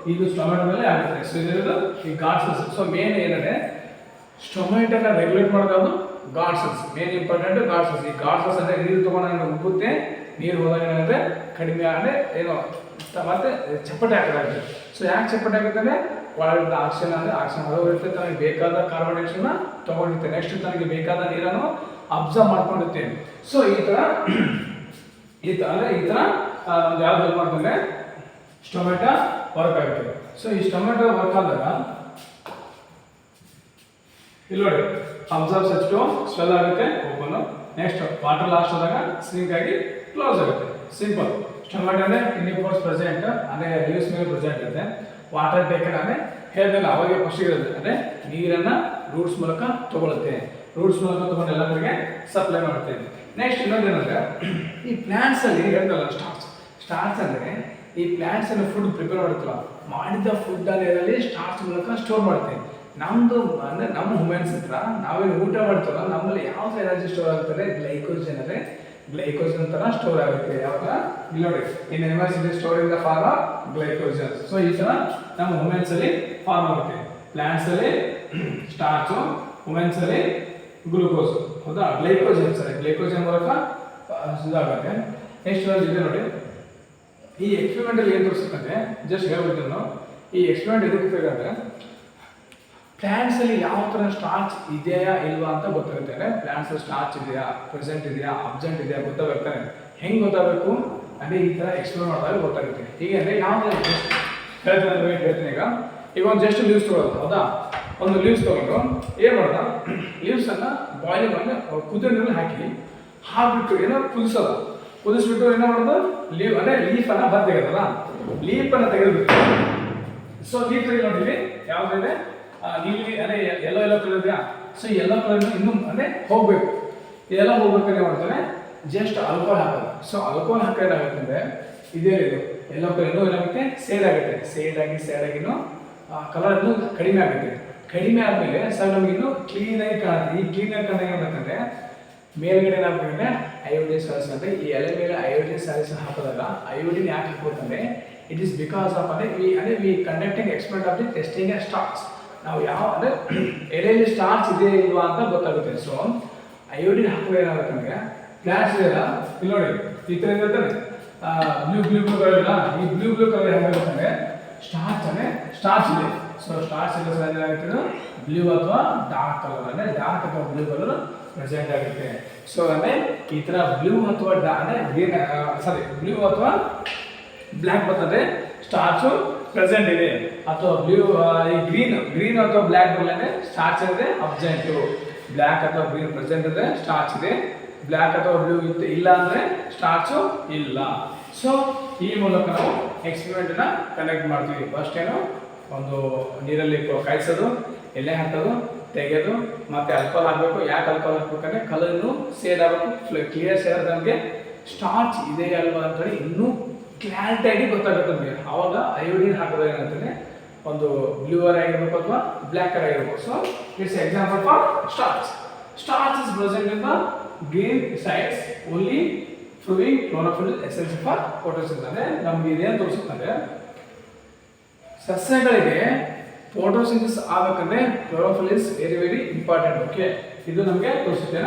ಟೊಮೆಟೊ ಮೇಲೆ ಆಗುತ್ತೆ. ಸೊ ಇದು ಈ ಗಾಡ್ ಸೆಲ್ಸ್. ಸೊ ಮೇನ್ ಏನಂದ್ರೆ ಟೊಮೆಟೊನ ರೆಗ್ಯುಲೇಟ್ ಮಾಡೋದು god cells, main important god cells. ಈ ಗಾಡ್ ಸೆಲ್ಸ್ ಅಂದರೆ ನೀರು ತಗೊಂಡಾಗ ಉಬ್ಬುತ್ತೆ, ನೀರು ಹೋದಾಗ ಏನಾಗುತ್ತೆ ಕಡಿಮೆ ಅಂದರೆ ಏನು ಮತ್ತೆ ಚಪ್ಪಟೆ ಹಾಕೋದಾಗುತ್ತೆ. ಸೊ ಯಾಕೆ ಚಪ್ಪಟೆ ಆಗುತ್ತೆ ಅಂದರೆ ಒಳಗಿದ್ದ ಆಕ್ಸಿಜನ್ ಅಂದರೆ ಆಕ್ಸಿಜನ್ ಹೊರಗಿರುತ್ತೆ, ತನಗೆ ಬೇಕಾದ ಕಾರ್ಬನ್ ಡೈಆಕ್ಸೈಡ್ನ ತೊಗೊಂಡಿರುತ್ತೆ. ನೆಕ್ಸ್ಟ್ ತನಗೆ ಬೇಕಾದ ನೀರನ್ನು ಅಬ್ಸರ್ವ್ ಮಾಡ್ಕೊಂಡಿರುತ್ತೆ. ಸೊ ಈ ಥರ ನಮ್ಗೆ ಯಾವ್ದು ಹೆಲ್ಪ್ ಮಾಡ್ತಂದ್ರೆ ಟೊಮೆಟೊ ವರ್ಕ್ ಆಗುತ್ತೆ. ಸೊ ಈ ಟೊಮೆಟೊ ವರ್ಕ್ ಆದಾಗ ಇಲ್ಲಿ ನೋಡಿ ಅಬ್ಸರ್ವ್ ಸಚ್ಟು ಸ್ವೆಲ್ ಆಗುತ್ತೆ, ಓಪನ್. ನೆಕ್ಸ್ಟ್ ವಾಟರ್ ಲಾಸ್ಟ್ ಆದಾಗ ಸ್ಲಿಂಕ್ ಆಗಿ ಕ್ಲೋಸ್ ಆಗುತ್ತೆ. ಸಿಂಪಲ್. ಟೊಮೆಟೊ ಅಂದರೆ ಇನ್ಫೋರ್ಸ್ ಪ್ರೆಸೆಂಟ್ ಅಂದರೆ ಲೀವ್ಸ್ ಮೇಲೆ ಪ್ರೆಸೆಂಟ್ ಇರುತ್ತೆ. ವಾಟರ್ ಟೇಕನ್ ಅಂದರೆ ಹೇಳಿದಾಗ ಅವಾಗೆ ಫಸ್ಟ್ ಇರುತ್ತೆ ಅಂದರೆ ನೀರನ್ನು ರೂಟ್ಸ್ ಮೂಲಕ ತಗೊಳುತ್ತೆ. ರೂಟ್ಸ್ ಮೂಲಕ ತಗೊಂಡು ಎಲ್ಲ ಕಡೆಗೆ ಸಪ್ಲೈ ಮಾಡುತ್ತೆ. ನೆಕ್ಸ್ಟ್ ಇನ್ನೊಂದೇನಂದರೆ ಈ ಪ್ಲ್ಯಾಂಟ್ಸಲ್ಲಿ ಹೇಳ್ತಲ್ಲ ಸ್ಟಾರ್ಚ್ ಅಂದರೆ ಈ ಪ್ಲ್ಯಾಂಟ್ಸನ್ನು ಫುಡ್ ಪ್ರಿಪೇರ್ ಮಾಡುತ್ತಲ್ಲ, ಮಾಡಿದ ಫುಡ್ ಅಲ್ಲಿ ಸ್ಟಾರ್ಚ್ ಮೂಲಕ ಸ್ಟೋರ್ ಮಾಡುತ್ತೆ. ನಮ್ಮದು ಅಂದರೆ ನಮ್ಮ ಹ್ಯೂಮನ್ಸ್ ಹತ್ರ ನಾವೇನು ಊಟ ಮಾಡ್ತೀವಲ್ಲ ನಮ್ಮಲ್ಲಿ ಯಾವ ಎನರ್ಜಿ ಸ್ಟೋರ್ ಆಗುತ್ತದೆ ಗ್ಲೈಕೋಜನ್ ಅಂದರೆ ಗ್ಲೈಕೋಜನ್ ಥರ ಸ್ಟೋರ್ ಆಗುತ್ತೆ. ಯಾವಾಗ ಇಲ್ಲಿ ನೋಡಿ in animals is store in the form of glycogen. So ಈ ಥರ ನಮ್ಮ ಹ್ಯೂಮನ್ಸ್ ಅಲ್ಲಿ ಫಾರ್ಮ್ ಆಗುತ್ತೆ. ಪ್ಲಾಂಟ್ಸ್ ಅಲ್ಲಿ ಸ್ಟಾರ್ಚು, ಹ್ಯೂಮನ್ಸ್ ಅಲ್ಲಿ ಗ್ಲೂಕೋಸ್ ಹೌದಾ, ಗ್ಲೈಕೋಜನ್ ಮೂಲಕ ಇದಾಗುತ್ತೆ. ನೆಕ್ಸ್ಟ್ ಇದೆ ನೋಡಿ ಈ ಎಕ್ಸ್ಪೆರಿಮೆಂಟಲ್ಲಿ ಏನು ತೋರಿಸುತ್ತೆ ಜಸ್ಟ್ ಹೇಳ್ಬಿಡ್ತೀನಿ ನಾವು. ಈ ಎಕ್ಸ್ಪೆರಿಮೆಂಟ್ ಎದಕ್ಕೆ ಬೇಕಾದ್ರೆ ಪ್ಲ್ಯಾಂಟ್ಸ್ ಅಲ್ಲಿ ಯಾವ ಥರ ಸ್ಟಾರ್ಚ್ ಇದೆಯಾ ಇಲ್ವಾ ಅಂತ ಗೊತ್ತಾಗುತ್ತೆ. ಅಂದರೆ ಪ್ಲ್ಯಾಂಟ್ಸ್ ಸ್ಟಾರ್ಚ್ ಇದೆಯಾ, ಪ್ರೆಸೆಂಟ್ ಇದೆಯಾ, ಅಬ್ಸೆಂಟ್ ಇದೆಯಾ ಗೊತ್ತಾಗ್ತಾನೆ. ಹೆಂಗೆ ಗೊತ್ತಾಗಬೇಕು ಅಂದರೆ ಈ ಥರ ಎಕ್ಸ್ಪ್ಲೋರ್ ಮಾಡಿದಾಗ ಗೊತ್ತಾಗುತ್ತೆ. ಹೀಗೆ ಅಂದರೆ ಯಾವ ಹೇಳ್ತೀನಿ ಈಗ ಒಂದು ಜಸ್ಟ್ ಲೀವ್ಸ್ ತೊಗೊಳ್ಳೋದು ಹೌದಾ. ಒಂದು ಲೀವ್ಸ್ ತೊಗೊಂಡು ಏನು ಮಾಡೋದ, ಲೀವ್ಸನ್ನು ಬಾಯ್ಲಿಂಗ್ ಮಾಡಿ ಕುದಿದ ನೀರಲ್ಲಿ ಹಾಕಿಬಿಟ್ಟು ಏನೋ ಕುದಿಸ್ಬಿಟ್ಟು ಏನೋ ಮಾಡೋದು ಲೀವ್ ಅಂದರೆ ಲೀಫನ್ನು ತೆಗೆದಲ್ಲ, ಲೀಫನ್ನು ತೆಗೆದುಬಿಟ್ಟು ಸೊ ಲೀಫ್ ನೋಡಿದ್ವಿ ಯಾವುದಿದೆ ನೀಲಿ ಅಂದರೆ ಎಲ್ಲೋ ಕಲರ್ ಇದೆಯಾ. ಸೊ ಎಲ್ಲೋ ಕಲರ್ ಇನ್ನೂ ಅಂದರೆ ಹೋಗಬೇಕು, ಇದೆಲ್ಲ ಹೋಗ್ಬೇಕಾದ್ರೆ ಮಾಡ್ತಾರೆ ಜಸ್ಟ್ ಆಲ್ಕೋಹಾಲ್ ಹಾಕೋದು. ಸೊ ಆಲ್ಕೋಹಾಲ್ ಹಾಕಿ ಏನಾಗುತ್ತೆ ಅಂದರೆ ಇದು ಎಲ್ಲೋ ಕಲರ್ ಇನ್ನೂ ಏನಾಗುತ್ತೆ ಸೇಡ್ ಆಗಿನೂ ಕಲರ್ ಇನ್ನೂ ಕಡಿಮೆ ಆಗುತ್ತೆ. ಕಡಿಮೆ ಆದಮೇಲೆ ಸರ್ ನಮ್ಗೆ ಇನ್ನೂ ಕ್ಲೀನಾಗಿ ಕಾಣುತ್ತೆ. ಈ ಕ್ಲೀನಾಗಿ ಕಾಣಾಗ ಏನಾಗ್ಬೇಕಂದ್ರೆ ಮೇಲ್ಗಡೆ ಏನಾಗ್ಬೇಕಂದ್ರೆ ಅಯೋಡಿನ್ ಸಾಲ್ಸ್ ಅಂದರೆ ಈ ಎಲೆ ಮೇಲೆ ಅಯೋಡಿನ್ ಸಾಲ್ಸ್ ಹಾಕಿದಾಗ ಅಯೋಡಿನ್ ಯಾಕೆ ಹಾಕ್ಬೇಕಂದ್ರೆ it is because of we conducting experiment of the testing a starch. ನಾವು ಯಾವ ಅಂದರೆ ಎಲೆಯಲ್ಲಿ ಸ್ಟಾರ್ಚ್ ಇದೆ ಇಲ್ವಾ ಅಂತ ಗೊತ್ತಾಗುತ್ತೆ. ಸೊ ಅಯೋಡಿನ್ ಹಾಕಿದ್ರೆ ಏನಾಗುತ್ತಂದ್ರೆ ಪ್ಲಾಂಟ್ಸ್ ಇದೆಯಲ್ಲ ಇಲ್ಲಿ ನೋಡಿ ಈ ಥರ ಇರ್ತಾನೆ ಬ್ಲೂ ಕಲರ್ ಇಲ್ಲ, ಈ ಬ್ಲೂ ಕಲರ್ ಹೇಗಾಗುತ್ತಂದ್ರೆ ಸ್ಟಾರ್ಚ್ ಇದೆ ಸೊ ಸ್ಟಾರ್ಚ್ ಇರೋ ಏನಾಗುತ್ತೆ ಬ್ಲೂ ಅಥವಾ ಡಾರ್ಕ್ ಕಲರ್ ಅಂದರೆ ಡಾರ್ಕ್ ಅಥವಾ ಬ್ಲೂ ಕಲರ್ ಪ್ರೆಸೆಂಟ್ ಆಗುತ್ತೆ. ಸೊ ಅಂದರೆ ಈ ಥರ ಬ್ಲೂ ಅಥವಾ ಅಂದರೆ ಗ್ರೀನ್ ಬ್ಲೂ ಅಥವಾ ಬ್ಲ್ಯಾಕ್ ಬರ್ತದೆ ಸ್ಟಾರ್ಚು ಪ್ರೆಸೆಂಟ್ ಇದೆ. ಅಥವಾ ಈ ಗ್ರೀನ್ ಅಥವಾ ಬ್ಲ್ಯಾಕ್ ಬರಲೇ ಸ್ಟಾರ್ಚ್ ಇದೆ ಅಬ್ಸೆಂಟು. ಬ್ಲ್ಯಾಕ್ ಅಥವಾ ಗ್ರೀನ್ ಪ್ರೆಸೆಂಟ್ ಇದ್ರೆ ಸ್ಟಾರ್ಚ್ ಇದೆ, ಬ್ಲ್ಯಾಕ್ ಅಥವಾ ಬ್ಲೂ ಇಲ್ಲ ಅಂದರೆ ಸ್ಟಾರ್ಚು ಇಲ್ಲ. ಸೊ ಈ ಮೂಲಕ ನಾವು ಎಕ್ಸ್ಪೆರಿಮೆಂಟನ್ನ ಕಂಡಕ್ಟ್ ಮಾಡ್ತೀವಿ. ಫಸ್ಟ್ ಏನು ಒಂದು ನೀರಲ್ಲಿ ಕಾಯಿಸೋದು, ಎಲೆ ಹಾಕೋದು, ತೆಗೆಯೋದು, ಮತ್ತು ಆಲ್ಕೋಹಾಲ್ ಹಾಕಬೇಕು. ಯಾಕೆ ಆಲ್ಕೋಹಾಲ್ ಹಾಕ್ಬೇಕಂದ್ರೆ ಕಲರ್ನು ಸೇಡ್ ಆಗಬೇಕು, ಕ್ಲಿಯರ್ ಸೇಡ್ ನಮಗೆ ಸ್ಟಾರ್ಚ್ ಇದೆ ಅಲ್ವಾ ಅಂತೇಳಿ ಇನ್ನೂ ಕ್ಲಾರಿಟಿಯಾಗಿ ಗೊತ್ತಾಗುತ್ತೆ ನಮಗೆ. ಆವಾಗ ಅಯೋಡಿನ್ ಹಾಕೋದು ಏನಂತಾನೆ ಒಂದು ಬ್ಲೂ ಆಗಿರ್ಬೇಕು ಅಥವಾ ಬ್ಲ್ಯಾಕ್ ಆಗಿರ್ಬೇಕು. So it's example for starch. Starch is present in the green sides only proving chlorophyll essence for photosynthesis. ಅಂದರೆ ನಮ್ಗೆ ಇದೇನು ತೋರಿಸುತ್ತಂದ್ರೆ ಸಸ್ಯಗಳಿಗೆ ಫೋಟೋಸಿಂಥಸಿಸ್ ಆಗಬೇಕಂದ್ರೆ chlorophyll is very very important. Okay, ಇದು ನಮಗೆ ತೋರಿಸುತ್ತೆ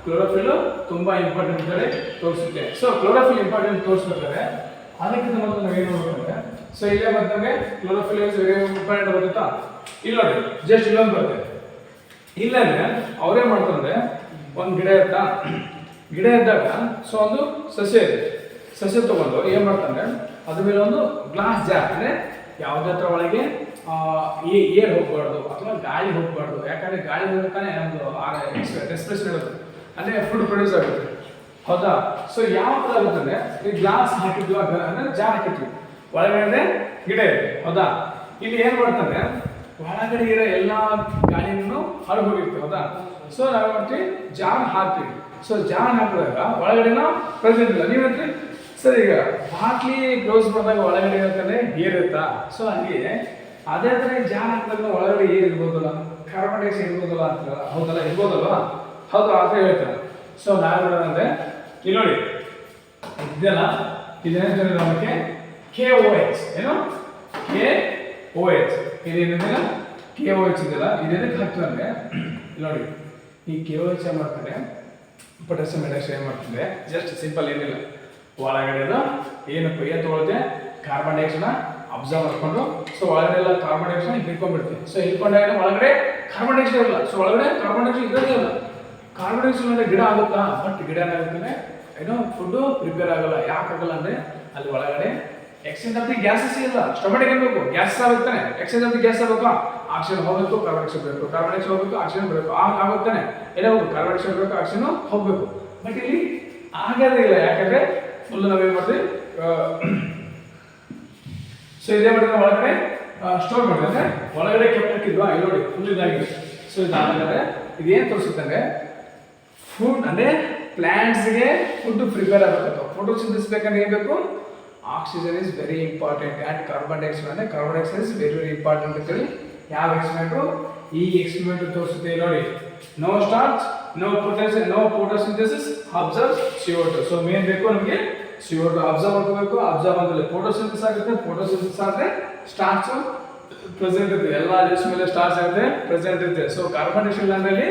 ಕ್ಲೋರೋಫಿಲ್ ತುಂಬಾ ಇಂಪಾರ್ಟೆಂಟ್ ಅಂತ ಹೇಳಿ ತೋರಿಸುತ್ತೆ. ಸೊ ಕ್ಲೋರೋಫಿಲ್ ಇಂಪಾರ್ಟೆಂಟ್ ತೋರಿಸ್ಬೇಕಾದ್ರೆ ಅದಕ್ಕಿಂತ ಮೊದಲು ನಾವು ಏನು ನೋಡ್ಬೇಕಂದ್ರೆ ಸೊ ಇಲ್ಲೇ ಮತ್ತೆ ನಮಗೆ ಕ್ಲೋರೋಫಿಲ್ ಇಸ್ ವೆರಿ ಇಂಪಾರ್ಟೆಂಟ್ ಬರುತ್ತಾ ಇಲ್ಲ ನೋಡಿ, ಜಸ್ಟ್ ಇಲ್ಲೊಂದು ಬರುತ್ತೆ. ಇಲ್ಲಂದ್ರೆ ಅವ್ರೇನ್ ಮಾಡ್ತಾರೆ ಒಂದು ಗಿಡ ಇರ್ತಾ, ಗಿಡ ಇದ್ದಾಗ ಸೊ ಒಂದು ಸಸ್ಯ ಇದೆ, ಸಸ್ಯ ತಗೊಂಡು ಏನ್ ಮಾಡ್ತಾರೆ ಅದ್ರ ಮೇಲೆ ಒಂದು ಗ್ಲಾಸ್ ಜಾರ್ ಅಂದರೆ ಯಾವುದೇ ಹತ್ರ ಒಳಗೆ ಏರ್ ಹೋಗಬಾರ್ದು ಅಥವಾ ಗಾಳಿ ಹೋಗಬಾರ್ದು. ಯಾಕಂದ್ರೆ ಗಾಳಿ ಹೋಗ್ತಾನೆ ನಮ್ದು ರೆಸ್ಪಿರೇಷನ್ ಇರುತ್ತೆ, ಅಂದರೆ ಫುಡ್ ಪ್ರೊಡ್ಯೂಸ್ ಆಗುತ್ತೆ. ಹೌದಾ? ಸೊ ಯಾವ ಥರ ಆಗುತ್ತಂದ್ರೆ ಈ ಗ್ಲಾಸ್ ಹಾಕಿದ್ವಿ ಅಂದರೆ ಜಾರ್ ಹಾಕಿದ್ವಿ, ಒಳಗಡೆ ಗಿಡ ಇದೆ. ಹೌದಾ? ಇಲ್ಲಿ ಏನ್ ಮಾಡ್ತಾರೆ ಒಳಗಡೆ ಇರೋ ಎಲ್ಲ ಗಾಳಿಯನ್ನು ಹೊರಗೆ ಹೋಗಿರ್ತೀವಿ. ಹೌದಾ? ಸೊ ನಾವು ಮಾಡ್ತೀವಿ ಜಾರ್ ಹಾಕ್ತೀವಿ. ಸೊ ಜಾರ್ ಹಾಕಿದಾಗ ಒಳಗಡೆನ ಪ್ರೆಸೆಂಟ್ ಇಲ್ಲ. ನೀವು ಹೇಳ್ತೀವಿ ಸರ್ ಈಗ ಬಾಟ್ಲಿ ಕ್ಲೋಸ್ ಮಾಡಿದಾಗ ಒಳಗಡೆ ಇರುತ್ತಂದ್ರೆ ಏರ್ ಇರುತ್ತಾ? ಸೊ ಹಂಗೆ ಅದೇ ಥರ ಜಾರ್ ಹಾಕಿದಾಗ ಒಳಗಡೆ ಏರ್ ಇರ್ಬೋದಲ್ಲ, ಕಾರ್ಬನ್ ಡೈಆಕ್ಸೈಡ್ ಇರ್ಬೋದಲ್ಲ ಅಂತ. ಹೌದಲ್ಲ? ಇರ್ಬೋದಲ್ವ? ಹೌದು ಅಂತ ಹೇಳ್ತಾರೆ. ಸೊ ನಾವು ನೋಡೋದಂದ್ರೆ ಇಲ್ಲಿ ನೋಡಿ ಇದೆಲ್ಲ ಇದೇನಂತಾರೆ ನಮಗೆ KOH. ಏನು KOH ಇದೇನಿದೆಯಲ್ಲ KOH ಇದೆಯಲ್ಲ ಇದೆದಕ್ಕೆ ಹಾಕ್ತೀವಿ ಅಂದರೆ ನೋಡಿ ಈ KOH ಏನು ಮಾಡ್ತಾರೆ ಪೊಟ್ಯಾಸಿಯಮ್ ಹೈಡ್ರಾಕ್ಸೈಡ್ ಏನು ಮಾಡ್ತಾರೆ ಜಸ್ಟ್ ಸಿಂಪಲ್ ಏನಿಲ್ಲ ಒಳಗಡೆದು ಏನಪ್ಪ ಏನು ತೊಗೊಳುತ್ತೆ ಕಾರ್ಬನ್ ಡೈಆಕ್ಸೈಡ್ನ ಅಬ್ಸರ್ವ್ ಮಾಡ್ಕೊಂಡು ಸೊ ಒಳಗಡೆ ಎಲ್ಲ ಕಾರ್ಬನ್ ಡೈಆಕ್ಸೈಡ್ ಹಿಡ್ಕೊಂಡ್ಬಿಡ್ತೀವಿ. ಸೊ ಹಿಡ್ಕೊಂಡಾಗ ಒಳಗಡೆ ಕಾರ್ಬನ್ ಡೈಆಕ್ಸೈಡ್ ಇಲ್ಲ. ಸೊ ಒಳಗಡೆ ಕಾರ್ಬನ್ ಡೈಆಕ್ಸೈಡ್ ಇರೋದೇ ಇಲ್ಲ. ಕಾರ್ಬನ್ ಡೈಆಕ್ಸೈಡ್ ಅಂದರೆ ಗಿಡ ಆಗುತ್ತಾ? ಬಟ್ ಗಿಡ ಏನಾಗುತ್ತೆ ಏನೋ ಫುಡ್ಡು ಪ್ರಿಪೇರ್ ಆಗಲ್ಲ. ಯಾಕೆ ಆಗಲ್ಲ ಅಂದರೆ ಅಲ್ಲಿ ಒಳಗಡೆ ಎಕ್ಸ್ಚೇಂಜ್ ಆಫ್ ದಿ ಗ್ಯಾಸಸ್ ಇಲ್ಲ. ಸ್ಟೊಮೆಟಿಕ್ ಅನ್ಬೇಕು, ಗ್ಯಾಸ್ ಆಗುತ್ತಾನೆ, ಎಕ್ಸ್ಚೇಂಜ್ ಆಫ್ ದಿ ಗ್ಯಾಸ್ ಆಗಬೇಕಾ? ಆಕ್ಸಿಜನ್ ಹೋಗಬೇಕು, ಕಾರ್ಬನ್ ಡೈಆಕ್ಸೈಡ್ ಬೇಕು, ಕಾರ್ಬನ್ ಡೈಆಕ್ಸೈಡ್ ಹೋಗಬೇಕು, ಆಕ್ಸಿಜನ್ ಬರಬೇಕು. ಆಗುತ್ತಾನೆ ಏನೋ ಕಾರ್ಬನ್ ಡೈಆಕ್ಸೈಡ್ ಬೇಕು, ಆಕ್ಸಿಜನ್ ಹೋಗಬೇಕು. ಬಟ್ ಇಲ್ಲಿ ಆಗೋದೇ ಇಲ್ಲ. ಯಾಕಂದ್ರೆ ಫುಲ್ ನಾವೇನು ಮಾಡ್ತೀವಿ ಸೊ ಇದೇ ಮಾಡಿದ್ರೆ ಒಳಗಡೆ ಸ್ಟೋರ್ ಮಾಡಿದ್ರೆ ಒಳಗಡೆ ಕೆಪ್ಟ್ ಹಾಕಿದ್ವಾ ಇಲ್ಲಿ ನೋಡಿ ಫುಲ್ ಇದಾಗಿದೆ. ಸೊ ಇದಾದರೆ ಇದೇನು ತೋರಿಸುತ್ತೆ ಫುಡ್ ಅಂದರೆ ಪ್ಲಾಂಟ್ಸ್ಗೆ ಫುಡ್ ಪ್ರಿಪೇರ್ ಆಗಬೇಕು. ಫೋಟೋಸಿಂಥಸಿಸ್ ಬೇಕಂದ್ರೆ ಏನು ಬೇಕು? Oxygen is very important and carbon dioxide ಅಂದರೆ carbon dioxide is very very important ಅಂತೇಳಿ ಯಾವ ಎಕ್ಸ್ಪೆರಿಮೆಂಟು ಈ ಎಕ್ಸ್ಪೆರಿಮೆಂಟ್ ತೋರಿಸುತ್ತೆ ನೋಡಿ. No starch, no photosynthesis, observe CO2. So main ಬೇಕು ನಮಗೆ CO2 ಅಬ್ಸರ್ವ್ ಮಾಡ್ಕೋಬೇಕು. ಅಬ್ಸರ್ವ್ ಆದಮೇಲೆ ಫೋಟೋಸಿಂಥಸಿಸ್ ಆಗುತ್ತೆ. ಫೋಟೋಸಿಂಥಸಿಸ್ ಆದರೆ ಸ್ಟಾರ್ಚು ಪ್ರೆಸೆಂಟ್ ಇರುತ್ತೆ, ಎಲ್ಲ ಲೀವ್ಸ್ ಮೇಲೆ ಸ್ಟಾರ್ಚ್ ಆಗುತ್ತೆ ಪ್ರೆಸೆಂಟ್ ಇರುತ್ತೆ. ಸೊ ಕಾರ್ಬನ್ ಡೈಆಕ್ಸೈಡ್ ಅಂದರೆ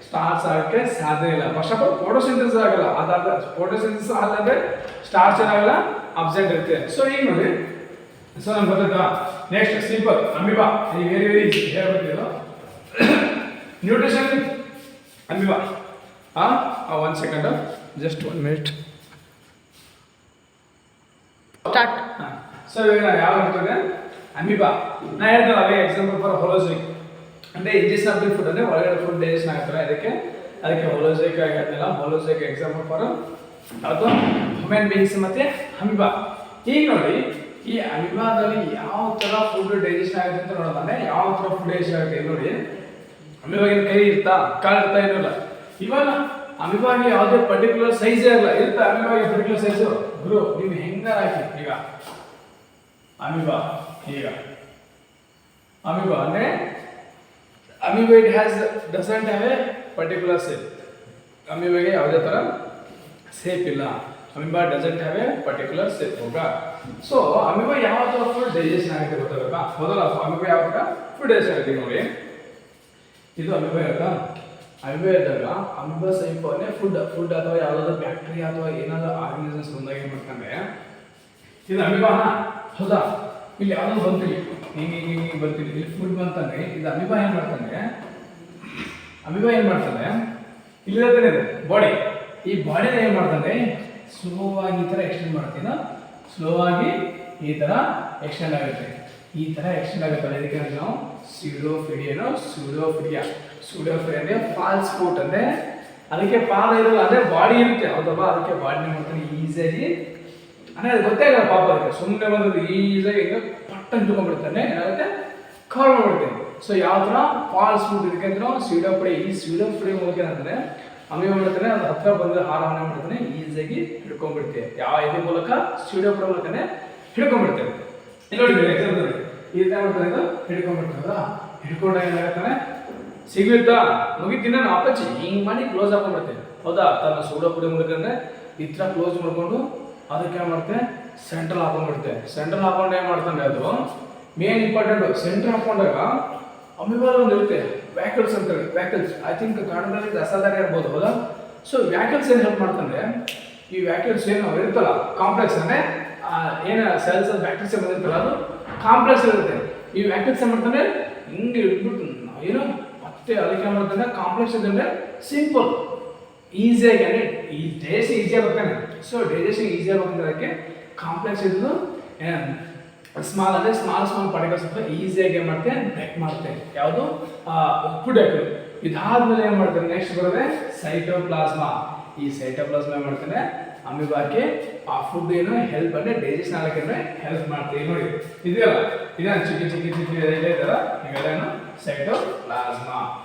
ಸ್ಟಾರ್ಚ್ ಆಗಕ್ಕೆ ಸಾಧ್ಯ ಇಲ್ಲ. ಫಸ್ಟ್ ಆಫ್ ಆಲ್ ಫೋಟೋಸಿಂಥಸಿಸ್ ಆಗಲ್ಲ. ಅದಾದ ಫೋಟೋಸಿಂಥಸಿಸ್ ಆದ್ರೆ ಸ್ಟಾರ್ಚ್ ಏನಾಗಲ್ಲ, ಅಬ್ಸೆಂಟ್ ಇರುತ್ತೆ. ಸೊ ಈಗ ನೋಡಿ ಸೊ ನಮ್ಗೆ ಗೊತ್ತಾಯ್ತಾ? Next simple amoeba. ಈ ವೆರಿ ವೆರಿ ಈಸಿ ಹೇಳ್ಬಿಟ್ಟಿದ್ದು nutrition amoeba. One second, just 1 minute start. So ಇವಾಗ ಯಾವ ಇರ್ತದೆ ಅಮೀಬಾ. ನಾ ಹೇಳ್ತಾರೆ ಅವೇ ಎಕ್ಸಾಂಪಲ್ ಫಾರ್ ಹೊಲೋಜೈಕ್ ಅಂದರೆ ಇಂಜೆಕ್ಷನ್ ಆಫ್ ದಿ ಫುಡ್ ಅಂದರೆ ಒಳಗಡೆ ಫುಡ್ ಡೈಜೆಷನ್ ಆಗ್ತಾರೆ. ಅದಕ್ಕೆ ಹೊಲೋಜೈಕ್ ಹೇಳ್ತಿಲ್ಲ. ಹೊಲೋಜೈಕ್ ಎಕ್ಸಾಂಪಲ್ ಫಾರ್ ಅದು ಹ್ಯೂಮನ್ ಬೀಯಿಂಗ್ಸ್ ಮತ್ತು ಅಮೀಬಾ. ಈಗ ನೋಡಿ ಈ ಅಮೀಬಾದಲ್ಲಿ ಯಾವ ಥರ ಫುಡ್ ಡೈಜೆಷನ್ ಆಗುತ್ತೆ ಅಂತ ನೋಡೋಣ. ಅಂದರೆ ಯಾವ ಥರ ಫುಡ್ ಡೈಜೆಷನ್ ಆಗುತ್ತೆ ನೋಡಿ. ಅಮೀಬಾಗಿನ ಕೈ ಇರ್ತಾ, ಕಾಲು ಇರ್ತಾ ಇರೋಲ್ಲ. ಇವಾಗ ಅಮೀಬಾಗೆ ಯಾವುದೇ ಪರ್ಟಿಕ್ಯುಲರ್ ಸೈಜೇ ಆಗಲ್ಲ ಇರುತ್ತೆ. ಅಮೀಬಾಗೆ ಪರ್ಟಿಕ್ಯುಲರ್ ಸೈಜು ಗುರು ನೀವು ಹೆಂಗಾರ ಹಾಕಿ. ಈಗ ಅಮೀಬಾ ಅಂದರೆ amoeba it has doesn't have a particular shape. ಅಮೀಬಾಗೆ ಯಾವುದೇ ಥರ ಸೇಪ್ ಇಲ್ಲ. Amoeba doesn't have a particular shape. ಹೋಗಾ? ಸೊ ಅಮೀಬಾ ಯಾವ ಥರ ಫುಡ್ ಡೈಜೆಷನ್ ಆಗುತ್ತೆ ಗೊತ್ತಾಗಬೇಕಾ? ಮೊದಲ ಅಮೀಬಾ ಯಾವ ಥರ ಫುಡ್ ಡೈಜೆಷನ್ ಆಗುತ್ತೆ ನೋಡಿ. ಇದು ಅಮೀಬಾ ಇರುತ್ತಾ? ಅಮೀಬಾ ಇದ್ದಾಗ ಅಮೀಬಾ ಸೈಪನೆ ಫುಡ್ ಅಥವಾ ಯಾವುದಾದ್ರು ಬ್ಯಾಕ್ಟೀರಿಯಾ ಅಥವಾ ಏನಾದರೂ ಆರ್ಗನಿಸಮ್ಸ್ ಬಂದಾಗ ಏನು ಮಾಡ್ತಾರೆ ಇದು ಅಮೀಬಾನ. ಹೌದಾ? ಇಲ್ಲಿ ಯಾವುದೋ ಬಂತಿಲ್ಲ, ಹಿಂಗೆ ಬರ್ತಿಲ್ಲ, ಇಲ್ಲಿ ಫುಡ್ ಬಂತಂದ್ರೆ ಇದು ಅಮೀಬಾ ಏನು ಮಾಡ್ತಾನೆ, ಅಮೀಬಾ ಏನು ಮಾಡ್ತಾನೆ, ಇಲ್ಲಿರ್ತಾನೆ ಇದೆ ಬಾಡಿ, ಈ ಬಾಡಿನ ಏನು ಮಾಡ್ತಾನೆ ಸ್ಲೋ ಆಗಿ ಈ ಥರ ಎಕ್ಸ್ಟೆಂಡ್ ಮಾಡ್ತೀನ, ಸ್ಲೋ ಆಗಿ ಈ ಥರ ಎಕ್ಸ್ಟೆಂಡ್ ಆಗುತ್ತೆ, ಈ ಥರ ಎಕ್ಸ್ಟೆಂಡ್ ಆಗುತ್ತಲ್ಲ, ಇದಕ್ಕೆ ನಾವು ಸ್ಯೂಡೋಫಿಡಿಯನೋ ಸ್ಯೂಡೋಫಿಡಿಯಾ ಅಂದರೆ ಫಾಲ್ಸ್ ಫುಟ್, ಅಂದರೆ ಅದಕ್ಕೆ ಪಾದ ಇರಲ್ಲ, ಅಂದರೆ ಬಾಡಿ ಇರುತ್ತೆ ಹೌದಲ್ವ, ಅದಕ್ಕೆ ಬಾಡಿನ ಮಾಡ್ತಾನೆ ಈಸಿಯಾಗಿ, ಅಂದರೆ ಅದು ಗೊತ್ತೇ ಆಗಲ್ಲ ಪಾಪ, ಅದಕ್ಕೆ ಸುಮ್ಮನೆ ಬಂದು ಈಸಿಯಾಗಿ ಈಗ ಪಟ್ಟನ್ನು ತಗೊಂಡ್ಬಿಡ್ತಾನೆ, ಏನಾಗುತ್ತೆ ಕವರ್ ಮಾಡ್ಬಿಡ್ತೇನೆ. ಸೊ ಯಾವ ಥರ ಫಾಲ್ಸ್ ಫುಡ್ ಇದಕ್ಕೆ ಅಂದ್ರೆ ನಾವು ಸ್ಯೂಡೋಫಿಡಿ, ಈ ಸ್ಯೂಡೋಫಿಡಿ ಮೂಲಕ ಏನಂದರೆ ಅಮೀಬಾ ಮಾಡ್ತಾನೆ, ಅದು ಹತ್ರ ಬಂದು ಆಹಾರವನ್ನು ಮಾಡ್ತಾನೆ ಈಸಿಯಾಗಿ ಹಿಡ್ಕೊಂಡ್ಬಿಡ್ತೇವೆ, ಯಾವ ಇದ್ರ ಮೂಲಕ ಸ್ಯೂಡೋಫಿಡಿ ಮೂಲಕನೇ ಹಿಡ್ಕೊಂಡ್ಬಿಡ್ತೇವೆ. ಇಲ್ಲಿ ನೋಡಿ ಈ ಥರ ಮಾಡ್ತಾನೆ, ಇದು ಹಿಡ್ಕೊಂಡ್ಬಿಡ್ತೇವಲ್ಲ, ಹಿಡ್ಕೊಂಡಾಗ ಏನಾಗುತ್ತಾನೆ ಸಿಗುತ್ತಾ ಮುಗಿತಿನ ನಾವು ಅಪ್ಪಚ್ಚಿ ಹಿಂಗೆ ಮಾಡಿ ಕ್ಲೋಸ್ ಹಾಕೊಂಡ್ಬಿಡ್ತೇವೆ ಹೌದಾ, ತನ್ನ ಸ್ಯೂಡೋಫಿಡಿ ಮೂಲಕ ಅಂದರೆ ಈ ಥರ ಕ್ಲೋಸ್ ಮಾಡ್ಕೊಂಡು ಅದಕ್ಕೆ ಏನು ಮಾಡ್ತೇವೆ ಸೆಂಟ್ರಲ್ ಹಾಕೊಂಡ್ಬಿಡ್ತೇವೆ. ಸೆಂಟ್ರಲ್ ಹಾಕೊಂಡು ಏನು ಮಾಡ್ತಾನೆ, ಅದು ಮೇನ್ ಇಂಪಾರ್ಟೆಂಟು, ಸೆಂಟ್ರ್ ಹಾಕೊಂಡಾಗ ಅಮೀಬಾ ಒಂದು ಇರುತ್ತೆ ವ್ಯಾಕಲ್ಸ್ ಅಂತೇಳಿ, ವ್ಯಾಕಲ್ಸ್ ಐ ಥಿಂಕ್ ಕನ್ನಡದಲ್ಲಿ ರಸದಾರ ಇರ್ಬೋದು ಹೌದಾ. ಸೊ ವ್ಯಾಕಲ್ಸ್ ಏನು ಹೆಲ್ಪ್ ಮಾಡ್ತಾನೆ, ಈ ವ್ಯಾಕಲ್ಸ್ ಏನು ಇರುತ್ತಲ್ಲ ಕಾಂಪ್ಲೆಕ್ಸ್, ಅಂದರೆ ಏನು ಸೆಲ್ಸ್ ಬ್ಯಾಕ್ಟೀರಿಯಾ ಬಂದಿರ್ತಲ್ಲ ಅದು ಕಾಂಪ್ಲೆಕ್ಸ್ ಇರುತ್ತೆ, ಈ ವ್ಯಾಕಲ್ಸ್ ಏನು ಮಾಡ್ತಾನೆ ಹಿಂಗೆ ಇಟ್ಬಿಟ್ಟು ಏನು ಮತ್ತೆ ಅದಕ್ಕೆ ಏನು ಮಾಡ್ತಾನೆ ಕಾಂಪ್ಲೆಕ್ಸ್ ಇದ್ದರೆ ಸಿಂಪಲ್ ಈಸಿಯಾಗಿ, ಅಂದರೆ ಈ ಡೈಜೆಷನ್ ಈಸಿಯಾಗಿ ಬರ್ತಾನೆ. ಸೊ ಡೈಜೆಷನ್ ಈಸಿಯಾಗಿ ಬರ್ತಿದ್ದಕ್ಕೆ ಕಾಂಪ್ಲೆಕ್ಸ್ ಇದ್ದು ಸ್ಮಾಲ್ ಅಂದರೆ ಸ್ಮಾಲ್ ಪಾರ್ಟಿಕಲ್ಸ್ ಅಂತ ಈಸಿಯಾಗಿ ಏನು ಮಾಡ್ತೆ ಬ್ರೇಕ್ ಮಾಡುತ್ತೆ, ಯಾವುದು ಫುಡ್ ಹಾಕೋದು. ಇದಾದ್ಮೇಲೆ ಏನು ಮಾಡ್ತಾರೆ, ನೆಕ್ಸ್ಟ್ ಬರೋದೆ ಸೈಟೋಪ್ಲಾಸ್ಮಾ. ಈ ಸೈಟೋಪ್ಲಾಸ್ಮಾ ಏನು ಮಾಡ್ತಾನೆ ಅಮೀಬಾಕ್ಕೆ ಆ ಫುಡ್ ಏನು ಹೆಲ್ಪ್ ಅಂದರೆ ಡೈಜೆಷನ್ ಆಗಕ್ಕೆ ಹೆಲ್ಪ್ ಮಾಡ್ತೀವಿ. ನೋಡಿ ಇದೆಯಲ್ಲ, ಇದನ್ನ ಚಿಕ್ಕ ಇದೆಲ್ಲ ಇವೆಲ್ಲ ಸೈಟೋಪ್ಲಾಸ್ಮಾ.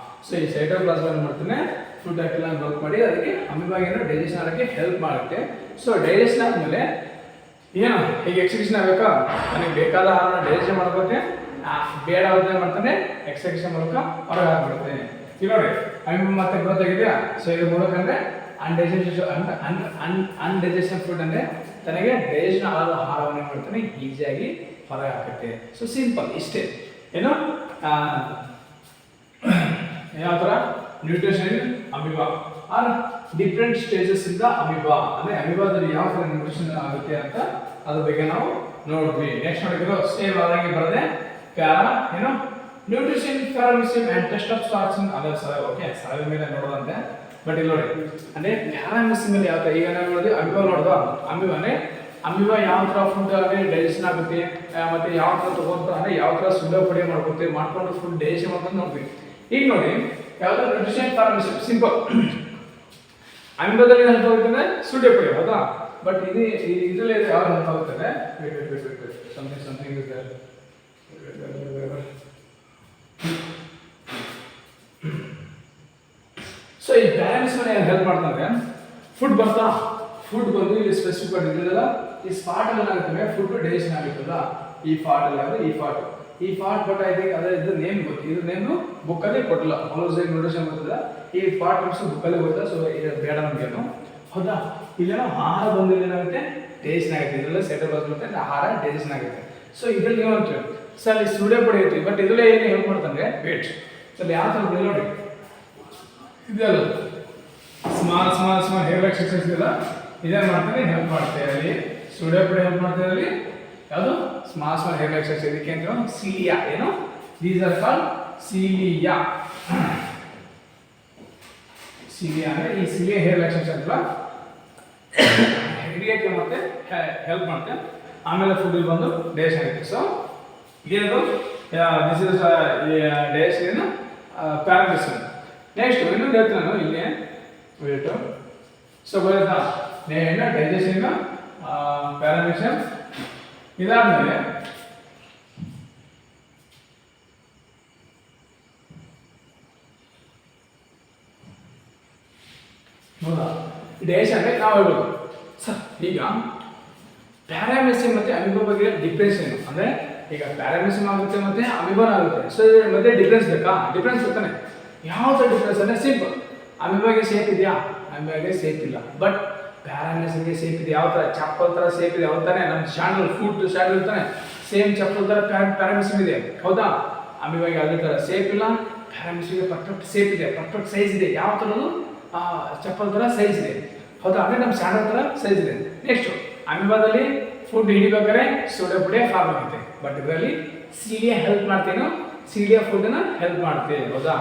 ಸೊ ಈ ಸೈಟೋಪ್ಲಾಸ್ಮಾ ಏನು ಮಾಡ್ತಾನೆ ಫುಡ್ ಹಾಕಿಲ್ಲ ಬ್ರೋಕ್ ಮಾಡಿ ಅದಕ್ಕೆ ಅಮೀಬಾಗೆ ಡೈಜೆಷನ್ ಆಗಕ್ಕೆ ಹೆಲ್ಪ್ ಮಾಡುತ್ತೆ. ಸೊ ಡೈಜೆಷನ್ ಆದಮೇಲೆ ಏನು ಈಗ ಎಕ್ಸಿಕ್ಯೂಷನ್ ಆಗಬೇಕಾ, ನನಗೆ ಬೇಕಾದ ಆಹಾರನ ಡೈಜೆಷನ್ ಮಾಡ್ಕೋತೆ, ಬೇಡ ಅವ್ರದ್ದು ಮಾಡ್ತಾನೆ ಎಕ್ಸಿಕ್ಯೂಷನ್ ಮೂಲಕ ಹೊರಗೆ ಹಾಕ್ಬಿಡ್ತೇನೆ. ಈಗ ನೋಡಿ ಅಮೀಬಾ ಮತ್ತೆ ಗ್ರೋತ್ ಆಗಿದೆಯಾ. ಸೊ ಇದ್ರ ಮೂಲಕ ಅಂದರೆ ಅನ್ಡೈಜೆಷನ್ ಫುಡ್ ಅಂದರೆ ತನಗೆ ಡೈಜೆಷನ್ ಆದ ಆಹಾರವನ್ನು ಮಾಡ್ತಾನೆ ಈಸಿಯಾಗಿ ಹೊರಗೆ ಹಾಕುತ್ತೆ. ಸೊ ಸಿಂಪಲ್ ಇಷ್ಟೇ. ಏನು ಯಾವ ಥರ nutrition amoeba are different stages ಇಂದ ಅಮೀಬಾ, ಅಂದರೆ ಅಮೀಬಾದಲ್ಲಿ ಯಾವ ಥರ ನ್ಯೂಟ್ರಿಷನ್ ಆಗುತ್ತೆ ಅಂತ ಅದ್ರ ಬಗ್ಗೆ ನಾವು ನೋಡಿದ್ವಿ. ನೆಕ್ಸ್ಟ್ ನೋಡಿದ್ರು ಸೇಮ್ ಆದಂಗೆ ಬರದೆ ಪ್ಯಾರಾ ಏನು nutrition paramecium and test of starts ಅದರ್ ಸರ್ ಓಕೆ ಸಾವಿರ ಮೇಲೆ ನೋಡೋದಂತೆ. ಬಟ್ ಇಲ್ಲಿ ನೋಡಿ ಅಂದರೆ ಪ್ಯಾರಾಮಿಸಿಮ್ ಮೇಲೆ ಯಾವ ಥರ ಈಗ ನಾವು ನೋಡಿದ್ವಿ ಅಮೀಬಾ ನೋಡ್ದೋ, ಅಮೀಬಾ ಯಾವ ಥರ ಫುಡ್ ಅಂದರೆ ಡೈಜೆಷನ್ ಆಗುತ್ತೆ, ಮತ್ತು ಯಾವ ಥರ ತೊಗೊಂಡು ಅಂದರೆ ಯಾವ ಥರ ಸ್ಯೂಡೋಫಿಡಿ ಮಾಡ್ಕೊತೀವಿ, ಮಾಡ್ಕೊಂಡು ಫುಡ್ ಡೈಜೆಷನ್ ಮಾಡ್ಕೊಂಡು ನೋಡ್ತೀವಿ. ಈಗ ನೋಡಿ ಯಾವುದು ನ್ಯೂಟ್ರಿಷನ್ ಪ್ಯಾರಾಮಿಸಿಮ್ ಸಿಂಪಲ್, ಅಮೀಬಾದಲ್ಲಿ ಹೆಲ್ಪ್ ಆಗುತ್ತದೆ ಸ್ಯೂಡೋಫಿಡಿ ಹೌದಾ. ಬಟ್ ಇದರಲ್ಲಿ ಯಾವ ಹೆಲ್ಪ್ ಆಗುತ್ತದೆ, ಸಮಥಿಂಗ್ ಇಸ್ ದೇರ್. ಸೊ ಈ ಪ್ಯಾರಾಮಿಸಿಮ್ ಏನು ಹೆಲ್ಪ್ ಮಾಡ್ತಾರೆ, ಫುಡ್ ಬರ್ತಾ ಫುಡ್ ಬಂದು ಇಲ್ಲಿ ಸ್ಪೆಸಿಫಿಕ್ ಇದೆಲ್ಲ ಈ ಸ್ಪಾಟ್ ಅಲ್ಲಿ ಏನಾಗುತ್ತೆ ಫುಡ್ ಡೈಜೆಷನ್ ಆಗುತ್ತಲ್ಲ, ಈ ಪಾರ್ಟ್ ಅಲ್ಲಿ ಅಂದರೆ ಈ ಪಾರ್ಟ್ ಬಟ್ ಐ ಥಿಂಕ್ ಅದೇ ಇದು ನೇಮ್ ಗೊತ್ತು, ಇದು ನೇಮು ಬುಕ್ಕಲ್ಲಿ ಕೊಟ್ಟಿಲ್ಲ, ಆಲ್ಮೋಸ್ಟ್ ನ್ಯೂಟ್ರಿಷನ್ ಗೊತ್ತಿಲ್ಲ, ಈ ಪಾರ್ಟ್ ನಮ್ಸು ಬುಕ್ಕಲ್ಲಿ ಗೊತ್ತಿಲ್ಲ. ಸೊ ಇದು ಬೇಡ ನಮಗೇನು ಹೌದಾ. ಇಲ್ಲೇನೋ ಆಹಾರ ಬಂದು ಏನಾಗುತ್ತೆ ಡೈಜೆಷನ್ ಆಗುತ್ತೆ, ಇದರಲ್ಲಿ ಸೈಟೋಪ್ಲಾಸ್ಮ ಬರುತ್ತೆ ಆಹಾರ ಡೈಜೆಷನ್ ಆಗುತ್ತೆ. ಸೊ ಇದರಲ್ಲಿ ಏನು ಅಂತೀವಿ ಸರ್ ಅಲ್ಲಿ ಸ್ಯೂಡೋಫಿಡಿ ಐತಿ, ಬಟ್ ಇದರಲ್ಲೇ ಏನು ಹೆಲ್ಪ್ ಮಾಡ್ತಂದ್ರೆ ವೇಟ್. ಸರ್ ಯಾವ ಥರ ನೋಡಿ ಇದೆಲ್ಲ ಸ್ಮಾಲ್ ಹೇರ್ ಎಕ್ಸರ್ಸೈಸ್ ಇದೆಲ್ಲ ಇದೇನು ಮಾಡ್ತಾನೆ ಹೆಲ್ಪ್ ಮಾಡ್ತೇವೆ, ಅಲ್ಲಿ ಸ್ಯೂಡೋಫಿಡಿ ಹೆಲ್ಪ್ ಮಾಡ್ತೇವೆ, ಅಲ್ಲಿ ಯಾವುದು ಸ್ಮಾಲ್ ಹೇರ್ ಎಕ್ಸರ್ಸೈಸ್. ಇದಕ್ಕೆ ಅಂದ್ರೆ ಸಿಲಿಯಾ, ಏನು these are called cilia. Cilia ಅಂದರೆ ಈ ಸಿಲಿಯಾ ಹೇರ್ ಎಕ್ಸರ್ಸೈಸ್ ಅಲ್ಲ ಹಿಡಿಯೋಕ್ಕೆ ಮತ್ತೆ ಹೆಲ್ಪ್ ಮಾಡುತ್ತೆ, ಆಮೇಲೆ ಫುಡ್ ಬಂದು ಡೈಜೆಷನ್ ಆಗುತ್ತೆ. ಸೊ ಇದೇನು ದಿಸ್ ಇಸ್ ಡೈಜೆಷನ್ ಪ್ಯಾರಾಮಿಸಿಮ್. ನೆಕ್ಸ್ಟ್ ಇನ್ನೊಂದು ಹೇಳ್ತೀನಿ ನಾನು ಇಲ್ಲಿ ವೇಟು. ಸೊ ಗೊತ್ತಾ ಏನು ಡೈಜೆಷನ್ ಪ್ಯಾರಾಮಿಸಿಮ್. ಇದಾದ್ಮೇಲೆ ಹೌದಾ ಡೈಜೆಷನ್ ಅಂದರೆ ನಾವು ಹೇಳ್ಬೋದು ಸರ್ ಈಗ ಪ್ಯಾರಾಮಿಸಿಮ್ ಮತ್ತು ಅಮೀಬಾ ಬಗ್ಗೆ ಡಿಫ್ರೆನ್ಸ್ ಏನು ಅಂದರೆ ಈಗ ಪ್ಯಾರಾಮಿಸಿಮ್ ಆಗುತ್ತೆ ಮತ್ತು ಅಮೀಬಾನ ಆಗುತ್ತೆ. ಸೊ ಮತ್ತೆ ಡಿಫ್ರೆನ್ಸ್ ಬೇಕಾ, ಡಿಫ್ರೆನ್ಸ್ ಇರ್ತಾನೆ. ಯಾವ ಥರ ಡಿಫ್ರೆನ್ಸ್ ಅಂದರೆ ಸಿಂಪಲ್, ಅಮೀಬಾಗೆ ಸೇಫ್ ಇದೆಯಾ, ಅಮೀಬಾಗೆ ಸೇಫ್ ಇಲ್ಲ. ಬಟ್ ಪ್ಯಾರಾಮಿಸಿಮ್ಗೆ ಸೇಫ್ ಇದೆ, ಯಾವ ಥರ ಚಪ್ಪಲ್ ಥರ ಸೇಫ್ ಇದೆ ಹೌದಾನೆ, ನಮ್ಮ ಸ್ಯಾಂಡಲ್ ಫುಟ್ ಸ್ಯಾಂಡಲ್ ಇರ್ತಾನೆ ಸೇಮ್ ಚಪ್ಪಲ್ ಥರ ಪ್ಯಾರಾಮಿಸಿಮ್ ಇದೆ ಹೌದಾ. ಅಮೀಬಾಗೆ ಅದೇ ಥರ ಸೇಫ್ ಇಲ್ಲ, ಪ್ಯಾರಾಮಿಸಿಮ್ಗೆ ಪರ್ಫೆಕ್ಟ್ ಸೇಫ್ ಇದೆ, ಪರ್ಫೆಕ್ಟ್ ಸೈಜ್ ಇದೆ, ಯಾವ ಥರದ್ದು ಚಪ್ಪಲ್ ಥರ ಸೈಜ್ ಇದೆ ಹೌದಾ, ಅಂದರೆ ನಮ್ಮ ಸ್ಯಾಂಡಲ್ ಥರ ಸೈಜ್ ಇದೆ. ನೆಕ್ಸ್ಟು ಅಮೀಬಾದಲ್ಲಿ ಫುಡ್ ಹಿಡಿಬೇಕಾದ್ರೆ ಸೋಡಾ ಪುಡಿ ಫಾರ್ಮ್ ಆಗುತ್ತೆ. ಬಟ್ ಇದರಲ್ಲಿ ಸೀಡಿಯ ಹೆಲ್ಪ್ ಮಾಡ್ತೇನೋ, ಸೀಡಿಯ ಫುಡ್ನ ಹೆಲ್ಪ್ ಮಾಡ್ತೇವೆ, ಹೌದಾ.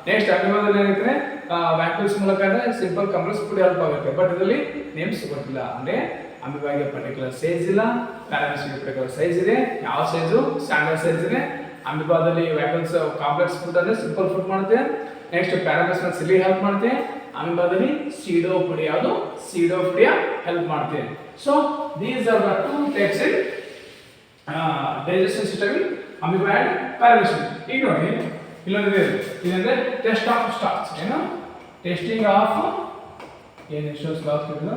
ನೆಕ್ಸ್ಟ್ ಅಮಿಬಾದಲ್ಲಿ ಏನಾಗುತ್ತೆ, ವ್ಯಾಕ್ಯೂಲ್ಸ್ ಮೂಲಕ ಅಂದರೆ ಸಿಂಪಲ್ ಕಂಪ್ರೆಸ್ ಫುಡ್ ಹೆಲ್ಪ್ ಆಗುತ್ತೆ. ಬಟ್ ಇದರಲ್ಲಿ ನೇಮ್ಸ್ ಗೊತ್ತಿಲ್ಲ, ಅಂದರೆ ಅಮಿಬಾಗೆ ಪರ್ಟಿಕ್ಯುಲರ್ ಸೈಜ್ ಇಲ್ಲ, ಪ್ಯಾರಾಮೀಟರ್ಸ್ಗೆ ಪರ್ಟಿಕ್ಯುಲರ್ ಸೈಜ್ ಇದೆ. ಯಾವ ಸೈಜು? ಸ್ಟ್ಯಾಂಡರ್ಡ್ ಸೈಜ್ ಇದೆ. ಅಮಿಬಾದಲ್ಲಿ ವ್ಯಾಕ್ಯೂಲ್ಸ್ ಕಾಂಪ್ಲೆಕ್ಸ್ ಫುಡ್ ಅಂದರೆ ಸಿಂಪಲ್ ಫುಡ್ ಮಾಡುತ್ತೆ. ನೆಕ್ಸ್ಟ್ ಪ್ಯಾರಾಮೀಟರ್ಸ್ನ ಸಿಲಿ ಹೆಲ್ಪ್ ಮಾಡುತ್ತೆ. ಅಮಿಬಾದಲ್ಲಿ ಸೀಡೋ ಪುಡಿ, ಯಾವುದು? ಸೀಡೋ ಪುಡಿಯ ಹೆಲ್ಪ್ ಮಾಡುತ್ತೆ. So these are the two types in digestive system in amoeba and paramecium. ಈಗ ನೋಡಿ ಇಲ್ಲೊಂದಿದೆ, ಇದಂದ್ರೆ ಟೆಸ್ಟ್ ಆಫ್ ಸ್ಟಾರ್ಚ್. ಏನು? ಟೆಸ್ಟಿಂಗ್ ಆಫ್ ಏನು ಶೋಸ್ ಕ್ಲಾಸ್ ಇದು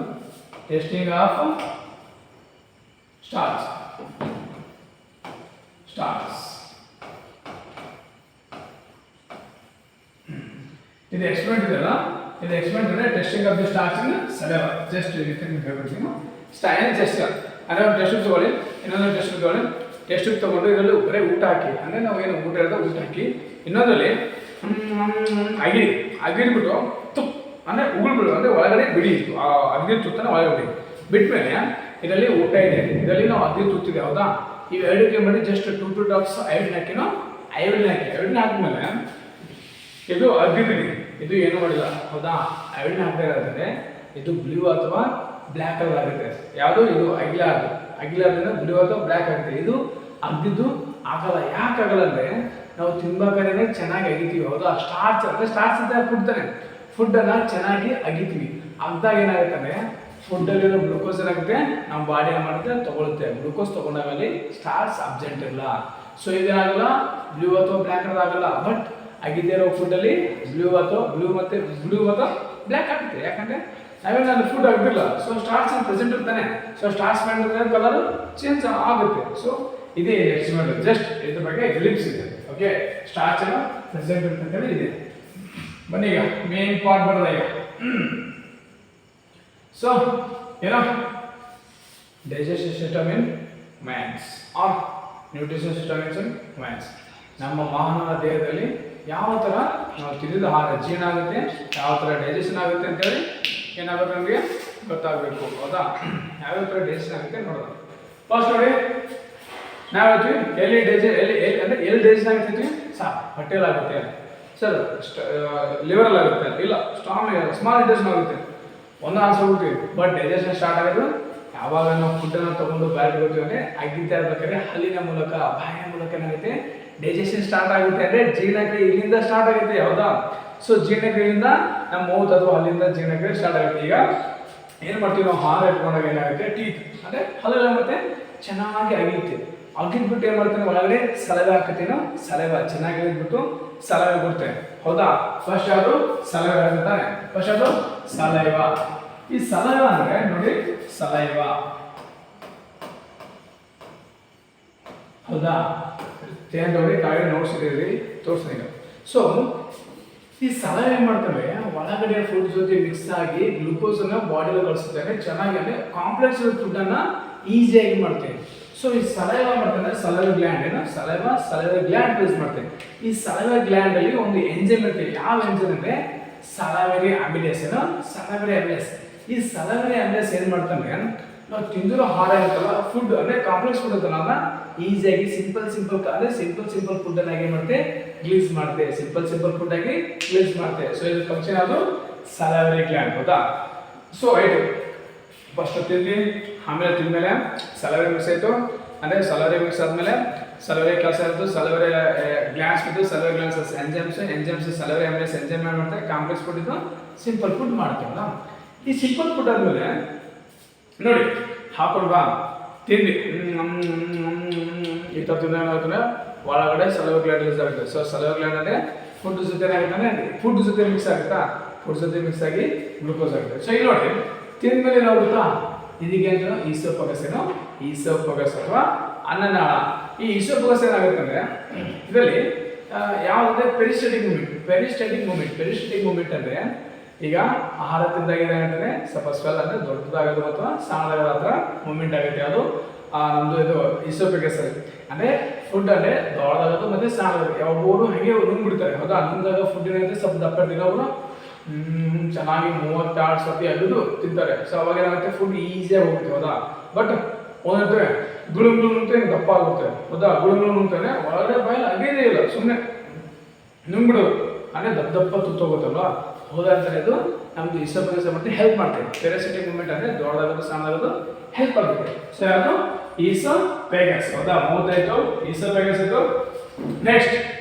ಟೆಸ್ಟಿಂಗ್ ಆಫ್ ಸ್ಟಾರ್ಚ್. ಇದು ಎಕ್ಸ್ಪೆರಿಮೆಂಟ್ ಇದೆಯಲ್ಲ, ಇದು ಎಕ್ಸ್ಪೆರಿಮೆಂಟ್ ಅಂದರೆ testing of the starch in saliva. Just ಹೇಳ್ಬಿಡ್ತೀನಿ, ಸ್ಟೈಲ್ ಜಸ್ಟ್ ಅಂದರೆ ಒಂದು ಟೆಸ್ಟ್ ತಗೊಳ್ಳಿ, ಇನ್ನೊಂದು ಟೆಸ್ಟ್ ತಗೊಳ್ಳಿ. ಟೆಸ್ಟ್ ತೊಗೊಂಡು ಇದರಲ್ಲಿ ಬರೀ ಊಟ ಹಾಕಿ, ಅಂದರೆ ನಾವು ಏನು ಊಟ ಇರೋದು ಊಟ ಹಾಕಿ, ಇನ್ನೊಂದರಲ್ಲಿ ಅಗಿದ್ಬಿಟ್ಟು ತುಪ್ಪ ಅಂದರೆ ಉಗುಳ್ಬಿಡು, ಅಂದರೆ ಒಳಗಡೆ ಬಿಡಿ, ಅಗ್ನಿ ತುತ್ತನ ಒಳಗಡೆ ಬಿಡಿ. ಬಿಟ್ಮೇಲೆ ಇದರಲ್ಲಿ ಊಟ ಇದೆ, ಇದರಲ್ಲಿ ನಾವು ಅಗ್ನಿ ತುತ್ತಿದೆ, ಹೌದಾ. ಇವು ಎರಡಕ್ಕೆ ಮಾಡಿ ಜಸ್ಟ್ 2 ಡ್ರಾಪ್ಸ್ ಐವಿನ್ ಹಾಕಿನೋ, ಐವಿನ್ ಹಾಕಿದ್ಮೇಲೆ ಇದು ಅಗ್ದಿದ್ದೀನಿ, ಇದು ಏನೂ ಮಾಡಿಲ್ಲ, ಹೌದಾ. ಐವಿನ್ ಹಾಕಬೇಕಾದ್ರೆ ಇದು ಬ್ಲೂ ಅಥವಾ ಬ್ಲ್ಯಾಕ್ ಕಲರ್ ಆಗುತ್ತೆ. ಯಾವುದು? ಇದು ಅಗಿಲಾರ್ದಿಂದ ಬ್ಲೂ ಅಥವಾ ಬ್ಲ್ಯಾಕ್ ಆಗುತ್ತೆ. ಇದು ಅಗ್ದಿದ್ದು ಆಗಲ್ಲ. ಯಾಕೆ ಆಗಲ್ಲ ಅಂದರೆ ನಾವು ತಿನ್ಬೇಕಾದ್ರೆ ಚೆನ್ನಾಗಿ ಅಗಿತೀವಿ, ಹೌದಾ. ಸ್ಟಾರ್ಚ್ ಅಂದರೆ ಸ್ಟಾರ್ಚ್ ಅಂತ ಫುಡ್ತಾನೆ, ಫುಡ್ಡನ್ನು ಚೆನ್ನಾಗಿ ಅಗಿತೀವಿ. ಅಗ್ದಾಗ ಏನಾಗುತ್ತೆ ಅಂದರೆ ಫುಡ್ಡಲ್ಲಿರೋ ಗ್ಲೂಕೋಸ್ ಏನಾಗುತ್ತೆ, ನಮ್ಮ ಬಾಡಿ ಏನು ಮಾಡುತ್ತೆ, ತೊಗೊಳುತ್ತೆ. ಗ್ಲೂಕೋಸ್ ತೊಗೊಂಡಾಗ ಅಲ್ಲಿ ಸ್ಟಾರ್ಚ್ ಅಬ್ಸೆಂಟ್ ಇಲ್ಲ. ಸೊ ಇದೇನಾಗಲ್ಲ, ಬ್ಲೂ ಅಥವಾ ಬ್ಲ್ಯಾಕ್ ಕಲರ್ ಆಗಲ್ಲ. ಬಟ್ ಅಗಿದೇ ಇರೋ ಫುಡ್ಡಲ್ಲಿ ಬ್ಲೂ ಮತ್ತು ಬ್ಲ್ಯಾಕ್ ಆಗುತ್ತೆ. ಯಾಕಂದರೆ ನಾವೇನು ಫುಡ್ ಆಗಿಲ್ಲ, ಸೊ ಸ್ಟಾರ್ಚ್ ಪ್ರೆಸೆಂಟ್ ಇರ್ತಾನೆ. ಸೊ ಸ್ಟಾರ್ಚ್ ಮಾಡಿದ್ರೆ ಕಲರ್ ಚೇಂಜ್ ಆಗುತ್ತೆ. ಸೊ ಇದೇ ಎಕ್ಸ್ಪೆರಿಮೆಂಟ್, ಜಸ್ಟ್ ಇದ್ರ ಬಗ್ಗೆ ಗ್ಲಿಪ್ಸ್ ಇದೆ. ಓಕೆ, ಸ್ಟಾರ್ಚ್ ಏನೋ ಪ್ರೆಸೆಂಟ್ ಇರ್ತಂತೇಳಿ ಇದೆ. ಬನ್ನಿ ಈಗ ಮೇನ್ ಪಾರ್ಟ್ ಬರೋದ ಈಗ. ಸೊ ಏನೋ digestive system in man's or nutrition system in man's. ನಮ್ಮ ಮಾನವ ದೇಹದಲ್ಲಿ ಯಾವ ಥರ ನಾವು ತಿಂದಿದ ಆಹಾರ ಜೀರ್ಣ ಆಗುತ್ತೆ, ಯಾವ ಥರ ಡೈಜೆಷನ್ ಆಗುತ್ತೆ ಅಂತೇಳಿ ಏನಾಗುತ್ತೆ ನಮಗೆ ಗೊತ್ತಾಗಬೇಕು, ಹೌದಾ. ಯಾವ್ಯಾವ ಥರ ಡೈಜೆಷನ್ ಆಗುತ್ತೆ ನೋಡೋದು. ಫಸ್ಟ್ ನೋಡಿ, ನಾವು ಹೇಳ್ತೀವಿ ಎಲ್ಲಿ ಡೈಜೆಷನ್ ಆಗ್ತಿದ್ವಿ, ಹೊಟ್ಟೆಯಲ್ಲಿ ಆಗುತ್ತೆ ಸರ್, ಲಿವರಲ್ಲಿ ಆಗುತ್ತೆ, ಇಲ್ಲ ಸ್ಮಾಲ್ ಇಂಟೆಸ್ಟೈನ್ ಆಗುತ್ತೆ, ಒಂದು ಆನ್ಸರ್ ಬಿಡ್ತೀವಿ. ಬಟ್ ಡೈಜೆಷನ್ ಸ್ಟಾರ್ಟ್ ಆಗೋದು ಯಾವಾಗ ನಾವು ಫುಡ್ಡನ್ನು ತೊಗೊಂಡು ಬ್ಯಾಟಿಗೆ ಹೋಗ್ತೀವಿ ಅಂದರೆ ಅಗಿತಾ ಇರ್ಬೇಕಾದ್ರೆ ಹಲ್ಲಿನ ಮೂಲಕ, ಬಾಯಿನ ಮೂಲಕ ಏನಾಗುತ್ತೆ ಡೈಜೆಷನ್ ಸ್ಟಾರ್ಟ್ ಆಗುತ್ತೆ. ಅಂದರೆ ಜೀರ್ಣಕ್ರಿಯೆ ಇಲ್ಲಿಂದ ಸ್ಟಾರ್ಟ್ ಆಗುತ್ತೆ, ಹೌದಾ. ಸೊ ಜೀರ್ಣಕ್ರಿಯೆಯಿಂದ ನಮ್ಮ ಮೌತ್ ಅಥವಾ ಹಲ್ಲಿಂದ ಜೀರ್ಣಕ್ರಿಯೆ ಸ್ಟಾರ್ಟ್ ಆಗುತ್ತೆ. ಈಗ ಏನು ಮಾಡ್ತೀವಿ ನಾವು, ಆಹಾರ ಇಟ್ಕೊಂಡಾಗ ಏನಾಗುತ್ತೆ, ಟೀತ್ ಅಂದರೆ ಹಲ್ಲೆಲ್ಲ ಮತ್ತೆ ಚೆನ್ನಾಗಿ ಅಗಿಯುತ್ತೆ. ಅಗಿದ್ಬಿಟ್ಟು ಏನು ಮಾಡ್ತಾನೆ, ಒಳಗಡೆ ಸಲವೆ ಹಾಕತ್ತೇನೋ, ಸಲವೆ ಚೆನ್ನಾಗಿ ಅಗಿದ್ಬಿಟ್ಟು ಸಲವೆ ಕೊಡ್ತೇವೆ, ಹೌದಾ. ಫಸ್ಟ್ ಯಾವುದು? ಸಲವೆ ಆಗುತ್ತಾನೆ. ಫಸ್ಟ್ ಅದು ಸಲೈವ. ಈ ಸಲೈವ ಅಂದರೆ ನೋಡಿ, ಸಲೈವ, ಹೌದಾ. ನೋಡಿ ಕಾಯಿ ನೋಟ್ಸ್ ಇದ್ದೀರಿ, ತೋರಿಸ್ತೀನಿ. ಸೊ ಈ ಸಲೈವ ಏನು ಮಾಡ್ತವೆ, ಒಳಗಡೆ ಫುಡ್ ಜೊತೆ ಮಿಕ್ಸ್ ಆಗಿ ಗ್ಲೂಕೋಸನ್ನು ಬಾಡಿಯಲ್ಲಿ ಕಳಿಸುತ್ತೆ. ಚೆನ್ನಾಗಿ ಅಂದರೆ ಕಾಂಪ್ಲೆಕ್ಸ್ ಫುಡ್ಡನ್ನು ಈಸಿಯಾಗಿ ಮಾಡ್ತೇವೆ. ಸೊ ಈ ಸಲೈವ ಮಾಡ್ತಾರೆ, ಸಲೈವ ಗ್ಲ್ಯಾಂಡ್ ಏನು, ಸಲೈವ ಗ್ಲ್ಯಾಂಡ್ ಪ್ಲೇಸ್ ಮಾಡ್ತೇವೆ. ಈ ಸಲೈವ ಗ್ಲ್ಯಾಂಡ್ ಅಲ್ಲಿ ಒಂದು ಎಂಜೈಮ್ ಇರುತ್ತೆ. ಯಾವ ಎಂಜೈಮ್ ಅಂದರೆ ಸಲೈವರಿ ಅಮಿಲೇಸ್. ಏನು? ಸಲೈವರಿ ಅಮಿಲೇಸ್. ಈ ಸಲೈವರಿ ಅಮಿಲೇಸ್ ಏನು ಮಾಡ್ತಾನೆ, ನಾವು ತಿಂದಿರೋ ಆಹಾರ ಇರುತ್ತಲ್ಲ, ಫುಡ್ ಅಂದರೆ ಕಾಂಪ್ಲೆಕ್ಸ್ ಫುಡ್ ಇರುತ್ತಲ್ಲ, ಅದನ್ನ ಈಸಿಯಾಗಿ ಸಿಂಪಲ್ ಅಂದರೆ ಸಿಂಪಲ್ ಫುಡ್ ಅನ್ನ ಹೇಗೆ ಮಾಡುತ್ತೆ, ಗ್ಲೀಸ್ ಮಾಡುತ್ತೆ. ಸಿಂಪಲ್ ಫುಡ್ ಆಗಿ ಗ್ಲೀಸ್ ಮಾಡುತ್ತೆ. ಸೊ ಇದು ಫಂಕ್ಷನ್ ಅದು ಸಲೈವರಿ ಗ್ಲ್ಯಾಂಡ್, ಹೌದಾ. ಸೊ ಆಯ್ತು, ಫಸ್ಟ್ ತಿಂದು ಆಮೇಲೆ ತಿಂದಮೇಲೆ ಸಲೈವರಿ ಮಿಕ್ಸ್ ಆಯಿತು. ಅಂದರೆ ಸಲೈವರಿ ಮಿಕ್ಸ್ ಆದಮೇಲೆ ಸಲೈವರಿ ಕೆಲಸ ಆಯಿತು, ಸಲೈವರಿ ಗ್ಲ್ಯಾಂಡ್ಸ್ ಬಿದ್ದು salivary glands enzymes salivary amylase enzyme ಮಾಡ್ತಾರೆ. ಕಾಂಪ್ಲೆಕ್ಸ್ ಫುಡ್ ಇದು ಸಿಂಪಲ್ ಫುಡ್ ಮಾಡ್ತೀವಲ್ಲ. ಈ ಸಿಂಪಲ್ ಫುಡ್ ಆದಮೇಲೆ ನೋಡಿ ಹಾಕೊಂಡು ಬಾ ತಿಂದು ಈ ಥರ ತಿಂದ್ರೆ ಒಳಗಡೆ ಸಲೈವರಿ ಗ್ಲ್ಯಾಂಡ್ ರಿಲೀಸ್ ಆಗುತ್ತೆ. ಸೊ ಸಲೈವರಿ ಗ್ಲ್ಯಾಂಡ್ ಅಂದರೆ ಫುಡ್ ಜೊತೆ ಆಗುತ್ತಾನೆ, ಫುಡ್ ಜೊತೆ ಮಿಕ್ಸ್ ಆಗುತ್ತಾ, ಫುಡ್ ಜೊತೆ ಮಿಕ್ಸ್ ಆಗಿ ಗ್ಲೂಕೋಸ್ ಆಗುತ್ತೆ. ಸೊ ಇಲ್ಲಿ ನೋಡಿ ತಿಂದ್ಮೇಲೆ ಏನಾಗುತ್ತಾ, ಇದಕ್ಕೆ ಅಂತ ಈಸೋಫಗಸ್ ಏನೋ, ಈಸೋಫಗಸ್ ಅಥವಾ ಅನ್ನನಾಳ. ಈ ಈಸೋಫಗಸ್ ಏನಾಗುತ್ತೆ ಅಂದರೆ ಇದರಲ್ಲಿ ಯಾವುದಂದ್ರೆ ಪೆರಿಸ್ಟೆಟಿಕ್ ಮೂಮೆಂಟ್ ಅಂದರೆ ಈಗ ಆಹಾರ ತಿಂದಾಗ ಏನಾಗುತ್ತೆ, ಸ್ವಲ್ಪ ಸ್ವೆಲ್ ಅಂದರೆ ದೊಡ್ಡದಾಗೋದು ಅಥವಾ ಸಣ್ಣದಾಗೋದು ಹತ್ರ ಮೂಮೆಂಟ್ ಆಗುತ್ತೆ. ಅದು ನಮ್ಮದು ಇದು ಈಸೋಫಗಸ್ ಅಲ್ಲಿ ಅಂದರೆ ಫುಡ್ ಅಂದರೆ ದೊಡ್ಡದಾಗೋದು ಮತ್ತು ಸಣ್ಣದಾಗೋದು. ಯಾವೊಬ್ಬರು ಹಾಗೆ ನುಂಗ್ಬಿಡ್ತಾರೆ, ಹೌದಾ. ನುಂಗಾಗ ಫುಡ್ ಏನಾಗುತ್ತೆ ಸ್ವಲ್ಪ ದಪ್ಪ ಇರ್ತೀವಿ, ಅವರು ಚೆನ್ನಾಗಿ 32 ಸತಿ ಅಲ್ಲೂ ತಿಂತಾರೆ. ಸೊ ಅವಾಗ ಏನಾಗುತ್ತೆ, ಫುಡ್ ಈಸಿಯಾಗಿ ಹೋಗುತ್ತೆ, ಹೌದಾ. ಬಟ್ ಒಂದಂತೆ ಗುಳು ಗುಳು ಅಂತ ಹಿಂಗೆ ದಪ್ಪ ಆಗುತ್ತೆ ಹೌದಾ, ಗುಳು ಗುಳು ಅಂತಾನೆ ಒಳಗಡೆ ಬಾಯಲ್ಲಿ ಅಗೇದೇ ಇಲ್ಲ, ಸುಮ್ಮನೆ ನುಂಗ್ಬಿಡೋದು ಅಂದರೆ ದಪ್ಪ ದಪ್ಪ ತುತ್ತೋಗುತ್ತಲ್ವಾ. ಹೌದಾ ಅಂತಾನೆ ಇದು ನಮ್ದು ಇಸೋಫೇಗಸ್ ಮತ್ತೆ ಹೆಲ್ಪ್ ಮಾಡ್ತೇವೆ. ಪೆರಾಸಿಟಿಕ್ ಮೂವ್ಮೆಂಟ್ ಅಂದರೆ ದೊಡ್ಡದಾಗೋದು ಸಣ್ಣದಾಗೋದು ಹೆಲ್ಪ್ ಆಗುತ್ತೆ. ಸೊ ಅದು ಇಸೋಫೇಗಸ್. ಹೌದಾ, ಮೌತ್ ಆಯಿತು, ಇಸೋಫೇಗಸ್ ಆಯಿತು. ನೆಕ್ಸ್ಟ್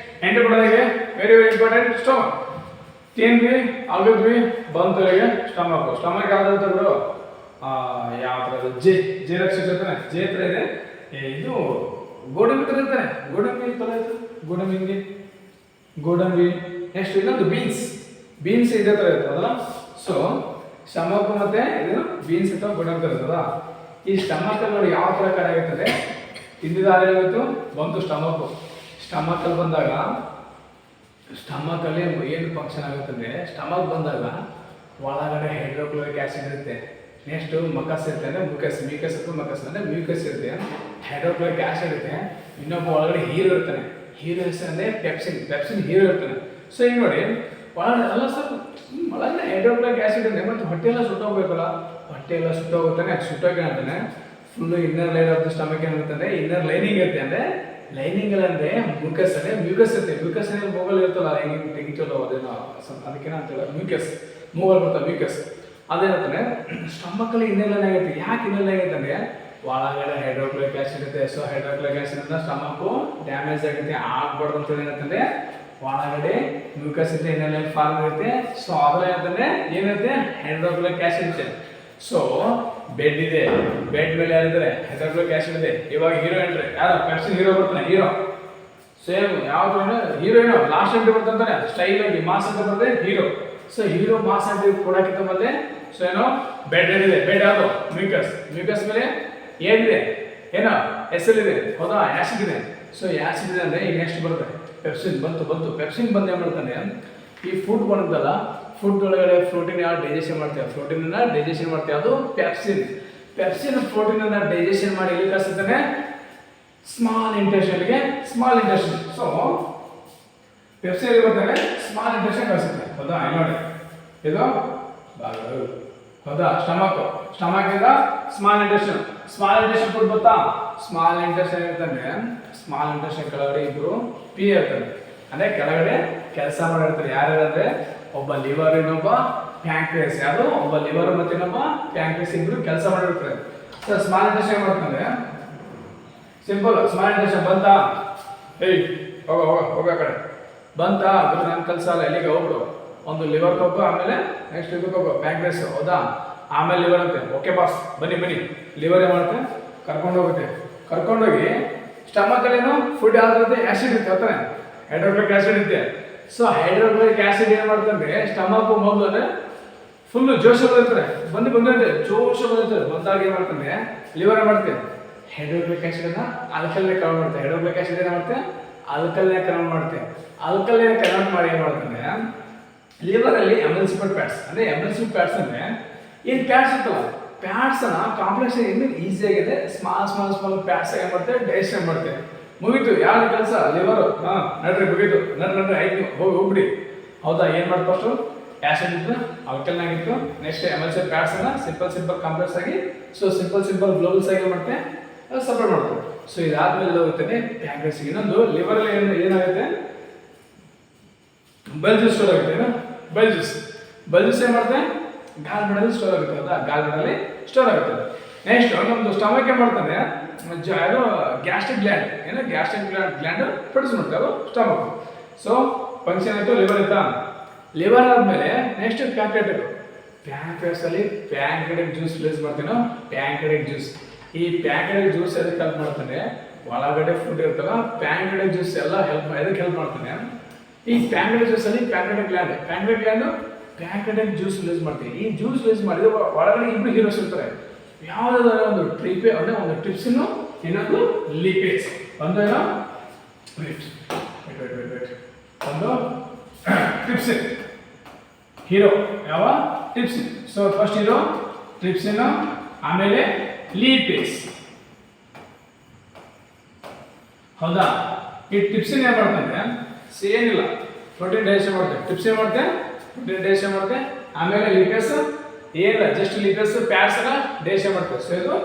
ಎಂಟ್ರಿ ಕೊಡೋದಾಗೆ ವೆರಿ ವೆರಿ ಇಂಪಾರ್ಟೆಂಟ್ ಸ್ಟಮಕ್. ತಿಂದ್ವಿ ಅಗದ್ವಿ ಬಂತವರೆಗೆ ಸ್ಟಮಕ್. ಸ್ಟಮಕ್ ಯಾವ್ದು ಬಿಡು ಯಾವ ಥರ ಜೀರಕ್ಷ ಇರ್ತಾನೆ, ಜೇ ಥರ ಇದೆ, ಇದು ಗೋಡಂಬಿ ಥರ ಇರ್ತಾನೆ, ಗೋಡಂಬಿ ಥರ ಇತ್ತು, ಗೋಡಂಬಿ ಗೋಡಂಬಿ. ನೆಕ್ಸ್ಟ್ ಇನ್ನೊಂದು ಬೀನ್ಸ್ ಇದೇ ಥರ ಇರ್ತದಲ್ಲ. ಸೊ ಸ್ಟಮಕ್ ಮತ್ತೆ ಇದು ಬೀನ್ಸ್ ಅಥವಾ ಗೋಡಂಬಿ ಇರ್ತದ. ಈ ಸ್ಟಮಕ್ ನೋಡಿ ಯಾವ ಥರ ಕಡೆ ಆಗುತ್ತದೆ, ತಿಂದಿದ್ದಾಗಿತ್ತು ಬಂತು ಸ್ಟಮಕಲ್ಲಿ ಬಂದಾಗ ಸ್ಟಮಕಲ್ಲಿ ಏನು ಫಂಕ್ಷನ್ ಆಗುತ್ತೆ ಅಂದರೆ, ಸ್ಟಮಕ್ ಬಂದಾಗ ಒಳಗಡೆ ಹೈಡ್ರೋಕ್ಲೋರಿಕ್ ಆ್ಯಸಿಡ್ ಇರುತ್ತೆ. ನೆಕ್ಸ್ಟು ಮಕಸ್ ಇರುತ್ತೆ ಅಂದರೆ ಮ್ಯೂಕಸ್ ಅಥವಾ ಮಕಸ್ ಅಂದರೆ ಮ್ಯೂಕಸ್ ಇರುತ್ತೆ, ಹೈಡ್ರೋಕ್ಲೋರಿಕ್ ಆ್ಯಸಿಡ್ ಇರುತ್ತೆ. ಇನ್ನೊಬ್ಬ ಒಳಗಡೆ ಹೀರೋ ಇರ್ತಾನೆ, ಹೀರೋ ಹೆಸರು ಅಂದರೆ ಪೆಪ್ಸಿನ್ ಹೀರೋ ಇರ್ತಾನೆ. ಸೊ ಈಗ ನೋಡಿ ಒಳಗಡೆ ಅಲ್ಲ ಸರ್ ಒಳಗಡೆ ಹೈಡ್ರೋಕ್ಲೋರಿಕ್ ಆ್ಯಸಿಡ್ ಇದೆ, ಮತ್ತು ಹೊಟ್ಟೆ ಎಲ್ಲ ಸುಟ್ಟೋಗ್ಬೇಕಲ್ಲ, ಹೊಟ್ಟೆ ಎಲ್ಲ ಸುಟ್ಟೋಗುತ್ತಾನೆ. ಸುಟ್ಟೋಗಿ ಅಂತಾನೆ full inner line of the stomach ಏನಾಗುತ್ತೆ, ಇನ್ನರ್ ಲೈನಿಂಗ್ ಇರುತ್ತೆ. ಅಂದರೆ ಲೈನಿಂಗ್ ಅಂದರೆ ಮ್ಯೂಕಸ್ ಅಂದರೆ ಮ್ಯೂಕಸ್ ಇರುತ್ತೆ. ಮ್ಯೂಕಸ್ ಅಂದರೆ ಮೂಗಲ್ ಇರ್ತಲ್ಲ, ಹೆಂಗೆ ತೆಗಿತಲ್ಲ ಅದೇನೋ ಅದಕ್ಕೇನ ಅಂತೇಳಿ ಮ್ಯೂಕಸ್, ಮೂಗಲ್ ಬರ್ತದೆ ಮ್ಯೂಕಸ್. ಅದೇನಂತಾನೆ ಸ್ಟಮಕಲ್ಲಿ ಇನ್ನರ್ ಲೈನ್ ಆಗುತ್ತೆ. ಯಾಕೆ ಇನ್ನರ್ ಲೈನ್ ಆಗುತ್ತೆ ಅಂದರೆ ಒಳಗಡೆ ಹೈಡ್ರೋಕ್ಲೋರಿಕ್ ಆ್ಯಸಿಡ್ ಇರುತ್ತೆ. ಸೊ ಹೈಡ್ರೋಕ್ಲೋರಿಕ್ ಆ್ಯಸಿಡ್ ಇಂದ ಸ್ಟಮಕ್ಕು ಡ್ಯಾಮೇಜ್ ಆಗುತ್ತೆ, ಆಗ್ಬಾರ್ದು ಅಂತೇಳಿ ಏನಂತಂದರೆ ಒಳಗಡೆ ಮ್ಯೂಕಸ್ ಇರುತ್ತೆ, ಇನ್ನರ್ ಲೈನ್ ಫಾರ್ಮ್ ಇರುತ್ತೆ. ಸೊ ಅದ್ರಲ್ಲಿ ಏನಂತಂದರೆ ಏನಿರುತ್ತೆ, ಹೈಡ್ರೋಕ್ಲೋರಿಕ್ ಆ್ಯಸಿಡ್ ಇರುತ್ತೆ. ಸೊ ಬೆಡ್ ಇದೆ, ಬೆಡ್ ಮೇಲೆ ಯಾರಿದ್ದಾರೆ, ಹೈಡ್ರೋಕ್ಲೋರಿಕ್ ಆ್ಯಸಿಡ್ ಇದೆ. ಇವಾಗ ಹೀರೋ ಎಂಟ್ರಿ ಯಾರು, ಪೆಪ್ಸಿನ್ ಹೀರೋ ಬರ್ತಾನೆ, ಹೀರೋ ಸೇಮ್ ಯಾವ್ದು ಹೀರೋಯಿನ್ ಲಾಸ್ಟ್ ಎಂಟ್ರಿ ಬರ್ತಾನೆ ಸ್ಟೈಲ್ ಆಗಿ ಮಾಸ್ ಅಂತ ಬರ್ತದೆ hero. So hero mass entry ಕೊಡೋಕ್ಕಿಂತ ಮೊದಲೇ ಸೊ ಏನೋ ಬೆಡ್ ಏನಿದೆ, ಬೆಡ್ ಯಾವುದು ಮ್ಯೂಕಸ್ ಮೇಲೆ ಏನಿದೆ, ಏನೋ ಎಸಲ್ ಇದೆ, ಹೌದಾ, ಆ್ಯಸಿಡ್ ಇದೆ. ಸೊ ಆ್ಯಸಿಡ್ ಇದೆ ಅಂದರೆ ಈಗ ನೆಕ್ಸ್ಟ್ ಬರುತ್ತೆ ಪೆಪ್ಸಿನ್ ಬಂತು. ಪೆಪ್ಸಿನ್ ಬಂದು ಏನು ಮಾಡ್ತಾನೆ, ಈ ಫುಡ್ ಬರುತ್ತಲ್ಲ, ಫುಡ್ ಒಳಗಡೆ ಪ್ರೋಟೀನ್ ಯಾವ ಡೈಜೆಷನ್ ಮಾಡ್ತೇವೆ, ಪ್ರೋಟೀನನ್ನು ಡೈಜೆಷನ್ ಮಾಡ್ತೇವೆ, ಅದು ಪೆಪ್ಸಿನ್ ಪ್ರೋಟೀನನ್ನು ಡೈಜೆಷನ್ ಮಾಡಿ ಎಲ್ಲಿ ಕಳಿಸ್ತಾನೆ, ಸ್ಮಾಲ್ ಇಂಟೆಸ್ಟೈನ್ಗೆ. ಸೊ ಪೆಪ್ಸಿನ್ ಎಲ್ಲಿ ಬರ್ತಾನೆ, ಸ್ಮಾಲ್ ಇಂಟೆಸ್ಟೈನ್ ಕಳಿಸುತ್ತೆ, ಹೌದಾ. ನೋಡಿ ಇದು ಹೌದಾ, ಸ್ಟಮಕಿಂದ ಸ್ಮಾಲ್ ಇಂಟೆಸ್ಟೈನ್ ಫುಡ್ ಗೊತ್ತಾ. ಸ್ಮಾಲ್ ಇಂಟೆಸ್ಟೈನ್ ಇರ್ತಾನೆ, ಸ್ಮಾಲ್ ಇಂಟೆಸ್ಟೈನ್ ಕೆಳಗಡೆ ಇಬ್ರು ಪಿ ಇರ್ತಾರೆ, ಅಂದರೆ ಕೆಳಗಡೆ ಕೆಲಸ ಮಾಡಿರ್ತಾರೆ. ಯಾರ್ಯಾರಂದ್ರೆ ಒಬ್ಬ ಲಿವರ್ ಇನ್ನೊಬ್ಬ ಪ್ಯಾಂಕ್ರಿಯಸ್. ಯಾವುದು ಒಬ್ಬ ಲಿವರ್ ಮತ್ತು ಇನ್ನೊಬ್ಬ ಪ್ಯಾಂಕ್ರಿಯಸ್ ಇಬ್ರು ಕೆಲಸ ಮಾಡಿರ್ತಾರೆ. ಸೊ ಸ್ಮಾಲ್ ಇಂಟೆಸ್ಟೈನ್ ಮಾಡ್ತಾರೆ, ಸಿಂಪಲ್. ಸ್ಮಾಲ್ ಇಂಟೆಸ್ಟೈನ್ ಬಂತಾ, ಏಯ್ ಹೋಗ ಕಡೆ ಬಂತಾ, ಅದು ನನ್ನ ಕೆಲಸ ಅಲ್ಲ, ಎಲ್ಲಿಗೆ ಹೋಗ್ಬಿಡು. ಒಂದು ಲಿವರ್ ಹೋಗು, ಆಮೇಲೆ ನೆಕ್ಸ್ಟ್ ಇದಕ್ಕೆ ಹೋಗು ಪ್ಯಾಂಕ್ರಿಯಸ್, ಹೌದಾ. ಆಮೇಲೆ ಲಿವರ್ ಅಂತೆ, ಓಕೆ ಬಾಸ್ ಬನ್ನಿ. ಲಿವರ್ ಏನು ಮಾಡುತ್ತೆ, ಕರ್ಕೊಂಡೋಗಿ ಸ್ಟಮಕಲ್ಲೇನು ಫುಡ್ ಯಾವ್ದಿರುತ್ತೆ, ಆ್ಯಸಿಡ್ ಇರುತ್ತೆ, ಹತ್ತಾನೆ ಹೈಡ್ರೋಕ್ಲೋರಿಕ್ ಆ್ಯಸಿಡ್ ಇರುತ್ತೆ. ಸೊ ಹೈಡ್ರೋಕ್ಲೋರಿಕ್ ಆ್ಯಸಿಡ್ ಏನು ಮಾಡ್ತಂದ್ರೆ ಸ್ಟಮಕ್ ಮೊದಲು ಅಂದರೆ ಫುಲ್ಲು ಜೋಶ ಬಂದಿರ್ತಾರೆ, ಬಂದಿರ್ತಾರೆ, ಜೋಶ ಬಂದಿರ್ತಾರೆ. ಬಂದಾಗ ಏನು ಮಾಡ್ತಂದ್ರೆ ಲಿವರ್ ಮಾಡ್ತೆ ಹೈಡ್ರೋಕ್ಲೋರಿಕ್ ಆ್ಯಸಿಡನ್ನು ಆಲ್ಕಲಿನೇ ಕನ್ವರ್ಟ್ ಮಾಡುತ್ತೆ. ಹೈಡ್ರೋಕ್ಲೋರಿಕ್ ಆ್ಯಸಿಡ್ ಏನು ಮಾಡುತ್ತೆ, ಆಲ್ಕಲಿನೇ ಕನ್ವರ್ಟ್ ಮಾಡುತ್ತೆ. ಆಲ್ಕಲಿನೇ ಕನ್ವರ್ಟ್ ಮಾಡಿ ಏನು ಮಾಡ್ತಂದ್ರೆ ಲಿವರಲ್ಲಿ ಎಮಲ್ಸಿಫೈಡ್ ಫ್ಯಾಟ್ಸ್, ಅಂದರೆ ಎಮಲ್ಸಿಫೈಡ್ ಫ್ಯಾಟ್ಸ್ ಅಂದರೆ ಏನು ಫ್ಯಾಟ್ಸ್ ಇರ್ತಲ್ಲ, ಫ್ಯಾಟ್ಸನ್ನು ಕಾಂಪ್ಲೆಕ್ಸ್ ಇನ್ನೂ ಈಸಿಯಾಗಿದೆ. ಸ್ಮಾಲ್ ಫ್ಯಾಟ್ಸ್ ಏನು ಮಾಡ್ತೇವೆ, ಡೈಜೆಷನ್ ಮಾಡ್ತೇವೆ. ಮುಗೀತು ಯಾರು ಕೆಲಸ, ಲಿವರು. ನಡ್ರಿ ಮುಗೀತು, ನಡ್ರಿ ಆಯ್ತು, ಹೋಗ್ಬಿಡಿ, ಹೌದಾ. ಏನು ಮಾಡಿ ಫಸ್ಟು ಆ್ಯಸಿಡ್ ಇತ್ತು, ಆಲ್ಕಲ್ನಾಗಿತ್ತು. ನೆಕ್ಸ್ಟ್ ಎಮಲ್ಸಿಫೈಡ್ ಫ್ಯಾಟ್ಸನ್ನು ಸಿಂಪಲ್ ಕಾಂಪ್ಲೆಕ್ಸ್ ಆಗಿ, ಸೊ ಸಿಂಪಲ್ ಗ್ಲೋಬಲ್ಸ್ ಆಗಿ ಮಾಡ್ತೆ, ಸಪ್ರೇಟ್ ಮಾಡ್ತೇವೆ. ಸೊ ಇದಾದ್ಮೇಲೆ ಹೋಗುತ್ತೇನೆ ಪ್ಯಾಂಕ್ರಿಯಾಸ್. ಇನ್ನೊಂದು ಲಿವರಲ್ಲಿ ಏನಾಗುತ್ತೆ, ಬಲ್ಜಸ್ ಸ್ಟೋರ್ ಆಗುತ್ತೆ. ಏನು ಬಲ್ಜಸ್ ಏನು ಮಾಡುತ್ತೆ, ಗಾಲ್ಬೆಡಲ್ಲಿ ಸ್ಟೋರ್ ಆಗುತ್ತೆ, ಹೌದಾ, ಗಾಲ್ಬೆಡಲ್ಲಿ ಸ್ಟೋರ್ ಆಗುತ್ತೆ. ನೆಕ್ಸ್ಟ್ ನಮ್ಮದು ಸ್ಟಮಕ್ ಏನು ಮಾಡ್ತಾನೆ, ಅದು ಗ್ಯಾಸ್ಟ್ರಿಕ್ ಗ್ಲ್ಯಾಂಡ್, ಏನು ಗ್ಯಾಸ್ಟ್ರಿಕ್ ಗ್ಲ್ಯಾಂಡ್ ಪ್ರೊಡ್ಯೂಸ್ ಮಾಡ್ತಾರೆ, ಅದು ಸ್ಟಮಕ್. ಸೊ ಫಂಕ್ಷನ್ ಆಯಿತು, ಲಿವರ್ ಇತ್ತಾ. ಲಿವರ್ ಆದಮೇಲೆ ನೆಕ್ಸ್ಟ್ ಪ್ಯಾಂಕ್ರಿಯಾಸಲ್ಲಿ ಪ್ಯಾಂಕ್ರಿಯಾಟಿಕ್ ಜ್ಯೂಸ್ ರಿಲೀಸ್ ಮಾಡ್ತೀನೋ, ಪ್ಯಾಂಕ್ರಿಯಾಟಿಕ್ ಜ್ಯೂಸ್. ಈ ಪ್ಯಾಂಕ್ರಿಯಾಟಿಕ್ ಜ್ಯೂಸ್ ಎದಕ್ಕೆ ಹೆಲ್ಪ್ ಮಾಡ್ತಾನೆ, ಒಳಗಡೆ ಫುಡ್ ಇರ್ತಲ್ಲ, ಪ್ಯಾಂಕ್ರಿಯಾಟಿಕ್ ಜ್ಯೂಸ್ ಎಲ್ಲ ಎದಕ್ಕೆ ಹೆಲ್ಪ್ ಮಾಡ್ತಾನೆ. ಈ ಪ್ಯಾಂಕ್ರಿಯಾಟಿಕ್ ಜ್ಯೂಸಲ್ಲಿ pancreatic gland pancreatic juice release ಮಾಡ್ತೀವಿ. ಈ ಜ್ಯೂಸ್ ರಿಲೀಸ್ ಮಾಡಿದ್ರೆ ಒಳಗಡೆ ಇಬ್ಬರು ಹೀರೋಸ್ ಇರ್ತಾರೆ. ಯಾವುದಾದ್ರು ಒಂದು ಟ್ರಿಪೆ ಅಂದರೆ ಒಂದು ಟ್ರಿಪ್ಸಿನ್ನು, ಇನ್ನೊಂದು ಲಿಪೇಸ್. ಒಂದು ಏನೋ ಒಂದು ಟ್ರಿಪ್ಸಿನ್ ಹೀರೋ, ಯಾವ trypsin. So first hero trypsin, ಆಮೇಲೆ ಲಿಪೇಸ್, ಹೌದಾ. ಈ ಟ್ರಿಪ್ಸಿನ್ ಏನು ಮಾಡ್ತಂದ್ರೆ ಏನಿಲ್ಲ, ಪ್ರೋಟೀನ್ ಡೈಜೆಷನ್ ಮಾಡುತ್ತೆ. ಟ್ರಿಪ್ಸಿನ್ ಮಾಡುತ್ತೆ, ಪ್ರೋಟೀನ್ ಡೈಜೆಷನ್ ಮಾಡುತ್ತೆ. ಆಮೇಲೆ ಲಿಪೇಸ್ ಏನಿಲ್ಲ, ಜಸ್ಟ್ ಲಿಪೇಸ್ ಪ್ಯಾಟ್ಸ್ ಎಲ್ಲ ಡೈಜೆಷನ್ ಮಾಡ್ತೇವೆ. ಸೊ ಇದು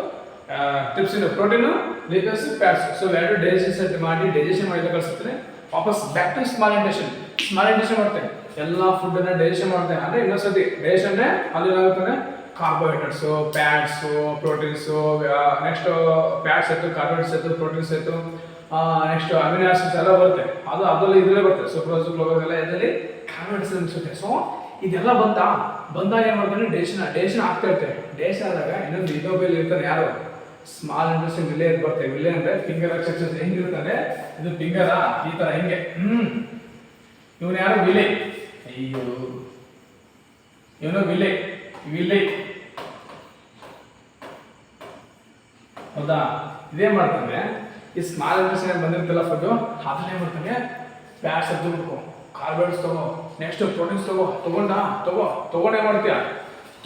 ಟಿಪ್ಸ್ ಇನ್ನು ಪ್ರೋಟೀನು ಲಿಪಿಡ್ಸ್ ಫ್ಯಾಟ್ಸ್. ಸೊ ಎರಡು ಡೈಜೆಷನ್ ಮಾಡಿಲ್ಲ ಕಳಿಸುತ್ತೆ, ವಾಪಸ್ ಬ್ಯಾಕ್ ಟು ಸ್ಮಾಲ್ ಇಂಟೆಸ್ಟೈನ್ ಮಾಡ್ತೇನೆ, ಎಲ್ಲ ಫುಡ್ಡನ್ನು ಡೈಜೆಷನ್ ಮಾಡ್ತೇನೆ. ಅಂದರೆ ಇನ್ನೊಂದ್ಸತಿ ಡೈಜೆಷನ್ ಅಂದರೆ ಅಲ್ಲಿ ಏನಾಗುತ್ತದೆ, carbohydrates, fats, proteins, next fats ಆಯಿತು, ಕಾರ್ಬೋಹೈಡ್ರೇಟ್ಸ್ ಆಯಿತು, ಪ್ರೋಟೀನ್ಸ್ ಆಯಿತು, ನೆಕ್ಸ್ಟ್ ಅಮಿನೋ ಆಸಿಡ್ಸ್ ಎಲ್ಲ ಬರುತ್ತೆ. ಅದರಲ್ಲಿ ಇದರಲ್ಲೇ ಬರುತ್ತೆ, ಸುಕ್ರೋಸ್ ಗ್ಲೂಕೋಸ್ ಎಲ್ಲ ಇದರಲ್ಲಿ ಕಾರ್ಬೋಹೈಡ್ರೇಟ್ಸ್ ಅನಿಸುತ್ತೆ. ಸೊ ಇದೆಲ್ಲ ಬಂದಾಗ ಏನು ಮಾಡ್ತಾನೆ, ಡೈಜೆಷನ್ ಆಗ್ತಾ ಇರ್ತೇವೆ. ಡೈಜೆಷನ್ ಆದಾಗ ಇನ್ನೊಂದು ಇನ್ನೊಬ್ಬಲ್ಲಿ ಇರ್ತಾನೆ ಯಾರು, ಸ್ಮಾಲ್ ಇಂಟೆಸ್ಟೈನ್ ವಿಲೆ ಅಂತ ಬರ್ತೇವೆ. ವಿಲೆ ಅಂದರೆ ಫಿಂಗರ್ ಎಕ್ಸರ್ಸೈಸ್ ಹೆಂಗಿರ್ತಾನೆ, ಇದು ಫಿಂಗರಾ ಈ ಥರ ಹಿಂಗೆ, ಇವನು ಯಾರು ವಿಲೆ, ಅಯ್ಯೋ ಇವನು ವಿಲೆ ಹೌದಾ. ಇದೇನ್ ಮಾಡ್ತಾನೆ, ಈ ಸ್ಮಾಲ್ ಇಂಟೆಸ್ಟೈನ್ ಬಂದಿರ್ತಲ್ಲ ಫುಡ್, ಅದನ್ನೇ ಮಾಡ್ತಾನೆ ಫ್ಯಾಟ್ಸ್ ಎದ್ದು ಕಾರ್ಬೋಹೈಡ್ರೇಟ್ಸ್ ತಗೋ, ನೆಕ್ಸ್ಟ್ ಪ್ರೋಟೀನ್ಸ್ ತಗೊಂಡೇ ಮಾಡ್ತೀಯ,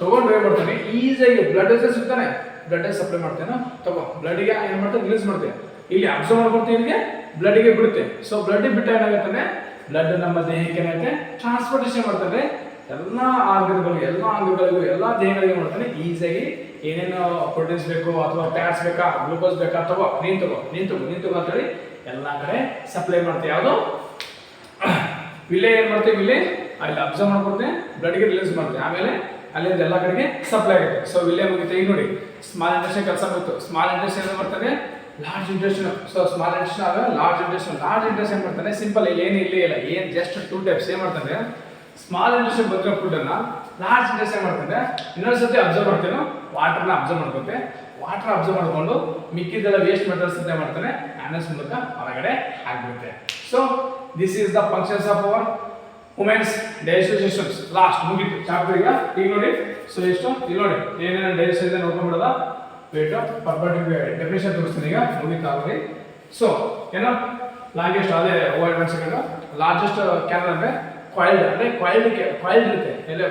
ತಗೊಂಡು ಏನ್ ಮಾಡ್ತಾನೆ, ಈಸಿಯಾಗಿ ಬ್ಲಡ್ ಸಿಗ್ತಾನೆ, ಬ್ಲಡ್ ಸಪ್ಲೈ ಮಾಡ್ತೇನೆ, ತಗೋ ಬ್ಲಡ್ಗೆ ಏನು ಮಾಡ್ತಾನೆ, ರಿಲೀಸ್ ಮಾಡ್ತೇವೆ, ಇಲ್ಲಿ ಅಬ್ಸರ್ವ್ ಮಾಡ್ಕೊಡ್ತೀವಿ, ಇಲ್ಲಿಗೆ ಬ್ಲಡ್ಗೆ ಬಿಡುತ್ತೆ. ಸೊ ಬ್ಲಡ್ ಬಿಟ್ಟ ಏನಾಗುತ್ತಾನೆ, ಬ್ಲಡ್ ನಮ್ಮ ದೇಹಕ್ಕೆ ಏನಾಗುತ್ತೆ, ಟ್ರಾನ್ಸ್ಪೋರ್ಟೇಷನ್ ಮಾಡ್ತಾರೆ, ಎಲ್ಲ ಅಂಗಗಳಿಗೂ ಎಲ್ಲ ದೇಹಗಳಿಗೆ ಮಾಡ್ತಾನೆ. ಈಸಿಯಾಗಿ ಏನೇನು ಪ್ರೋಟೀನ್ಸ್ ಬೇಕು ಅಥವಾ ಫ್ಯಾಟ್ಸ್ ಬೇಕಾ, ಗ್ಲೂಕೋಸ್ ಬೇಕಾ, ನೀನ್ ತಗೋ ಅಂತೇಳಿ ಎಲ್ಲ ಕಡೆ ಸಪ್ಲೈ ಮಾಡ್ತೇವೆ. ಯಾವುದು ವಿಲೆ ಏನು ಮಾಡ್ತೇವೆ, ವಿಲೆ ಅಲ್ಲಿ ಅಬ್ಸರ್ವ್ ಮಾಡ್ಕೊಡ್ತೇವೆ, ಬ್ಲಡ್ಗೆ ರಿಲೀಸ್ ಮಾಡ್ತೇವೆ, ಆಮೇಲೆ ಅಲ್ಲಿಂದ ಎಲ್ಲ ಕಡೆಗೆ ಸಪ್ಲೈ ಆಗುತ್ತೆ. ಸೊ ವಿಲೆ ಮುಗಿತೆ. ಈಗ ನೋಡಿ ಸ್ಮಾಲ್ ಇಂಟೆಸ್ಟೈನ್ ಕೆಲಸ ಮುಗಿತು. ಸ್ಮಾಲ್ ಇಂಟೆಸ್ಟೈನ್ ಏನು ಮಾಡ್ತಾನೆ, large intestine. So small intestine ಆಗ ಲಾರ್ಜ್ ಇಂಟೆಸ್ಟೈನ್ ಮಾಡ್ತಾನೆ. ಸಿಂಪಲ್ ಇಲ್ಲಿ ಏನು ಇಲ್ಲ, ಏನು ಜಸ್ಟ್ 2 ಟೈಪ್ಸ್ ಏನು ಮಾಡ್ತಾನೆ, ಸ್ಮಾಲ್ ಇಂಟೆಸ್ಟೈನ್ ಬಂದಿರೋ ಫುಡ್ಡನ್ನು ಲಾರ್ಜ್ ಇಂಟೆಸ್ಟೈನ್ ಮಾಡ್ತಾನೆ. ಇನ್ನೊಂದ್ಸತಿ ಅಬ್ಸರ್ವ್ ಮಾಡ್ತೇನೆ, ವಾಟರ್ನ ಅಬ್ಸರ್ವ್ ಮಾಡ್ಕೊತೆ, ವಾಟರ್ ಅಬ್ಸರ್ವ್ ಮಾಡ್ಕೊಂಡು ಮಿಕ್ಕಿದ್ದೆಲ್ಲ ವೇಸ್ಟ್ ಮೆಟೀರಿಯಲ್ಸ್ ಅಂತ ಮಾಡ್ತಾನೆ, ಆನಸ್ ಮೂಲಕ ಹೊರಗಡೆ ಹಾಕ್ಬಿಡುತ್ತೆ. So this is the functions of our women's digestive systems. Last ಮುಗಿತು ಚಾಪ್ಟರ್. ಈಗ ನೋಡಿ, ಸೊ ಎಷ್ಟು ಇಲ್ಲಿ ನೋಡಿ ಏನೇನು ಡೈಜೆಸ್ಟ್ ಇದೆ ನೋಡ್ಕೊಂಡ್ಬಿಡೋದ, ವೇಟ್ ಪರ್ಪರ್ಟಿವ್ ಡೆಫಿನೇಷನ್ ತೋರಿಸ್ತೀನಿ. ಈಗ ಮುಗಿತಾಗ್ರಿ. ಸೊ ಏನೋ ಲಾಂಗೆಸ್ಟ್ ಅದೇ ಓವರ್ 1 ಸೆಕೆಂಡ್. ಲಾರ್ಜೆಸ್ಟ್ ಕ್ಯಾನಲ್ ಅಂದರೆ ಕಾಯಿಲ್ಡ್ ಇರುತ್ತೆ.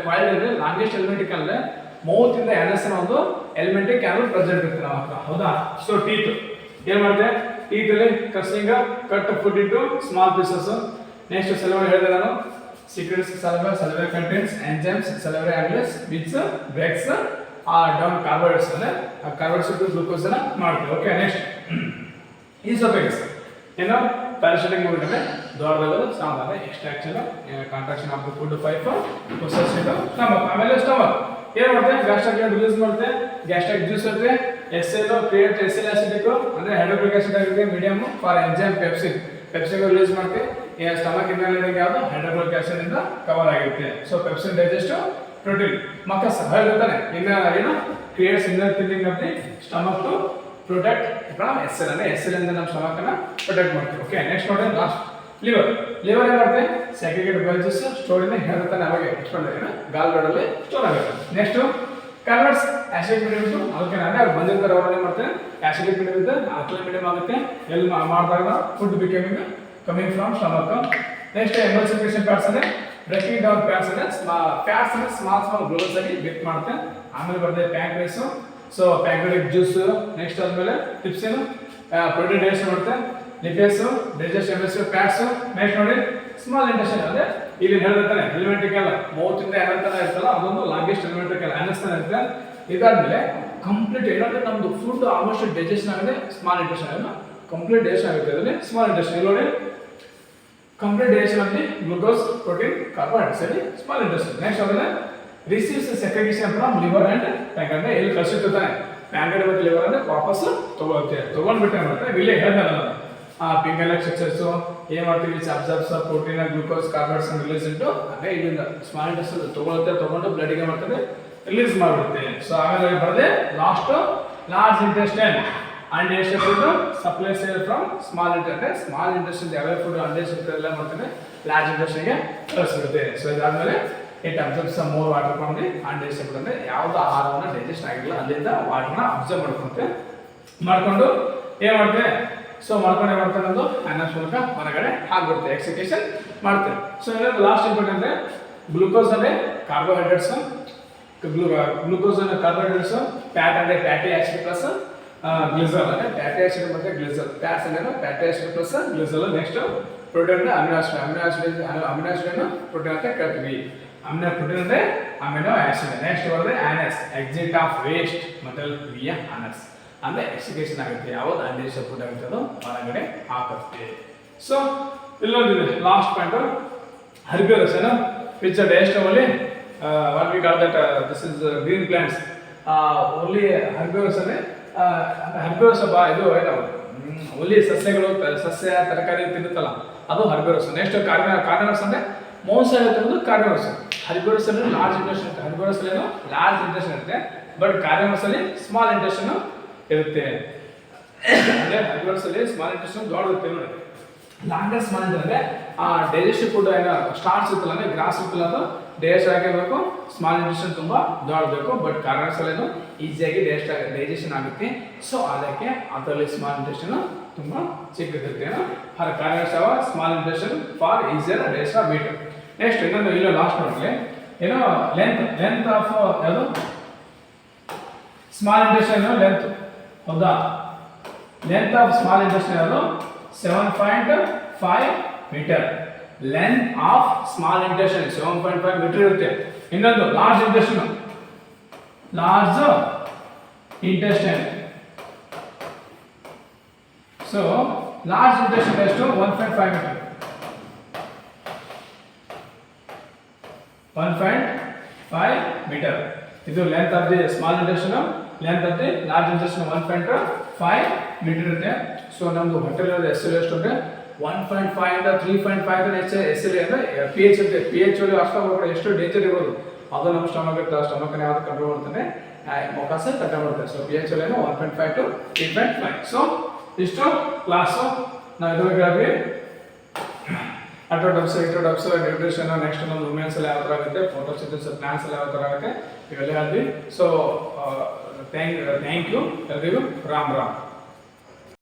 ಕಾಯಿಲ್ಡ್ ಅಂದರೆ ಲಾಂಗೆಸ್ಟ್ ಎಲಿಮೆಂಟಿಕ್ ಅಂದರೆ ಮೌತ್ ಇಂದ ಎನಸ್ ಒಂದು ಎಲಿಮೆಂಟಿಕ್ ಕ್ಯಾನಲ್ ಪ್ರೆಸೆಂಟ್ ಇರುತ್ತೆ ನಮ್ಮ ಹತ್ರ, ಹೌದಾ. ಸೊ ಟೀತ್ ಏನು ಮಾಡುತ್ತೆ, ಟೀತ್ ಅಲ್ಲಿ crushing cut food into small pieces. Next salivary ಹೇಳಿದೆ ನಾನು, secretes salivary contains enzymes, salivary amylase which breaks down carbohydrates ಅಂದ್ರೆ ಆ ಕಾರ್ಬೋಹೈಡ್ರೇಟ್ಸ್ ಟು ಗ್ಲೂಕೋಸ್ ಅನ್ನು ಮಾಡ್ತೀವಿ. ಓಕೆ, ನೆಕ್ಸ್ಟ್ ಈಸೋಫೇಗಸ್ ಏನೋ ಪ್ಯಾರಾಸಿಟಿಕ್ ಮೂವ್ಮೆಂಟ್ ದೊಡ್ಡದಾಗೋದು ಸಾಮಾನ್ಯ extraction contraction of the food pipe process ಇದು ಸ್ಟಮಕ್. ಆಮೇಲೆ ಸ್ಟಮಕ್ ಏನು ಮಾಡುತ್ತೆ, ಗ್ಯಾಸ್ಟ್ರಿಕ್ ರಿಲೀಸ್ ಮಾಡುತ್ತೆ, ಗ್ಯಾಸ್ಟ್ರಿಕ್ ಜ್ಯೂಸ್ ಇರುತ್ತೆ, ಎಸ್ಎಲ್ ಕ್ರಿಯೇಟ್ ಎಸ್ಎಲ್ ಆಸಿಡಿಕ್ ಅಂದ್ರೆ ಹೈಡ್ರೋಕ್ಲೋರಿಕ್ ಆಸಿಡ್ ಆಗಿದೆ medium for enzyme pepsin release ಮಾಡ್ತೀವಿ. ಸ್ಟಮಕ್ ಇನ್ನಲ್ಲಿಂಗ್ ಯಾವುದು ಹೈಡ್ರೋಕ್ಲೋರಿಕ್ ಆಸಿಡ್ ಇಂದ ಕವರ್ ಆಗಿರುತ್ತೆ. So pepsin digestive protein mucus ಹೇಳ್ತಾನೆ ಇನ್ನ ಏನು creates inner thinning of the stomach to protect from SL ಅಂದ್ರೆ ಎಸ್ಎಲ್ ಇಂದ ನಮ್ಮ ಸ್ಟಮಕ್ ಅನ್ನ ಪ್ರೊಟೆಕ್ಟ್ ಮಾಡ್ತೀವಿ. ಓಕೆ, ನೆಕ್ಸ್ಟ್ ನೋಡಿ ಲಾಸ್ಟ್ ಲಿವರ್ ಏನು ಮಾಡುತ್ತೆ, ಸೆಕ್ರಿಗೇಟ್ ಬೈಲ್ಸಸ್ ಸ್ಟೋರ್ ಇಂದ ಹೇಳ್ತಾನೆ ಅವಾಗ ಎಕ್ಸ್ಪೆಂಡ್ ಆಗಿದೆ ಗಾಲ್ ಬ್ಲಡ್ ಸ್ಟೋರ್ ಆಗುತ್ತೆ. Next converts acid medium to alkaline ಅಂದ್ರೆ ಅವ್ರು ಬಂದಿರ್ತಾರೆ, ಅವ್ರನ್ನೇ ಮಾಡ್ತಾರೆ ಆಸಿಡಿಕ್ ಮೀಡಿಯಂ ಇಂದ ಆಲ್ಕಲೈನ್ ಮೀಡಿಯಂ ಆಗುತ್ತೆ. ಎಲ್ಲಿ ಮಾಡಿದಾಗ food becoming coming from stomach. Next emulsification fats ಅಂದ್ರೆ ಬ್ರೇಕಿಂಗ್ ಡೌನ್ ಫ್ಯಾಟ್ಸ್ ಅಂದ್ರೆ ಸ್ಮಾಲ್ ಗ್ಲೂಕೋಸ್ ಆಗಿ ಬ್ರೇಕ್ ಮಾಡುತ್ತೆ. ಆಮೇಲೆ ಬರ್ತದೆ pancreas. So pancreatic juice. Next ಆದ್ಮೇಲೆ ಟಿಪ್ಸಿನ್ ಪ್ರೋಟೀನ್ ಡೈಜೆಷನ್ ಮಾಡುತ್ತೆ, lipids digest emulsified fats. Next ನೋಡಿ ಸ್ಮಾಲ್ ಇಂಟೆಸ್ಟೈನ್ ಅಂದ್ರೆ ಇಲ್ಲಿ ಹೇಳಿರ್ತಾನೆ ಎಲಿಮೆಂಟ್ರಿಕಲ್ ಮೌತ್ ಇಂದ ಏನಂತಾನೆ ಇರ್ತಲ್ಲ ಅದೊಂದು ಲಾಂಗೆಸ್ಟ್ ಎಲಿಮೆಂಟ್ರಿಕಲ್ ಅನಸ್ತಾನೆ ಇರುತ್ತೆ. ಇದಾದ್ಮೇಲೆ ಕಂಪ್ಲೀಟ್ ಏನಂದ್ರೆ ನಮ್ದು ಫುಡ್ ಆಲ್ಮೋಸ್ಟ್ ಡೈಜೆಷನ್ ಆಗಿದೆ ಸ್ಮಾಲ್ ಇಂಟೆಸ್ಟೈನ್ ಕಂಪ್ಲೀಟ್ ಡೈಜೆಷನ್ ಆಗುತ್ತೆ. ಅದರಲ್ಲಿ ಸ್ಮಾಲ್ ಇಂಟೆಸ್ಟೈನ್ ನೋಡಿ complete digestion of the glucose protein carbohydrates ಅಲ್ಲಿ ಸ್ಮಾಲ್ ಇಂಟೆಸ್ಟೈನ್. ನೆಕ್ಸ್ಟ್ ಆಮೇಲೆ receives secretion from liver and pancreas ಅಂದ್ರೆ ಎಲ್ಲಿ ಕಳಿಸುತ್ತಾನೆ ಪ್ಯಾಂಕ್ರಿಯಾಸ್ ಮತ್ತು ಲಿವರ್ ಅಂದ್ರೆ ವಾಪಸ್ ತಗೊಂಡ್ಬಿಟ್ಟೆ ಮಾಡ್ತಾರೆ. ಇಲ್ಲಿ ಹೇಳ್ದಲ್ಲ ಪಿಂಗಲ್ ಎಕ್ಸರ್ಸೈಸ್ ಏನು ಮಾಡ್ತೀವಿ, absorbs protein glucose carbohydrates release into ಅಂದ್ರೆ ಇದರಿಂದ ಸ್ಮಾಲ್ ಇಂಟೆಸ್ಟೈನ್ ತಗೊಂಡು ಬ್ಲಡ್ಗೆ ಮಾಡ್ತದೆ ರಿಲೀಸ್ ಮಾಡಿಬಿಡುತ್ತೆ. ಸೊ ಆಮೇಲೆ ಬರದೆ last large intestine undigested food supplies from small intestine. Small intestine ಯಾವ್ಯಾವ ಫುಡ್ ಅನ್ಡೈಜೆಸ್ಟೆಡ್ ಎಲ್ಲ ಮಾಡ್ತಾರೆ ಲಾರ್ಜ್ ಇಂಟೆಸ್ಟೈನ್ಗೆ ಕಳಿಸ್ಬಿಡುತ್ತೆ. ಸೊ ಇದಾದ್ಮೇಲೆ it absorbs more water from the undigested ಅಂದ್ರೆ ಯಾವ್ದು ಆಹಾರವನ್ನು ಡೈಜೆಸ್ಟ್ ಆಗಿಲ್ಲ ಅಲ್ಲಿಂದ ವಾಟರ್ನ ಅಬ್ಸರ್ವ್ ಮಾಡ್ಕೊಂಡು ಏನು ಮಾಡ್ತೇವೆ, ಸೊ ಮಾಡ್ಕೊಂಡು ಏನು ಮಾಡ್ತಾರೆ ಒಂದು ಅನ್ನಸ್ ಮೂಲಕ ಹೊರಗಡೆ ಹಾಕ್ಬಿಡುತ್ತೆ, ಎಕ್ಸಿಕೇಶನ್ ಮಾಡ್ತೇವೆ. ಸೊ ಇನ್ನೊಂದು ಲಾಸ್ಟ್ ಇಂಪಾರ್ಟೆಂಟ್ ಅಂದ್ರೆ ಗ್ಲೂಕೋಸ್ ಅಂದ್ರೆ ಕಾರ್ಬೋಹೈಡ್ರೇಟ್ಸ್, ಗ್ಲೂಕೋಸ್ ಅಂದ್ರೆ ಕಾರ್ಬೋಹೈಡ್ರೇಟ್ಸ್, ಫ್ಯಾಟ್ ಅಂದ್ರೆ ಫ್ಯಾಟಿ ಆಸಿಡ್ ಪ್ಲಸ್ ಗ್ಲಿಸಲ್ ಅಂದ್ರೆ ಫ್ಯಾಟಿ ಆಸಿಡ್ ಮತ್ತೆ ಗ್ಲಿಸಲ್. ಫ್ಯಾಟ್ಸ್ ಅಂದ್ರೆ fatty acid plus glycerol. Next protein ಅಂದ್ರೆ ಅಮಿನೋ ಆಸಿಡ್ ಪ್ರೋಟೀನ್ ಅಂತ ಕೇಳ್ತೀವಿ. ಪ್ರೋಟೀನ್ ಅಂದ್ರೆ ಅಮಿನೋ ಆಸಿಡ್. ನೆಕ್ಸ್ಟ್ ಬರುತ್ತೆ anus exit of waste metal via anus. ಅಂದರೆ ಎಕ್ಸಿಕ್ಯೂಷನ್ ಆಗುತ್ತೆ. ಯಾವುದು ಅನ್ಡೈಜೆಸ್ಟೆಡ್ ಫುಡ್ ಆಗುತ್ತೆ ಅದು ಹೊರಗಡೆ ಹಾಕುತ್ತೆ. ಸೊ ಇಲ್ಲೊಂದಿದೆ ಲಾಸ್ಟ್ ಪಾಯಿಂಟ್, ಹರ್ಬಿವರಸ್ ಏನು which digestive only what we call that this is green plants only herbivorous ಅಂದರೆ ಹರ್ಬಿವರಸ್ ಇದು ಏನು ಓನ್ಲಿ ಸಸ್ಯಗಳು ಸಸ್ಯ ತರಕಾರಿ ತಿನ್ನುತ್ತಲ್ಲ ಅದು ಹರ್ಬಿವರಸ್. ನೆಕ್ಸ್ಟ್ ಕಾರ್ನಿವರಸ್ ಅಂದರೆ ಮಾಂಸಾಹಾರಿ ತಿನ್ನೋದು ಕಾರ್ನಿವರಸ್. ಹರ್ಬಿವರಸ್ ಅಲ್ಲಿ ಲಾರ್ಜ್ ಇಂಟೆಸ್ಟೈನ್ ಇರುತ್ತೆ, ಹರ್ಬಿವರಸ್ ಅಲ್ಲಿ ಲಾರ್ಜ್ ಇಂಟೆಸ್ಟೈನ್ ಇರುತ್ತೆ, ಬಟ್ ಕಾರ್ನಿವರಸ್ ಅಲ್ಲಿ ಸ್ಮಾಲ್ ಇಂಟೆಸ್ಟೈನ್ ಇರುತ್ತೆ. ಅಂದರೆ ಹರ್ಬಿವರಸ್ ಅಲ್ಲಿ ಸ್ಮಾಲ್ ಇಂಟೆಸ್ಟೈನ್ ದೊಡ್ಡದಿರುತ್ತೆ ನೋಡಿ. ಲಾಂಗೆಸ್ಟ್ ಸ್ಮಾಲ್ ಅಂದರೆ ಆ ಡೈಜೆಸ್ಟಿವ್ ಫುಡ್ ಏನೋ ಸ್ಟಾರ್ಚ್ ಇರ್ತಲ್ಲ ಅಂದರೆ ಗ್ರಾಸ್ ಇರ್ತಲ್ಲ ಅದು ಡೈಜೆಸ್ಟ್ ಆಗಿರಬೇಕು, ಸ್ಮಾಲ್ ಇಂಟೆಸ್ಟೈನ್ ತುಂಬ ದೊಡ್ಡಬೇಕು. ಬಟ್ ಕಾರ್ನಿವರಸ್ ಅಲ್ಲಿ ಈಸಿಯಾಗಿ ಡೈಜೆಷನ್ ಆಗುತ್ತೆ. ಸೊ ಅದಕ್ಕೆ ಅದರಲ್ಲಿ ಸ್ಮಾಲ್ ಇಂಟೆಸ್ಟೈನ್ ತುಂಬ ಚಿಕ್ಕದಿರುತ್ತೆ. ಫಾರ್ ಕಾರ್ನಿವರಸ್ ಅವ small intestine for easier digest of meat. Next ಇನ್ನೊಂದು ಇಲ್ಲ ಲಾಸ್ಟ್ ನೋಡಲಿ ಏನೋ ಲೆಂತ್ ಆಫ್ ಯಾವುದು ಸ್ಮಾಲ್ ಇಂಟೆಸ್ಟೈನ್ ಲೆಂತ್ ಹೌದಾ? ಲೆಂತ್ ಆಫ್ ಸ್ಮಾಲ್ ಇಂಟೆಸ್ಟೈನ್ ಅದು 7.5 metre. Length of small intestine 7.5 metre ಇರುತ್ತೆ. ಇನ್ನೊಂದು large intestine so large intestine ಎಷ್ಟು 1.5 ಮೀಟರ್. 1.5 ಮೀಟರ್ ಇದು length of the small intestine. Length of the large intestine 1.5 metre ಇರುತ್ತೆ. So ನಮ್ದು hotel S L ಎಷ್ಟು ಅಂದರೆ 1.5 ಇಂದ 3.5 ಎಸ್ ಎಲ್ ಅಂದರೆ ಪಿ ಎಚ್ ಇರುತ್ತೆ. ಪಿ ಎಚ್ ಅಲ್ಲಿ ಅಷ್ಟು ಹೋಗ್ಬಿಟ್ಟು ಎಷ್ಟು ಡೇಂಜರ್ ಇರೋದು ಅದು ನಮ್ಮ ಸ್ಟಮಕ್ ಇರುತ್ತೆ. ಸ್ಟಮಕ್ನ ಯಾವ್ದು ಕಂಟ್ರೋಲ್ ಮಾಡ್ತಾನೆ ಮೊಕಾಸ ಕಂಟ್ರೋಲ್ ಮಾಡ್ತಾರೆ. ಸೊ ಪಿ ಎಚ್ ಅಲ್ಲಿ 1.5 to 3.5. ಸೊ ಇಷ್ಟು ಕ್ಲಾಸು ನಾವು ಇದ್ರ ಬಗ್ಗೆ ಹೇಳಿದ್ವಿ. ಇಂಟ್ರೊಡಕ್ಸ್ ನ್ಯೂಟ್ರಿಷನ್, ನೆಕ್ಸ್ಟ್ ನಮ್ಮ ವುಮೆನ್ಸ್ ಎಲ್ಲ ಯಾವ ಥರ ಆಗುತ್ತೆ, ಫೋಟೋಸಿಂಥಸಿಸ್ ಪ್ಲಾಂಟ್ಸ್ ಎಲ್ಲ ಯಾವ ಥರ ಆಗುತ್ತೆ ಇವೆಲ್ಲ ಹೇಳಿದ್ವಿ. ಸೊ ಥ್ಯಾಂಕ್ ಯು ಎಲ್ರಿಗೂ. ರಾಮ್ ರಾಮ್.